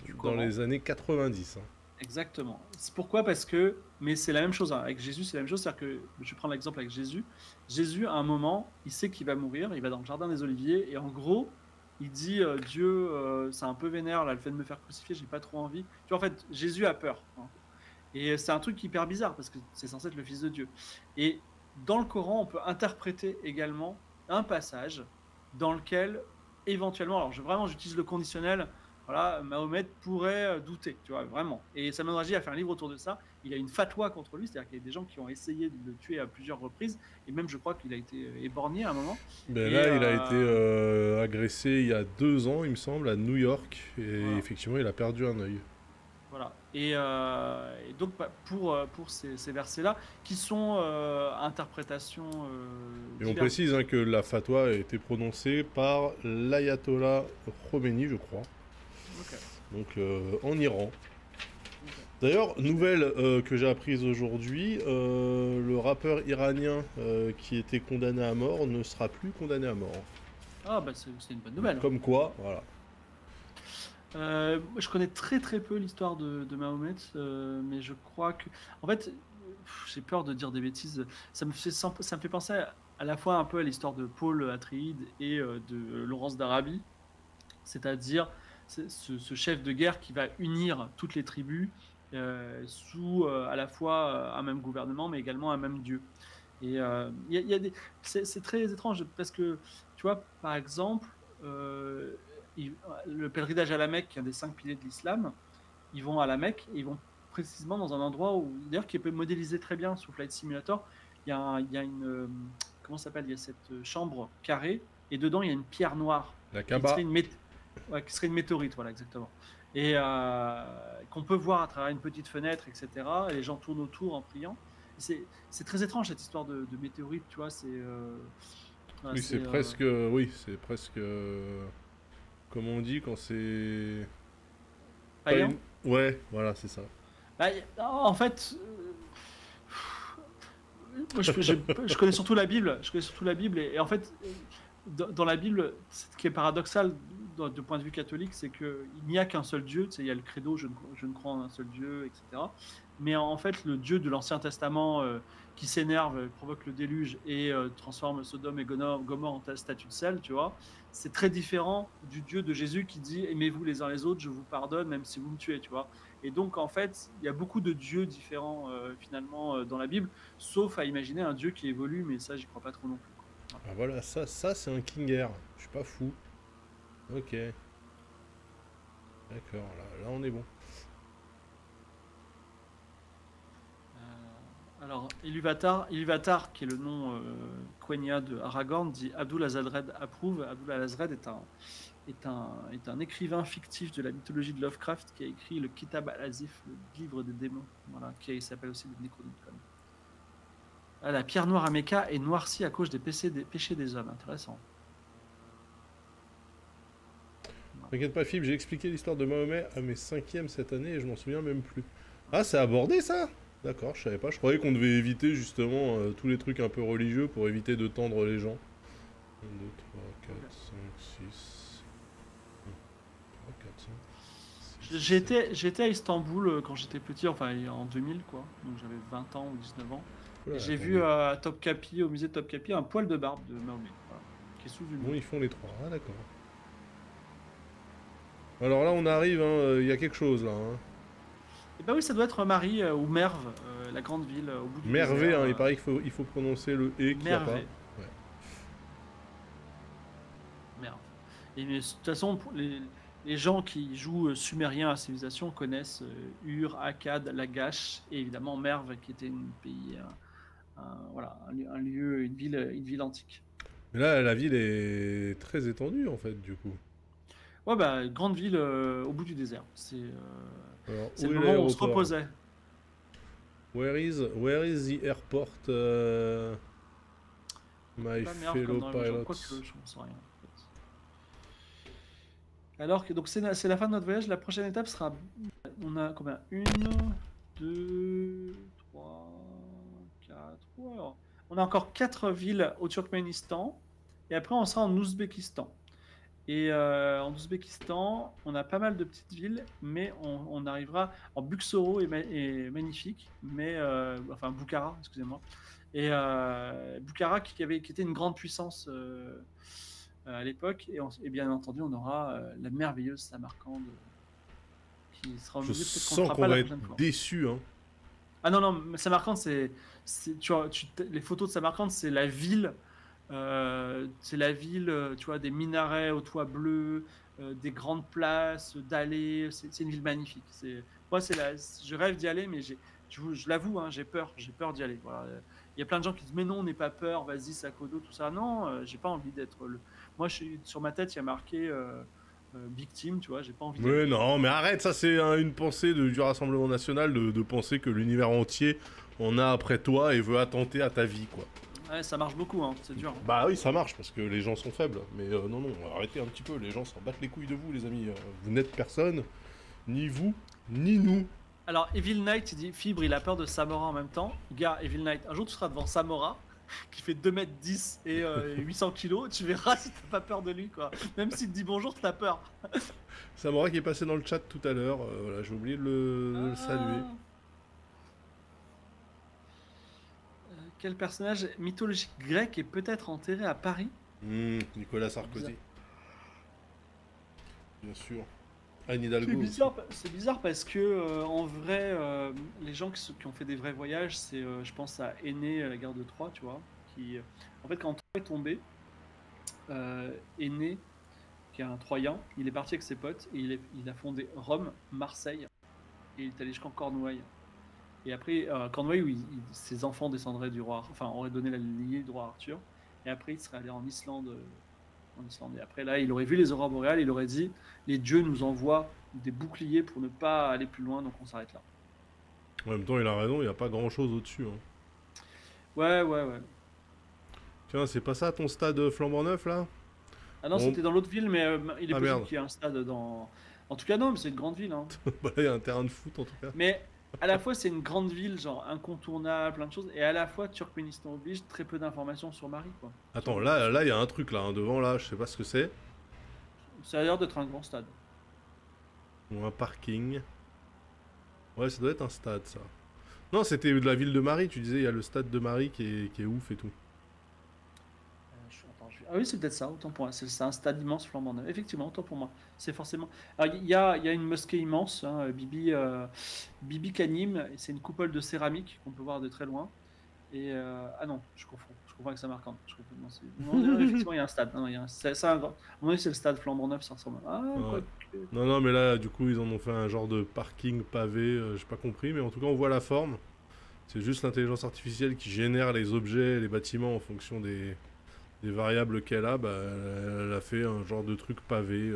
du Dans Coran. les années 90. Hein. Exactement. C'est pourquoi? Parce que, mais c'est la même chose hein. Avec Jésus, c'est la même chose. C'est-à-dire que, je prends l'exemple avec Jésus. Jésus, à un moment, il sait qu'il va mourir. Il va dans le jardin des Oliviers et en gros, il dit Dieu, c'est un peu vénère là, le fait de me faire crucifier. J'ai pas trop envie. Tu vois, en fait, Jésus a peur. Hein. Et c'est un truc hyper bizarre parce que c'est censé être le Fils de Dieu. Et dans le Coran, on peut interpréter également un passage dans lequel, éventuellement, alors vraiment j'utilise le conditionnel, voilà, Mahomet pourrait douter, tu vois, vraiment. Et Salman Rushdie a fait un livre autour de ça. Il a une fatwa contre lui, c'est-à-dire qu'il y a des gens qui ont essayé de le tuer à plusieurs reprises, et même je crois qu'il a été éborgné à un moment. Ben Et, là, il a été agressé il y a 2 ans, il me semble, à New York. Et Voilà. effectivement, il a perdu un œil. Voilà. Et donc pour ces versets-là, qui sont interprétations Et on diverses. précise hein, que la fatwa a été prononcée par l'ayatollah Khomeini, je crois. Ok. Donc en Iran. Ok. D'ailleurs, nouvelle que j'ai apprise aujourd'hui, le rappeur iranien qui était condamné à mort ne sera plus condamné à mort. Ah bah c'est une bonne nouvelle. Comme quoi, voilà. Je connais très très peu l'histoire de Mahomet, mais je crois que, en fait, j'ai peur de dire des bêtises. Ça me fait penser à la fois un peu à l'histoire de Paul Atréide et de Laurence d'Arabie, c'est-à-dire ce chef de guerre qui va unir toutes les tribus sous à la fois un même gouvernement, mais également un même Dieu. Et il y a c'est très étrange parce que, tu vois, par exemple, euh, le pèlerinage à la Mecque, qui est un des 5 piliers de l'islam, ils vont à la Mecque et ils vont précisément dans un endroit où, d'ailleurs, qui peut modéliser très bien sous Flight Simulator. Il y a une, comment ça s'appelle? Il y a cette chambre carrée et dedans il y a une pierre noire La qui Kaaba. serait ouais, qui serait une météorite, voilà, exactement. Et qu'on peut voir à travers une petite fenêtre, etc. Et les gens tournent autour en priant. C'est très étrange cette histoire de météorite, tu vois. Voilà, Oui, c'est presque. Oui, c'est presque. Comment on dit quand c'est. Pas païen. Ouais, voilà, c'est ça. Bah, en fait, moi, je connais surtout la Bible. Je connais surtout la Bible et en fait, dans la Bible, ce qui est paradoxal du point de vue catholique, c'est qu'il n'y a qu'un seul Dieu. Tu sais, il y a le credo, je ne crois en un seul Dieu, etc. Mais en fait, le Dieu de l'Ancien Testament qui s'énerve, provoque le déluge et transforme Sodome et Gomorrhe en statue de sel, tu vois, c'est très différent du Dieu de Jésus qui dit aimez-vous les uns les autres, je vous pardonne même si vous me tuez, tu vois. Et donc, en fait, il y a beaucoup de dieux différents finalement dans la Bible, sauf à imaginer un Dieu qui évolue, mais ça, j'y crois pas trop non plus. Quoi. Ah voilà, ça c'est un King Air. Je suis pas fou. Ok. D'accord, là on est bon. Alors, Iluvatar, qui est le nom Quenya de Aragorn, dit Abdul Azadred approuve. Abdul Azadred est un écrivain fictif de la mythologie de Lovecraft qui a écrit le Kitab al-Azif, le livre des démons, voilà, qui s'appelle aussi le Necronomicon. Ah, la pierre noire à Mecca est noircie à cause des péchés des hommes. Intéressant. T'inquiète pas, Philippe, j'ai expliqué l'histoire de Mahomet à mes 5e cette année et je m'en souviens même plus. Ah, c'est abordé ça? D'accord, je savais pas. Je croyais qu'on devait éviter justement tous les trucs un peu religieux pour éviter de tendre les gens. 1, 2, 3, 4, 5, 6. 3, 4, 5. J'étais à Istanbul quand j'étais petit, enfin en 2000 quoi, donc j'avais 20 ans ou 19 ans. Et j'ai vu à Topkapi, au musée de Topkapi, un poil de barbe de Mahomet, voilà, qui est sous une. Bon, ils font les 3. Ah, d'accord. Alors là, on arrive, il y a quelque chose là. Hein. Et bah oui, ça doit être Marie ou Merve, la grande ville au bout du Mervé, désert. il paraît qu'il faut prononcer le E qu'il n'y a pas. Mervé. Ouais. Merve. Et mais, de toute façon, pour les gens qui jouent sumérien à civilisation connaissent Ur, Akkad, Lagash et évidemment Merve, qui était un pays, voilà, un lieu, une ville antique. Mais là, la ville est très étendue en fait, du coup. Ouais, bah, grande ville au bout du désert. Alors, C'est où le est moment où on se l'aéroport? reposait. Where is the airport? My Pas merde fellow comme dans les pilots. quoique, je ne sais rien. En fait. Alors que donc c'est la fin de notre voyage. La prochaine étape sera. On a combien? 1, 2, 3, 4. On a encore 4 villes au Turkménistan. Et après, on sera en Ouzbékistan. Et en Ouzbékistan, on a pas mal de petites villes, mais on arrivera en Bukhara est magnifique, mais enfin Bukhara, excusez-moi. Et Bukhara qui était une grande puissance à l'époque, et bien entendu, on aura la merveilleuse Samarcande qui sera au Je milieu. Peut-être qu'on le sens fera qu'on pas la va être prochaine fois. déçus, hein. Ah non, non, mais Samarcande, tu vois, les photos de Samarcande, c'est la ville. Tu vois, des minarets au toit bleu, des grandes places, d'allées. C'est une ville magnifique. Moi, je rêve d'y aller, mais je l'avoue, hein, j'ai peur d'y aller. Voilà. Il y a plein de gens qui disent, mais non, n'aie pas peur, vas-y, Sakodo, tout ça. Non, j'ai pas envie d'être le. Moi, sur ma tête, il y a marqué victime, tu vois, j'ai pas envie d'y aller. Mais non, mais arrête, ça c'est une pensée du Rassemblement National de penser que l'univers entier en a après toi et veut attenter à ta vie, quoi. Ouais, ça marche beaucoup, hein, c'est dur. Hein. Bah oui, ça marche parce que les gens sont faibles. Mais non, non, arrêtez un petit peu, les gens s'en battent les couilles de vous, les amis. Vous n'êtes personne, ni vous, ni nous. Alors, Evil Knight, il dit Fibre, il a peur de Samora en même temps. Gars, Evil Knight, un jour tu seras devant Samora, qui fait 2m10 et 800 kilos, tu verras si t'as pas peur de lui, quoi. Même s'il te dit bonjour, t'as peur. Samora qui est passé dans le chat tout à l'heure, voilà, j'ai oublié de le saluer. Quel personnage mythologique grec est peut-être enterré à Paris? Nicolas Sarkozy. Bien sûr. Anne C'est Hidalgo. bizarre, c'est bizarre parce que en vrai, les gens qui ont fait des vrais voyages, c'est, je pense à Énée à la guerre de Troie, tu vois, qui, en fait, quand Troie est tombée, Énée, qui est un Troyen, il est parti avec ses potes et il a fondé Rome, Marseille, et il est allé jusqu'en Cornouailles. Et après, Cornouailles, où ses enfants descendraient du roi, enfin, auraient donné la lignée du roi Arthur. Et après, il serait allé en Islande. Et après, là, il aurait vu les aurores boréales, il aurait dit les dieux nous envoient des boucliers pour ne pas aller plus loin, donc on s'arrête là. En même temps, il a raison, il n'y a pas grand chose au-dessus. Hein. Ouais, ouais, ouais. Tiens, c'est pas ça ton stade flambant neuf là? Ah non, Bon. c'était dans l'autre ville, mais il est Ah, possible merde. qu'il y ait un stade dans. En tout cas, non, mais c'est une grande ville. Hein. Bah là, il y a un terrain de foot en tout cas. Mais à la fois, c'est une grande ville, genre incontournable, plein de choses, et à la fois, Turkménistan oblige, très peu d'informations sur Marie, quoi. Attends, là, il y a un truc là, hein, devant là, je sais pas ce que c'est. Ça a l'air d'être un grand stade. Ou un parking. Ouais, ça doit être un stade ça. Non, c'était de la ville de Marie, tu disais, il y a le stade de Marie qui est ouf et tout. Ah oui, c'est peut-être ça, autant pour moi. C'est un stade immense flambant neuf. Effectivement, autant pour moi. C'est forcément. Alors, il y a une mosquée immense, hein, Bibi Kanim, et c'est une coupole de céramique qu'on peut voir de très loin. Et ah non, je confonds avec Samarcande. Je confonds. Non, effectivement, il y a un stade. Non, c'est un grand. À mon avis, c'est le stade flambant neuf, ça ressemble. Ah, Ouais. quoi. Non, non, mais là, du coup, ils en ont fait un genre de parking pavé, j'ai pas compris, mais en tout cas, on voit la forme. C'est juste l'intelligence artificielle qui génère les objets, les bâtiments en fonction des variables qu'elle a. Bah, elle a fait un genre de truc pavé.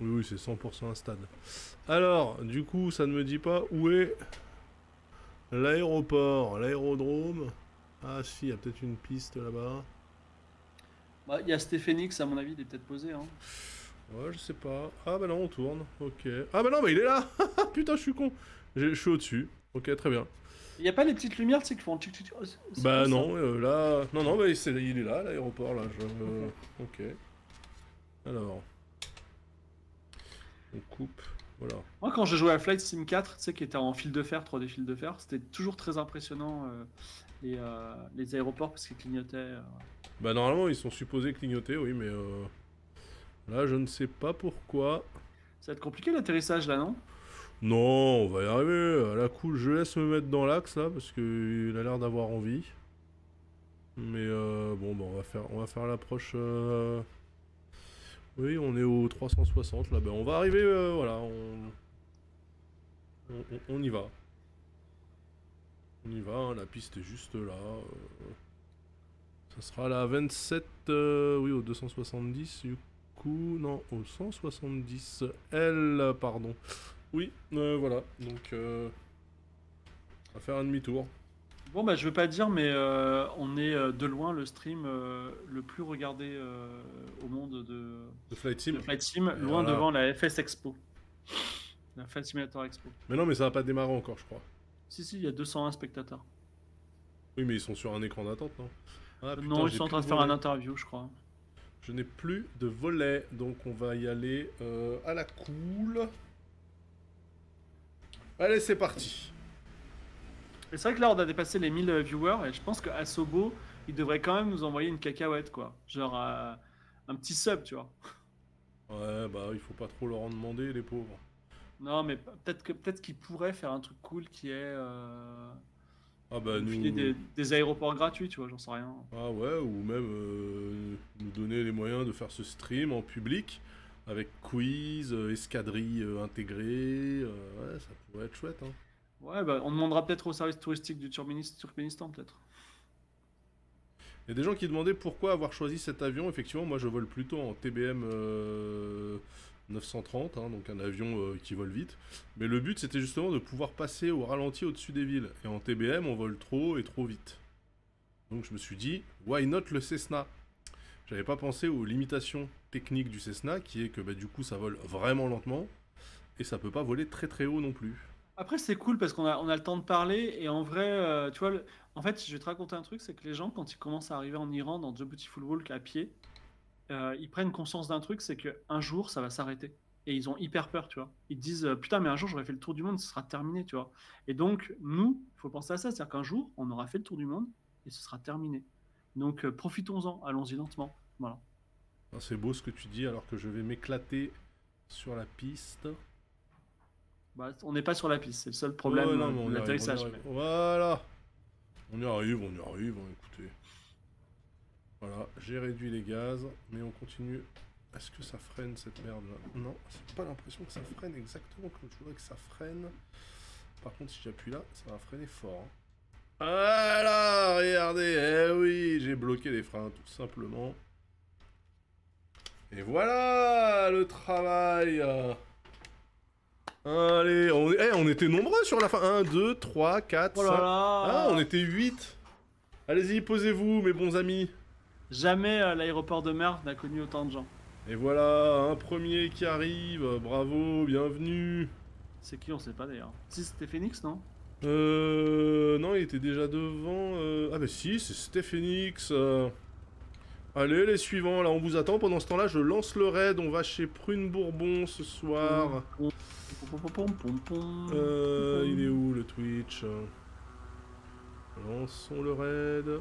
Oui, oui, c'est 100% un stade. Alors, du coup, ça ne me dit pas où est l'aéroport, l'aérodrome. Ah si, il y a peut-être une piste là-bas. Bah, il y a Stéphénix, à mon avis, il est peut-être posé. Hein. Ouais, je sais pas. Ah bah non, on tourne. Ok. Ah bah non, mais il est là. Putain, je suis con. Je suis au-dessus. Ok, très bien. Il n'y a pas les petites lumières, tu sais, qui font tchic, tchic, tchic. Oh, c'est Bah quoi, ça non, là... Non, non, bah, il est là, l'aéroport, là. Ok. Alors... On coupe. Voilà. Moi, quand je jouais à Flight Sim 4, tu sais, qui était en fil de fer, 3D fil de fer, c'était toujours très impressionnant les aéroports parce qu'ils clignotaient. Bah normalement, ils sont supposés clignoter, oui, mais... Là, je ne sais pas pourquoi. Ça va être compliqué l'atterrissage là, non? Non, on va y arriver. À la cool, je laisse me mettre dans l'axe, là, parce qu'il a l'air d'avoir envie. Mais bon, bah, on va faire l'approche... Oui, on est au 360 là. Ben, on va arriver, voilà, on y va. On y va, hein, la piste est juste là. Ça sera la 27, oui, au 270, du coup, non, au 170 L, pardon. Oui, voilà, donc va faire un demi-tour. Bon, bah, je veux pas dire, mais on est de loin le stream le plus regardé au monde De Flight Sim. de Flight Sim, Et loin voilà. devant la FS Expo. La Flight Simulator Expo. Mais non, mais ça va pas démarrer encore, je crois. Si, il y a 201 spectateurs. Oui, mais ils sont sur un écran d'attente, non? Ah, putain, Non, ils j'ai sont en plus train de de faire un volet. interview, je crois. Je n'ai plus de volet, donc on va y aller à la cool. Allez, c'est parti. Et c'est vrai que là, on a dépassé les 1000 viewers, et je pense qu'à Sobo, ils devraient quand même nous envoyer une cacahuète, quoi. Genre un petit sub, tu vois. Ouais, bah, il faut pas trop leur en demander, les pauvres. Non, mais peut-être qu'ils pourraient faire un truc cool qui est Ah, bah, nous nous. filer des aéroports gratuits, tu vois, j'en sais rien. Ah, ouais, ou même nous donner les moyens de faire ce stream en public, avec quiz, escadrille intégrée. Ouais, ça pourrait être chouette, hein. Ouais, bah, on demandera peut-être au service touristique du Turkménistan, peut-être. Il y a des gens qui demandaient pourquoi avoir choisi cet avion. Effectivement, moi je vole plutôt en TBM 930, hein, donc un avion qui vole vite. Mais le but c'était justement de pouvoir passer au ralenti au-dessus des villes. Et en TBM, on vole trop et trop vite. Donc je me suis dit, why not le Cessna? J'avais pas pensé aux limitations techniques du Cessna, qui est que bah, du coup ça vole vraiment lentement. Et ça peut pas voler très très haut non plus. Après, c'est cool parce qu'on a le temps de parler et en vrai, tu vois, en fait, je vais te raconter un truc, c'est que les gens, quand ils commencent à arriver en Iran dans The Beautiful Walk à pied, ils prennent conscience d'un truc, c'est qu'un jour, ça va s'arrêter. Et ils ont hyper peur, tu vois. Ils disent, putain, mais un jour, j'aurais fait le tour du monde, ce sera terminé, tu vois. Et donc, nous, il faut penser à ça, c'est-à-dire qu'un jour, on aura fait le tour du monde et ce sera terminé. Donc, profitons-en, allons-y lentement. Voilà. Ah, c'est beau ce que tu dis alors que je vais m'éclater sur la piste. Bah, on n'est pas sur la piste, c'est le seul problème Ouais, non, mais on de y arrive, l'atterrissage. on y arrive. Voilà. On y arrive, hein, écoutez. Voilà, j'ai réduit les gaz, mais on continue. Est-ce que ça freine cette merde là? Non, c'est pas l'impression que ça freine exactement comme je voudrais que ça freine. Par contre, si j'appuie là, ça va freiner fort, hein. Voilà, regardez, eh oui, j'ai bloqué les freins tout simplement. Et voilà le travail. Allez, on était nombreux sur la fin. 1, 2, 3, 4, Oh 5. là là Ah, on était 8. Allez-y, posez-vous, mes bons amis. Jamais l'aéroport de Merv n'a connu autant de gens. Et voilà, un premier qui arrive. Bravo, bienvenue. C'est qui, on sait pas d'ailleurs. Si, c'était Phoenix, non? Non, il était déjà devant. Ah bah si, c'est Stephenix. Allez, les suivants, là, on vous attend. Pendant ce temps-là, je lance le raid. On va chez Prune Bourbon ce soir. Il est où le Twitch? Lançons le raid.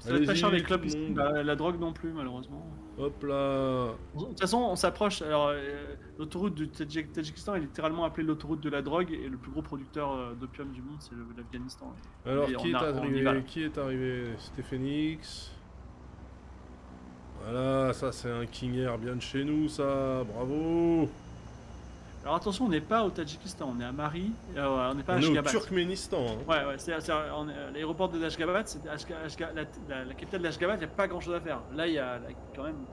Ça va être pas cher les Allez-y, clubs tout le ici. monde. La drogue non plus, malheureusement. Hop là. De toute façon, on s'approche. Alors, l'autoroute du Tadjikistan est littéralement appelée l'autoroute de la drogue et le plus gros producteur d'opium du monde, c'est l'Afghanistan. Alors, Et qui est on y va, arrivé? là. Qui est arrivé? Stephenix. Voilà, ça c'est un King Air bien de chez nous, ça. Bravo. Alors attention, on n'est pas au Tadjikistan, on est à Mari, on n'est pas à On est au Ashgabat. Turkménistan, hein. Ouais, l'aéroport de l'Ashgabat, c'est la capitale de l'Ashgabat, il n'y a pas grand chose à faire. Là, il y a quand même.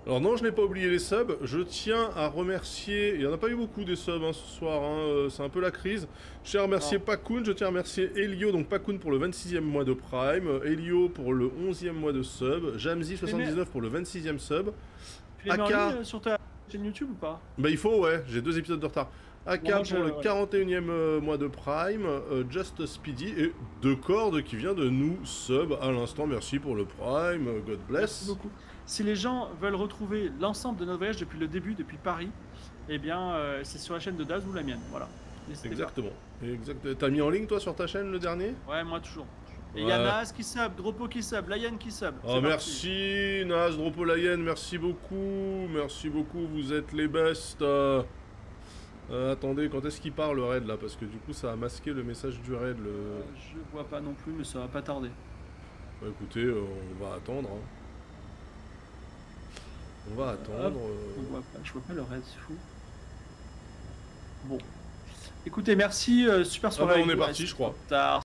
Alors non, je n'ai pas oublié les subs. Je tiens à remercier... Il n'y en a pas eu beaucoup des subs hein, ce soir, hein. C'est un peu la crise. Je tiens à remercier Pakoun, je tiens à remercier Elio, donc Pakoun pour le 26e mois de Prime, Elio pour le 11e mois de sub, Jamzi79 pour le 26e sub. Tu les mets en Aka. ligne sur ta chaîne YouTube ou pas? Bah il faut, ouais, j'ai 2 épisodes de retard. Aka Bon, pour le 41e mois de Prime, Just Speedy et De Cordes qui vient de nous sub à l'instant. Merci pour le Prime, God bless. Merci beaucoup. Si les gens veulent retrouver l'ensemble de notre voyage depuis le début, depuis Paris, eh bien, c'est sur la chaîne de Daz ou la mienne. Voilà. N'hésitez pas. Exactement. Exact. T'as mis en ligne toi sur ta chaîne le dernier? Ouais, moi toujours. Et il Ouais. y a Naz qui sub, Dropo qui sub, Layan qui sub. Oh C'est merci Nas, Dropolayen, merci beaucoup, vous êtes les best. Attendez, quand est-ce qu'il part le raid là? Parce que du coup ça a masqué le message du raid. Je vois pas non plus, mais ça va pas tarder. Bah écoutez, on va attendre. Hein. On va attendre. On voit pas, je vois pas le raid, c'est fou. Bon. Écoutez, merci, super Ah soirée. bah, avec on est vous. parti, je crois. Tard.